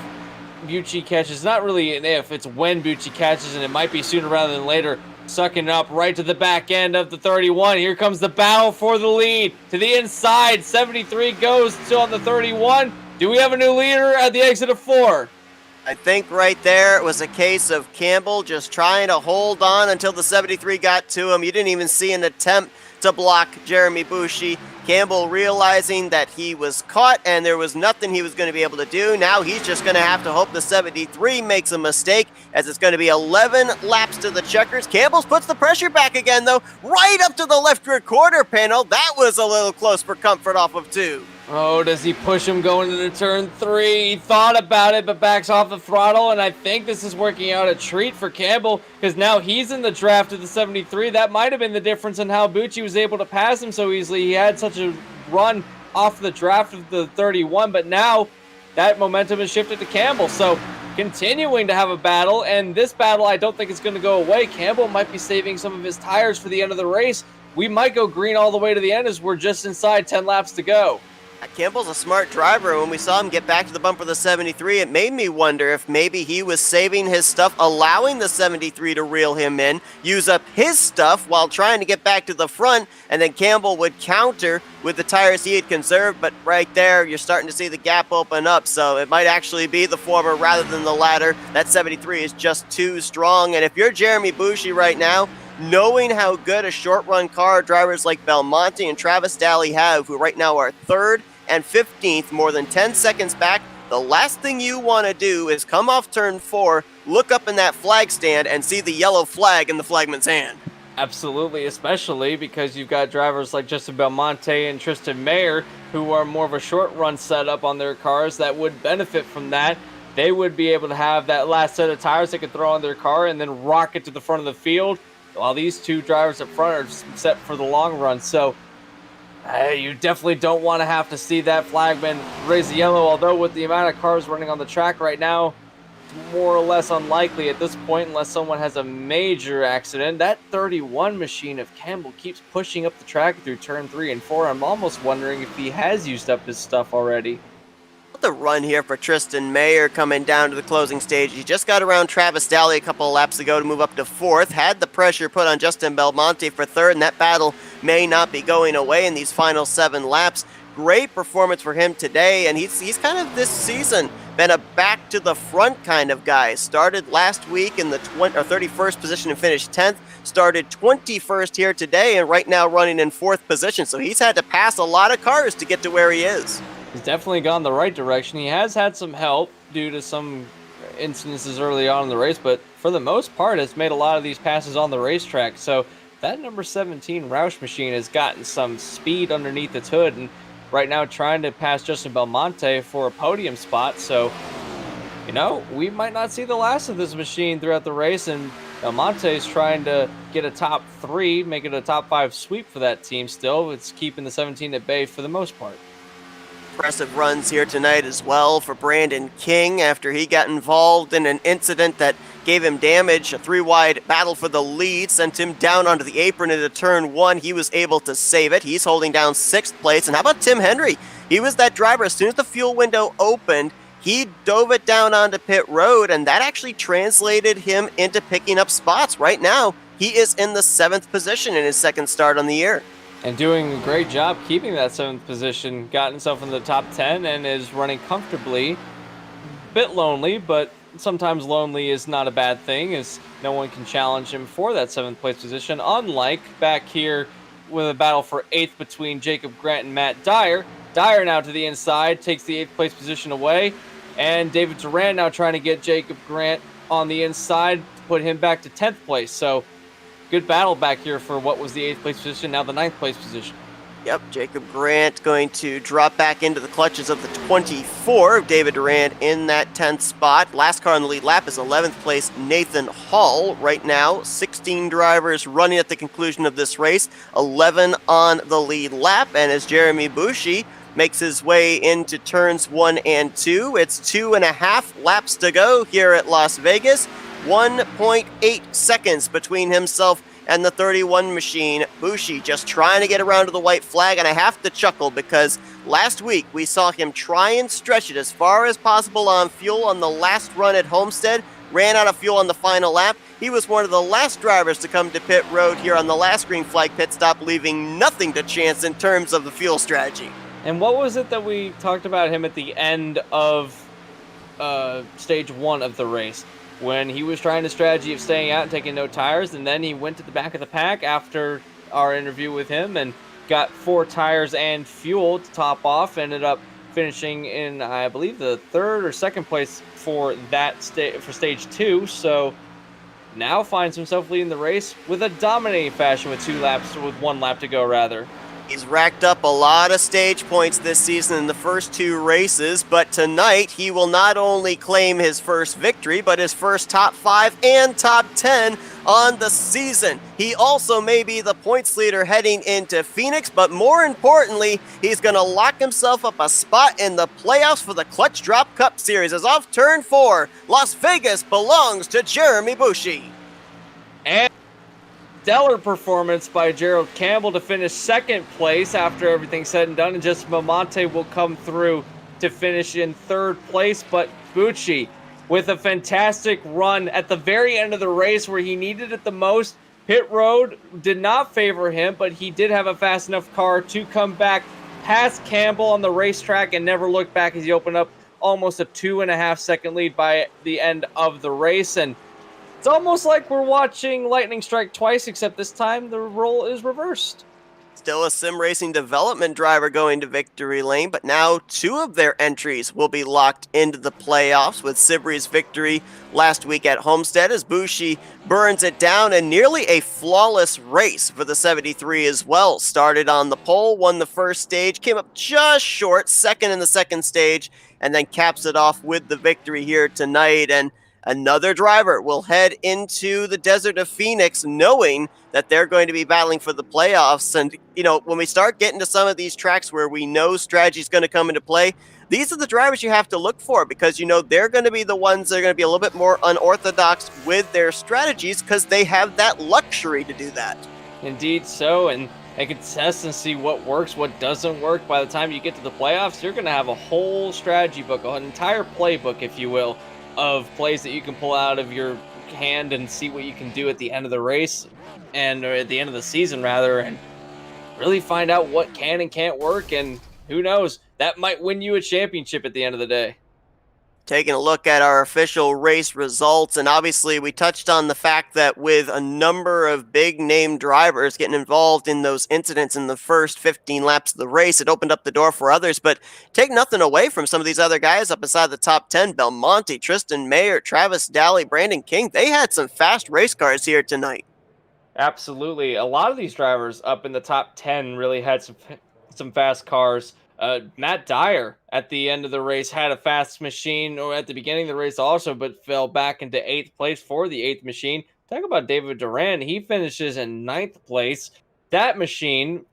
Bucci catches, not really an if, it's when Bucci catches, and it might be sooner rather than later, sucking up right to the back end of the 31. Here comes the battle for the lead. To the inside, 73 goes to on the 31. Do we have a new leader at the exit of 4? I think right there it was a case of Campbell just trying to hold on until the 73 got to him. You didn't even see an attempt to block Jeremy Bushi. Campbell realizing that he was caught and there was nothing he was going to be able to do. Now he's just going to have to hope the 73 makes a mistake, as it's going to be 11 laps to the checkers. Campbell puts the pressure back again, though, right up to the left rear quarter panel. That was a little close for comfort off of 2. Oh, does he push him going into turn 3? He thought about it, but backs off the throttle, and I think this is working out a treat for Campbell, because now he's in the draft of the 73. That might have been the difference in how Bucci was able to pass him so easily. He had such a run off the draft of the 31, but now that momentum has shifted to Campbell. So continuing to have a battle, and this battle I don't think is going to go away. Campbell might be saving some of his tires for the end of the race. We might go green all the way to the end as we're just inside 10 laps to go. Campbell's a smart driver. When we saw him get back to the bumper of the 73, it made me wonder if maybe he was saving his stuff, allowing the 73 to reel him in, use up his stuff while trying to get back to the front, and then Campbell would counter with the tires he had conserved. But right there, you're starting to see the gap open up, so it might actually be the former rather than the latter. That 73 is just too strong, and if you're Jeremy Bushi right now, knowing how good a short-run car drivers like Belmonte and Travis Daly have, who right now are 3rd and 15th, more than 10 seconds back, the last thing you want to do is come off turn 4, look up in that flag stand, and see the yellow flag in the flagman's hand. Absolutely, especially because you've got drivers like Justin Belmonte and Tristan Mayer, who are more of a short-run setup on their cars that would benefit from that. They would be able to have that last set of tires they could throw on their car and then rock it to the front of the field, while these two drivers up front are set for the long run. So you definitely don't want to have to see that flagman raise the yellow, although with the amount of cars running on the track right now, more or less unlikely at this point unless someone has a major accident. That 31 machine of Campbell keeps pushing up the track through turn 3 and 4. I'm almost wondering if he has used up his stuff already. The run here for Tristan Mayer coming down to the closing stage. He just got around Travis Daly a couple of laps ago to move up to 4th. Had the pressure put on Justin Belmonte for 3rd, and that battle may not be going away in these final 7 laps. Great performance for him today, and he's kind of this season been a back to the front kind of guy. Started last week in the 31st position and finished 10th. Started 21st here today and right now running in 4th position. So he's had to pass a lot of cars to get to where he is. He's definitely gone the right direction. He has had some help due to some incidences early on in the race, but for the most part, has made a lot of these passes on the racetrack. So that number 17 Roush machine has gotten some speed underneath its hood, and right now trying to pass Justin Belmonte for a podium spot. So, you know, we might not see the last of this machine throughout the race, and Belmonte is trying to get a top 3, make it a top 5 sweep for that team still. It's keeping the 17 at bay for the most part. Impressive runs here tonight as well for Brandon King after he got involved in an incident that gave him damage. A 3-wide battle for the lead sent him down onto the apron into turn 1. He was able to save it. He's holding down 6th place. And how about Tim Henry? He was that driver. As soon as the fuel window opened, he dove it down onto pit road, and that actually translated him into picking up spots. Right now, he is in the 7th position in his second start on the year. And doing a great job keeping that 7th position, got himself in the top 10 and is running comfortably. Bit lonely, but sometimes lonely is not a bad thing, as no one can challenge him for that 7th place position. Unlike back here with a battle for 8th between Jacob Grant and Matt Dyer. Dyer now to the inside, takes the 8th place position away, and David Duran now trying to get Jacob Grant on the inside to put him back to 10th place. So good battle back here for what was the 8th place position, now the 9th place position. Yep, Jacob Grant going to drop back into the clutches of the 24. David Durant in that 10th spot. Last car on the lead lap is 11th place Nathan Hall. Right now, 16 drivers running at the conclusion of this race, 11 on the lead lap. And as Jeremy Bushi makes his way into turns 1 and 2, it's 2.5 laps to go here at Las Vegas. 1.8 seconds between himself and the 31 machine. Bushi just trying to get around to the white flag, and I have to chuckle because last week we saw him try and stretch it as far as possible on fuel on the last run at Homestead, ran out of fuel on the final lap. He was one of the last drivers to come to pit road here on the last green flag pit stop, leaving nothing to chance in terms of the fuel strategy. And what was it that we talked about him at the end of stage 1 of the race, when he was trying the strategy of staying out and taking no tires, and then he went to the back of the pack after our interview with him and got 4 tires and fuel to top off, ended up finishing in, I believe, the 3rd or 2nd place for that for stage 2. So now finds himself leading the race with a dominating fashion with 1 lap to go rather. He's racked up a lot of stage points this season in the first 2 races, but tonight he will not only claim his first victory, but his first top 5 and top 10 on the season. He also may be the points leader heading into Phoenix, but more importantly, he's going to lock himself up a spot in the playoffs for the Clutch Drop Cup Series. As off turn 4, Las Vegas belongs to Jeremy Bushi. And stellar performance by Gerald Campbell to finish 2nd place after everything's said and done, and Justin Belmonte will come through to finish in 3rd place. But Bucci with a fantastic run at the very end of the race where he needed it the most. Pit road did not favor him, but he did have a fast enough car to come back past Campbell on the racetrack and never looked back as he opened up almost a 2.5 second lead by the end of the race. And it's almost like we're watching lightning strike twice, except this time the role is reversed. Still a sim racing development driver going to victory lane, but now 2 of their entries will be locked into the playoffs with Sibri's victory last week at Homestead as Bushi burns it down, and nearly a flawless race for the 73 as well. Started on the pole, won the first stage, came up just short, 2nd in the 2nd stage, and then caps it off with the victory here tonight. And another driver will head into the desert of Phoenix knowing that they're going to be battling for the playoffs. And, you know, when we start getting to some of these tracks where we know strategy is going to come into play, these are the drivers you have to look for because, you know, they're going to be the ones that are going to be a little bit more unorthodox with their strategies because they have that luxury to do that. Indeed so, and they can test and see what works, what doesn't work. By the time you get to the playoffs, you're going to have a whole strategy book, an entire playbook, if you will, of plays that you can pull out of your hand and see what you can do at the end of the race, and or at the end of the season rather, and really find out what can and can't work. And who knows, that might win you a championship at the end of the day. Taking a look at our official race results, and obviously we touched on the fact that with a number of big name drivers getting involved in those incidents in the first 15 laps of the race, it opened up the door for others. But take nothing away from some of these other guys up inside the top 10. Belmonte, Tristan Mayer, Travis Daly, Brandon King, they had some fast race cars here tonight. Absolutely. A lot of these drivers up in the top 10 really had some fast cars. Matt Dyer at the end of the race had a fast machine, or at the beginning of the race also, but fell back into 8th place for the 8th machine. Talk about David Duran. He finishes in 9th place. That machine,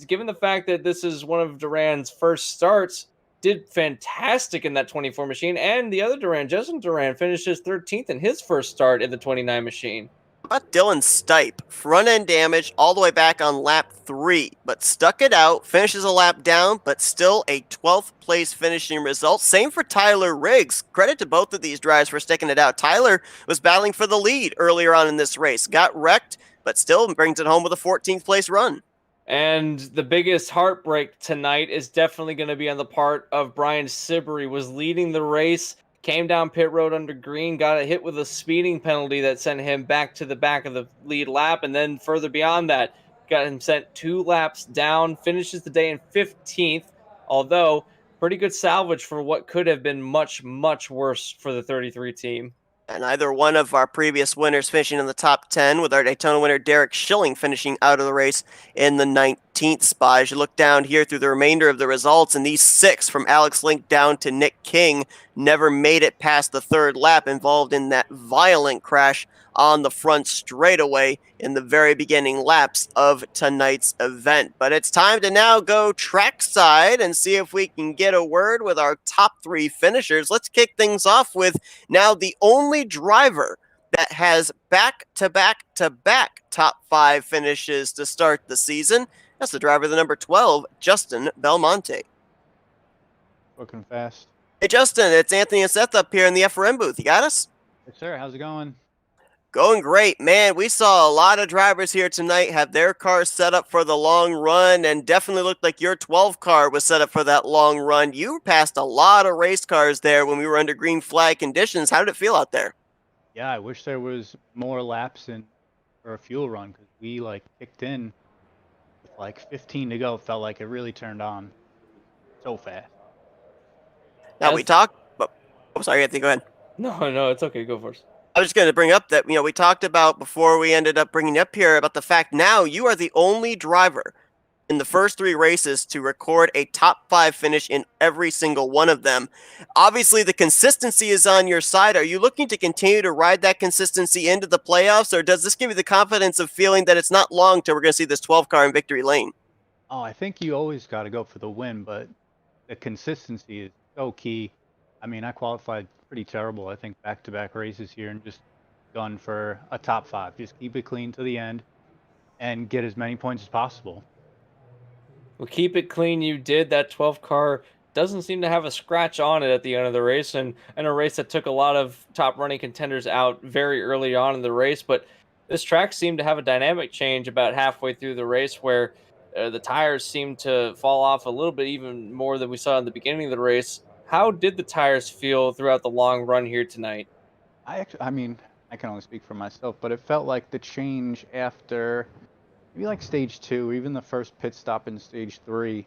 given the fact that this is one of Duran's first starts, did fantastic in that 24 machine. And the other Duran, Justin Duran, finishes 13th in his first start in the 29 machine. How about Dylan Stipe? Front end damage all the way back on lap 3, but stuck it out, finishes a lap down, but still a 12th place finishing result. Same for Tyler Riggs. Credit to both of these drivers for sticking it out. Tyler was battling for the lead earlier on in this race, got wrecked, but still brings it home with a 14th place run. And the biggest heartbreak tonight is definitely going to be on the part of Brian Siberry. Was leading the race, came down pit road under green, got hit with a speeding penalty that sent him back to the back of the lead lap, and then further beyond that, got him sent 2 laps down, finishes the day in 15th, although pretty good salvage for what could have been much, much worse for the 33 team. And either one of our previous winners finishing in the top 10, with our Daytona winner Derek Schilling finishing out of the race in the 19th spot. As you look down here through the remainder of the results, and these 6 from Alex Link down to Nick King never made it past the 3rd lap, involved in that violent crash on the front straightaway in the very beginning laps of tonight's event. But it's time to now go trackside and see if we can get a word with our top 3 finishers. Let's kick things off with now the only driver that has back-to-back-to-back top 5 finishes to start the season. That's the driver, the number 12, Justin Belmonte. Looking fast. Hey, Justin, it's Anthony and Seth up here in the FRM booth. You got us? Yes, sir. How's it going? Going great, man. We saw a lot of drivers here tonight have their cars set up for the long run, and definitely looked like your 12 car was set up for that long run. You passed a lot of race cars there when we were under green flag conditions. How did it feel out there? Yeah, I wish there was more laps in for a fuel run, because we kicked in with 15 to go. Felt like it really turned on so fast. Now we talked. Oh, sorry, Anthony. Go ahead. No, it's okay. Go first. I was just going to bring up that, we talked about before we ended up bringing you up here about the fact now you are the only driver in the first 3 races to record a top 5 finish in every single one of them. Obviously, the consistency is on your side. Are you looking to continue to ride that consistency into the playoffs, or does this give you the confidence of feeling that it's not long till we're going to see this 12 car in victory lane? Oh, I think you always got to go for the win, but the consistency is so key. I mean, I qualified pretty terrible, I think, back-to-back races here, and just gone for a top 5. Just keep it clean to the end and get as many points as possible. Well, keep it clean. You did. That 12 car doesn't seem to have a scratch on it at the end of the race, and a race that took a lot of top running contenders out very early on in the race. But this track seemed to have a dynamic change about halfway through the race, where the tires seemed to fall off a little bit, even more than we saw in the beginning of the race. How did the tires feel throughout the long run here tonight? I mean, I can only speak for myself, but it felt like the change after maybe stage 2, even the first pit stop in stage 3,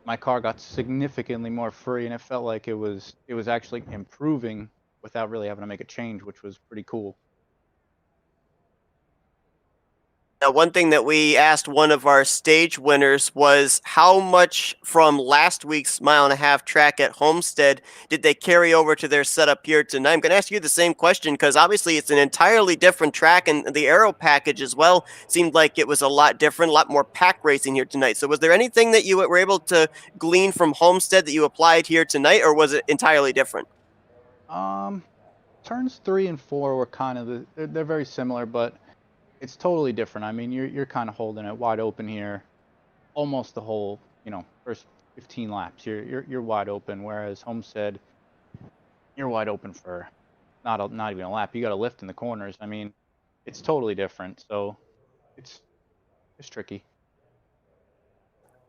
my car got significantly more free, and it felt like it was actually improving without really having to make a change, which was pretty cool. Now, one thing that we asked one of our stage winners was how much from last week's 1.5-mile track at Homestead did they carry over to their setup here tonight? I'm going to ask you the same question, because obviously it's an entirely different track, and the aero package as well seemed like it was a lot different, a lot more pack racing here tonight. So was there anything that you were able to glean from Homestead that you applied here tonight, or was it entirely different? Turns 3 and 4 were kind of they're very similar, but it's totally different. I mean, you're kind of holding it wide open here, almost the whole, first 15 laps. You're wide open, whereas Homestead, you're wide open for not even a lap. You got to lift in the corners. I mean, it's totally different. So it's tricky.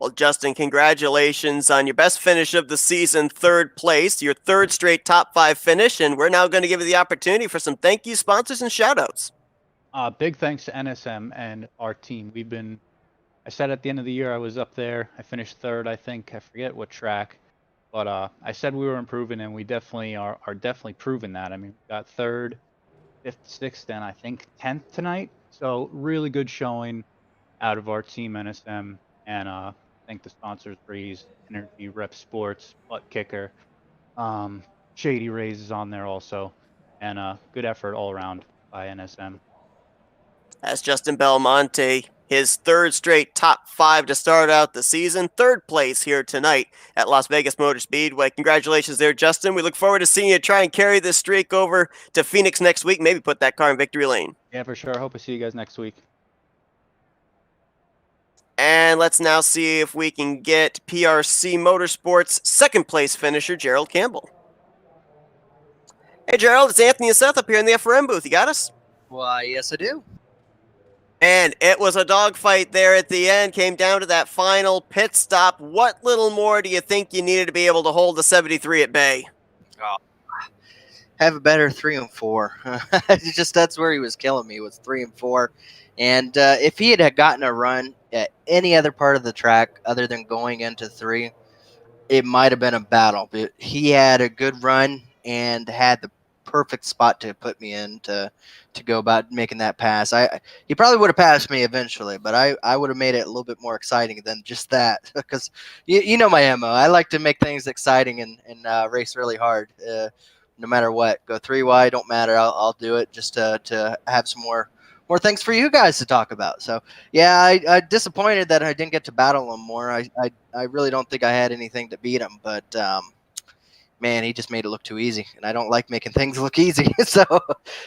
Well, Justin, congratulations on your best finish of the season, third place, your third straight top 5 finish, and we're now going to give you the opportunity for some thank you sponsors and shout-outs. Big thanks to NSM and our team. I said at the end of the year I was up there. I finished third, I think. I forget what track. But I said we were improving, and we definitely are definitely proving that. I mean, we got third, fifth, sixth, and I think 10th tonight. So really good showing out of our team, NSM. And thank the sponsors, Breeze, Energy, Rep Sports, Butt Kicker. Shady Rays is on there also. And good effort all around by NSM. That's Justin Belmonte, his third straight top 5 to start out the season, third place here tonight at Las Vegas Motor Speedway. Congratulations there, Justin. We look forward to seeing you try and carry this streak over to Phoenix next week, maybe put that car in victory lane. Yeah, for sure. Hope to see you guys next week. And let's now see if we can get PRC Motorsports second place finisher, Gerald Campbell. Hey, Gerald, it's Anthony and Seth up here in the FRM booth. You got us? Why, yes, I do. And it was a dogfight there at the end, came down to that final pit stop. What little more do you think you needed to be able to hold the 73 at bay? Oh, have a better 3 and 4. That's where he was killing me, was 3 and 4. And if he had gotten a run at any other part of the track other than going into 3, it might have been a battle. But he had a good run and had the perfect spot to put me in to go about making that pass. He probably would have passed me eventually, but I would have made it a little bit more exciting than just that, because you know my MO. I like to make things exciting and race really hard, no matter what. Go 3 wide, don't matter. I'll do it just to have some more things for you guys to talk about. So yeah, I disappointed that I didn't get to battle him more. I really don't think I had anything to beat him, but man, he just made it look too easy, and I don't like making things look easy. So,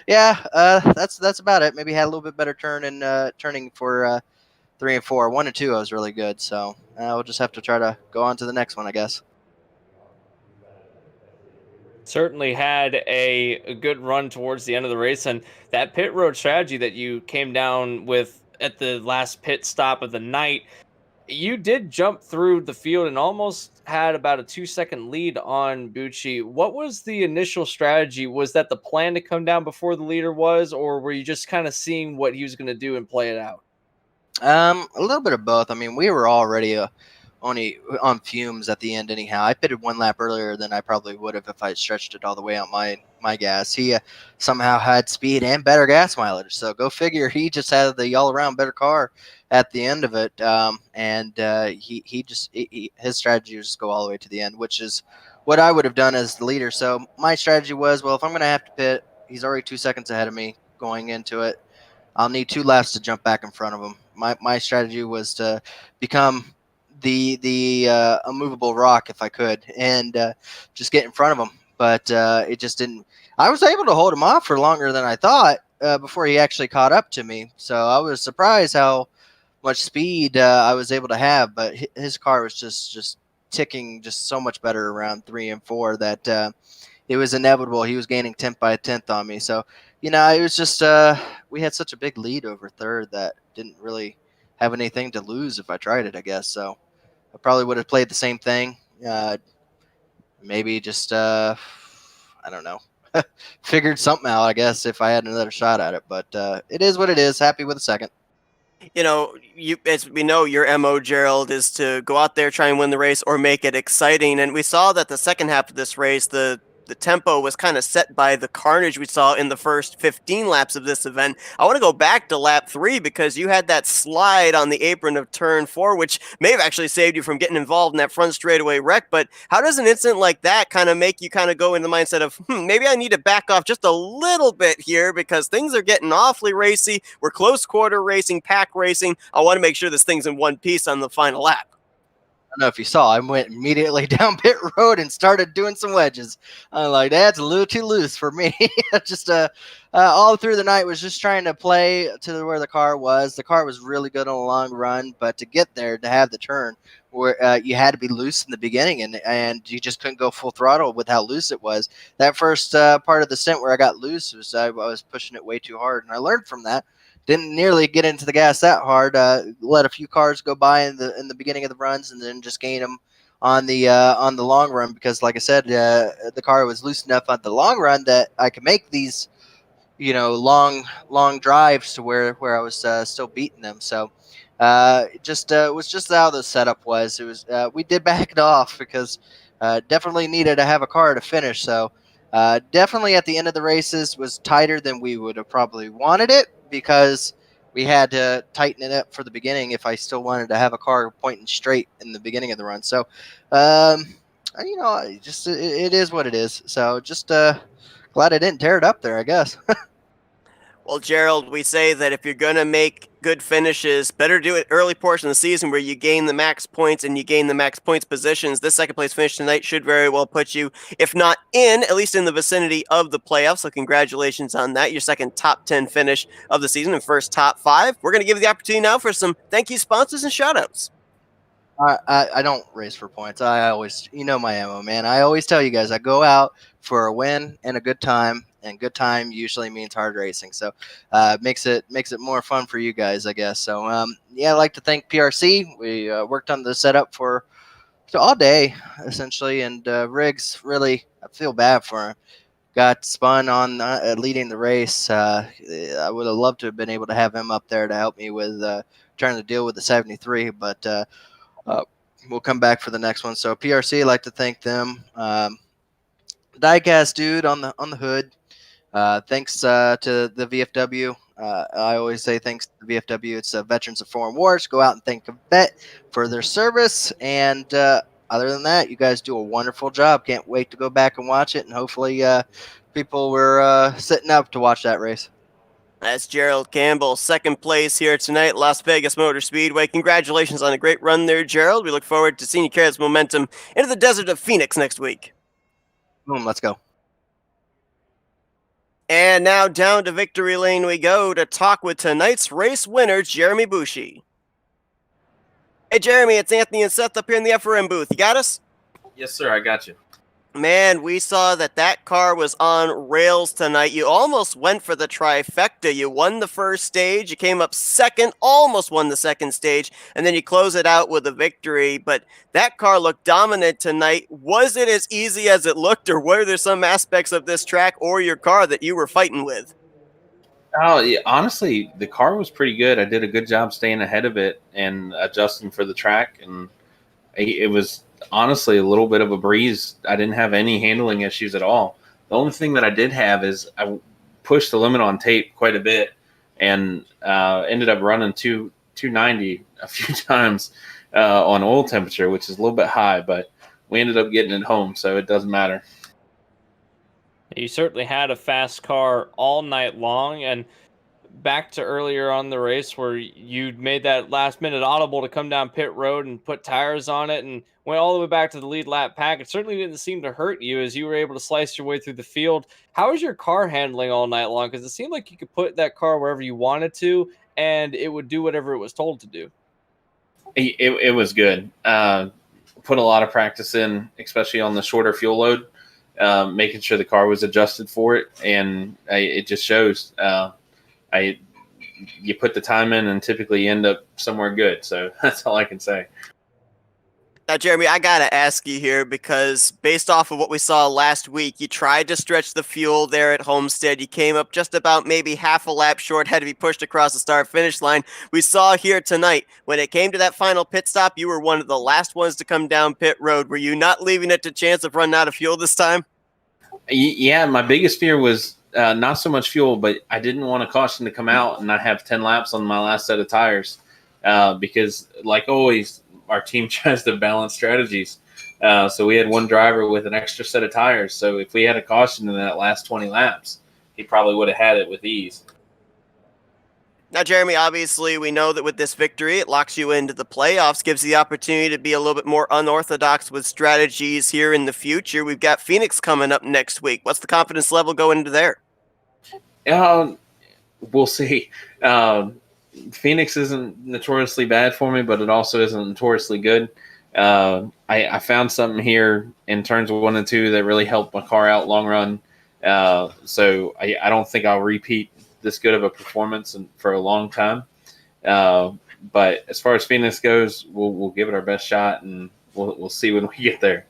yeah, that's about it. Maybe had a little bit better turning for 3 and 4. 1 and 2, I was really good. So we'll just have to try to go on to the next one, I guess. Certainly had a good run towards the end of the race, and that pit road strategy that you came down with at the last pit stop of the night, you did jump through the field and almost had about a 2-second lead on Bucci. What was the initial strategy? Was that the plan to come down before the leader was, or were you just kind of seeing what he was going to do and play it out? A little bit of both. I mean, we were already only on fumes at the end anyhow. I pitted 1 lap earlier than I probably would have if I stretched it all the way out my gas. He somehow had speed and better gas mileage. So go figure. He just had the all-around better car at the end of it. His strategy was just go all the way to the end, which is what I would have done as the leader. So my strategy was, well, if I'm going to have to pit, he's already 2 seconds ahead of me going into it. I'll need 2 laps to jump back in front of him. My strategy was to become the immovable rock if I could, and just get in front of him. But it just didn't. I was able to hold him off for longer than I thought before he actually caught up to me. So I was surprised how much speed I was able to have. But his car was just ticking just so much better around 3 and 4 that it was inevitable. He was gaining 10th by 10th on me. So it was just we had such a big lead over third that didn't really have anything to lose if I tried it, I guess. So I probably would have played the same thing. Maybe just, I don't know, figured something out, I guess, if I had another shot at it. But it is what it is. Happy with a second. As we know, your MO, Gerald, is to go out there, try and win the race or make it exciting. And we saw that the second half of this race, the tempo was kind of set by the carnage we saw in the first 15 laps of this event. I want to go back to lap 3 because you had that slide on the apron of turn 4, which may have actually saved you from getting involved in that front straightaway wreck. But how does an incident like that kind of make you kind of go in the mindset of, maybe I need to back off just a little bit here because things are getting awfully racy. We're close quarter racing, pack racing. I want to make sure this thing's in one piece on the final lap. I don't know if you saw, I went immediately down pit road and started doing some wedges. I'm like, that's a little too loose for me. Just all through the night was just trying to play to where the car was. The car was really good on a long run, but to get there, to have the turn where you had to be loose in the beginning, and you just couldn't go full throttle with how loose it was. That first part of the stint where I got loose was I was pushing it way too hard, and I learned from that. didn't nearly get into the gas that hard. Let a few cars go by in the beginning of the runs, and then just gain them on the long run, because, like I said, the car was loose enough on the long run that I could make these long drives to where I was still beating them. So it was just how the setup was. It was we did back it off because definitely needed to have a car to finish. So definitely at the end of the races was tighter than we would have probably wanted it, because we had to tighten it up for the beginning if I still wanted to have a car pointing straight in the beginning of the run. So it is what it is. So just glad I didn't tear it up there, I guess. Well, Gerald, we say that if you're going to make good finishes, better do it early portion of the season where you gain the max points and you gain the max points positions. This second place finish tonight should very well put you, if not in, at least in the vicinity of the playoffs. So congratulations on that. Your second top 10 finish of the season and first top 5. We're going to give you the opportunity now for some thank you sponsors and shout outs. I don't race for points. I always, my ammo, man. I always tell you guys, I go out for a win and a good time, and good time usually means hard racing. So makes it more fun for you guys, I guess. So yeah, I'd like to thank PRC. We worked on the setup for all day essentially, and Riggs, really, I feel bad for him. Got spun on leading the race. I would have loved to have been able to have him up there to help me with trying to deal with the 73, but. We'll come back for the next one. So PRC, I'd like to thank them. Diecast dude on the hood. Thanks to the VFW. I always say thanks to the VFW. It's Veterans of Foreign Wars. Go out and thank a vet for their service. And other than that, you guys do a wonderful job. Can't wait to go back and watch it. And hopefully people were sitting up to watch that race. That's Gerald Campbell, second place here tonight, Las Vegas Motor Speedway. Congratulations on a great run there, Gerald. We look forward to seeing you carry this momentum into the desert of Phoenix next week. Boom, let's go. And now down to victory lane we go to talk with tonight's race winner, Jeremy Bushi. Hey, Jeremy, it's Anthony and Seth up here in the FRM booth. You got us? Yes, sir. I got you. Man, we saw that car was on rails tonight. You almost went for the trifecta. You won the first stage, you came up second, almost won the second stage, and then you close it out with a victory. But that car looked dominant tonight. Was it as easy as it looked, or were there some aspects of this track or your car that you were fighting with? Oh, yeah, honestly, the car was pretty good. I did a good job staying ahead of it and adjusting for the track, and it was honestly a little bit of a breeze. I didn't have any handling issues at all. The only thing that I did have is I pushed the limit on tape quite a bit and ended up running 290 a few times on oil temperature, which is a little bit high, but we ended up getting it home, so it doesn't matter. You certainly had a fast car all night long, and back to earlier on the race where you made that last minute audible to come down pit road and put tires on it and went all the way back to the lead lap pack. It certainly didn't seem to hurt you as you were able to slice your way through the field. How was your car handling all night long? Because it seemed like you could put that car wherever you wanted to and it would do whatever it was told to do. It was good. Put a lot of practice in, especially on the shorter fuel load, making sure the car was adjusted for it, and it just shows. You put the time in and typically you end up somewhere good. So that's all I can say. Now, Jeremy, I got to ask you here because based off of what we saw last week, you tried to stretch the fuel there at Homestead. You came up just about maybe half a lap short, had to be pushed across the start-finish line. We saw here tonight, when it came to that final pit stop, you were one of the last ones to come down pit road. Were you not leaving it to chance of running out of fuel this time? Yeah, my biggest fear was not so much fuel, but I didn't want a caution to come out and not have 10 laps on my last set of tires because, like always, our team tries to balance strategies. So we had one driver with an extra set of tires. So if we had a caution in that last 20 laps, he probably would have had it with ease. Now, Jeremy, obviously, we know that with this victory, it locks you into the playoffs, gives you the opportunity to be a little bit more unorthodox with strategies here in the future. We've got Phoenix coming up next week. What's the confidence level going into there? We'll see. Phoenix isn't notoriously bad for me, but it also isn't notoriously good. I found something here in turns 1 and 2 that really helped my car out long run. So I don't think I'll repeat this good of a performance for a long time. But as far as Phoenix goes, we'll give it our best shot, and we'll see when we get there.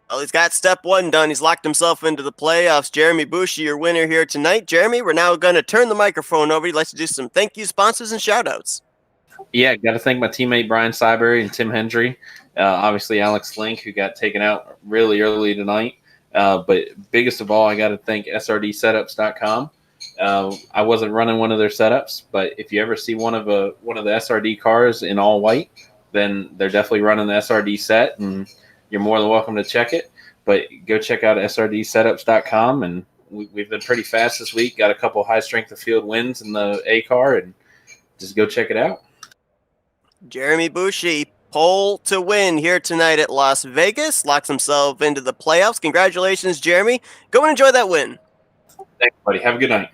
Well, he's got step one done. He's locked himself into the playoffs. Jeremy Bushi, your winner here tonight. Jeremy, we're now going to turn the microphone over. He'd like to do some thank you, sponsors, and shout-outs. Yeah, got to thank my teammate Brian Syberry and Tim Hendry. Obviously, Alex Link, who got taken out really early tonight. But biggest of all, I got to thank SRDsetups.com. I wasn't running one of their setups, but if you ever see one of the SRD cars in all white, then they're definitely running the SRD set, and you're more than welcome to check it. But go check out SRDsetups.com, and we've been pretty fast this week. Got a couple high strength of field wins in the A car, and just go check it out. Jeremy Bushi, pole to win here tonight at Las Vegas. Locks himself into the playoffs. Congratulations, Jeremy. Go and enjoy that win. Thanks, buddy. Have a good night.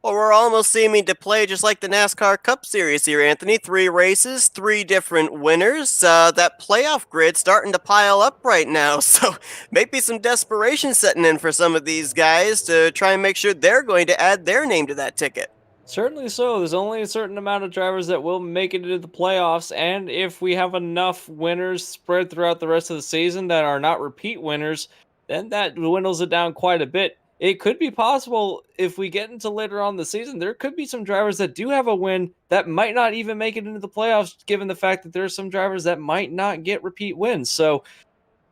Well, we're almost seeming to play just like the NASCAR Cup Series here, Anthony. 3 races, 3 different winners. That playoff grid starting to pile up right now, so maybe some desperation setting in for some of these guys to try and make sure they're going to add their name to that ticket. Certainly so. There's only a certain amount of drivers that will make it into the playoffs, and if we have enough winners spread throughout the rest of the season that are not repeat winners, then that dwindles it down quite a bit. It could be possible if we get into later on in the season, there could be some drivers that do have a win that might not even make it into the playoffs, given the fact that there are some drivers that might not get repeat wins. So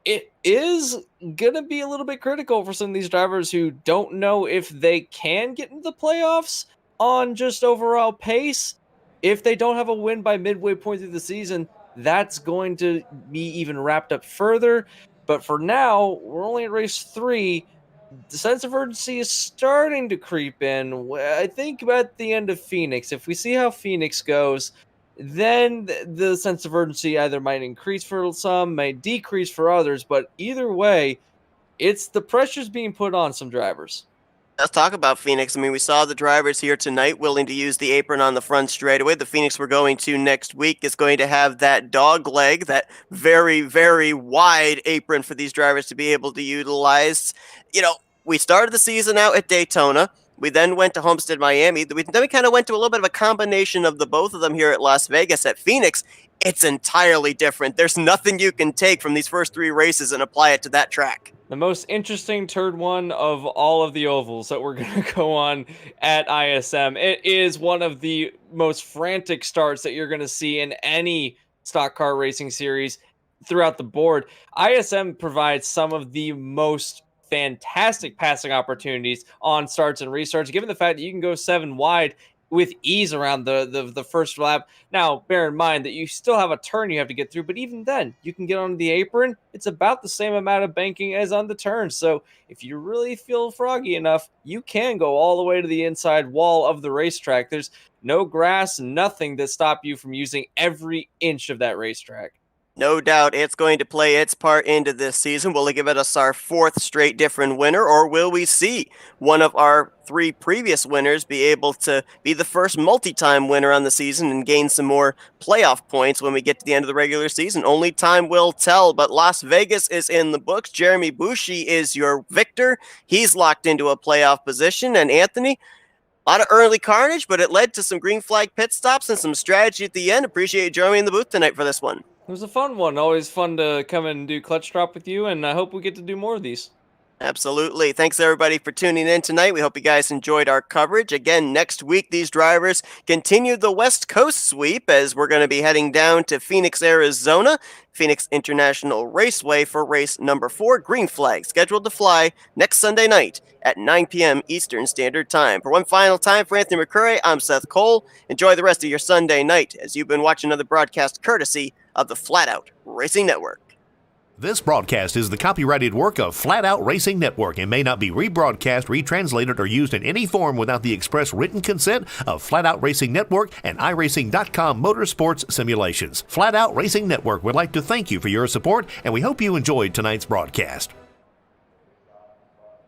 it is going to be a little bit critical for some of these drivers who don't know if they can get into the playoffs on just overall pace. If they don't have a win by midway point through the season, that's going to be even wrapped up further. But for now, we're only at race 3. The sense of urgency is starting to creep in. I think about the end of Phoenix. If we see how Phoenix goes, then the sense of urgency either might increase for some, might decrease for others. But either way, it's the pressure's being put on some drivers. Let's talk about Phoenix. I mean, we saw the drivers here tonight willing to use the apron on the front straightaway. The Phoenix we're going to next week is going to have that dog leg, that very, very wide apron for these drivers to be able to utilize. You know, we started the season out at Daytona. We then went to Homestead, Miami. Then we kind of went to a little bit of a combination of the both of them here at Las Vegas. At Phoenix, it's entirely different. There's nothing you can take from these first 3 races and apply it to that track. The most interesting turn 1 of all of the ovals that we're going to go on at ISM. It is one of the most frantic starts that you're going to see in any stock car racing series throughout the board. ISM provides some of the most fantastic passing opportunities on starts and restarts, given the fact that you can go 7 wide with ease around the first lap. Now, bear in mind that you still have a turn you have to get through, but even then, you can get on the apron. It's about the same amount of banking as on the turn. So if you really feel froggy enough, you can go all the way to the inside wall of the racetrack. There's no grass, nothing that stop you from using every inch of that racetrack. No doubt it's going to play its part into this season. Will it give us our 4th straight different winner, or will we see one of our 3 previous winners be able to be the first multi-time winner on the season and gain some more playoff points when we get to the end of the regular season? Only time will tell, but Las Vegas is in the books. Jeremy Bushi is your victor. He's locked into a playoff position, and Anthony, a lot of early carnage, but it led to some green flag pit stops and some strategy at the end. Appreciate you joining me in the booth tonight for this one. It was a fun one. Always fun to come in and do Clutch Drop with you, and I hope we get to do more of these. Absolutely. Thanks, everybody, for tuning in tonight. We hope you guys enjoyed our coverage. Again, next week, these drivers continue the West Coast sweep as we're going to be heading down to Phoenix, Arizona, Phoenix International Raceway for race number 4, Green Flag, scheduled to fly next Sunday night at 9 p.m. Eastern Standard Time. For one final time, for Anthony McCurry, I'm Seth Cole. Enjoy the rest of your Sunday night as you've been watching another broadcast courtesy of the Flatout Racing Network. This broadcast is the copyrighted work of Flatout Racing Network and may not be rebroadcast, retranslated, or used in any form without the express written consent of Flatout Racing Network and iRacing.com Motorsports Simulations. Flatout Racing Network would like to thank you for your support, and we hope you enjoyed tonight's broadcast.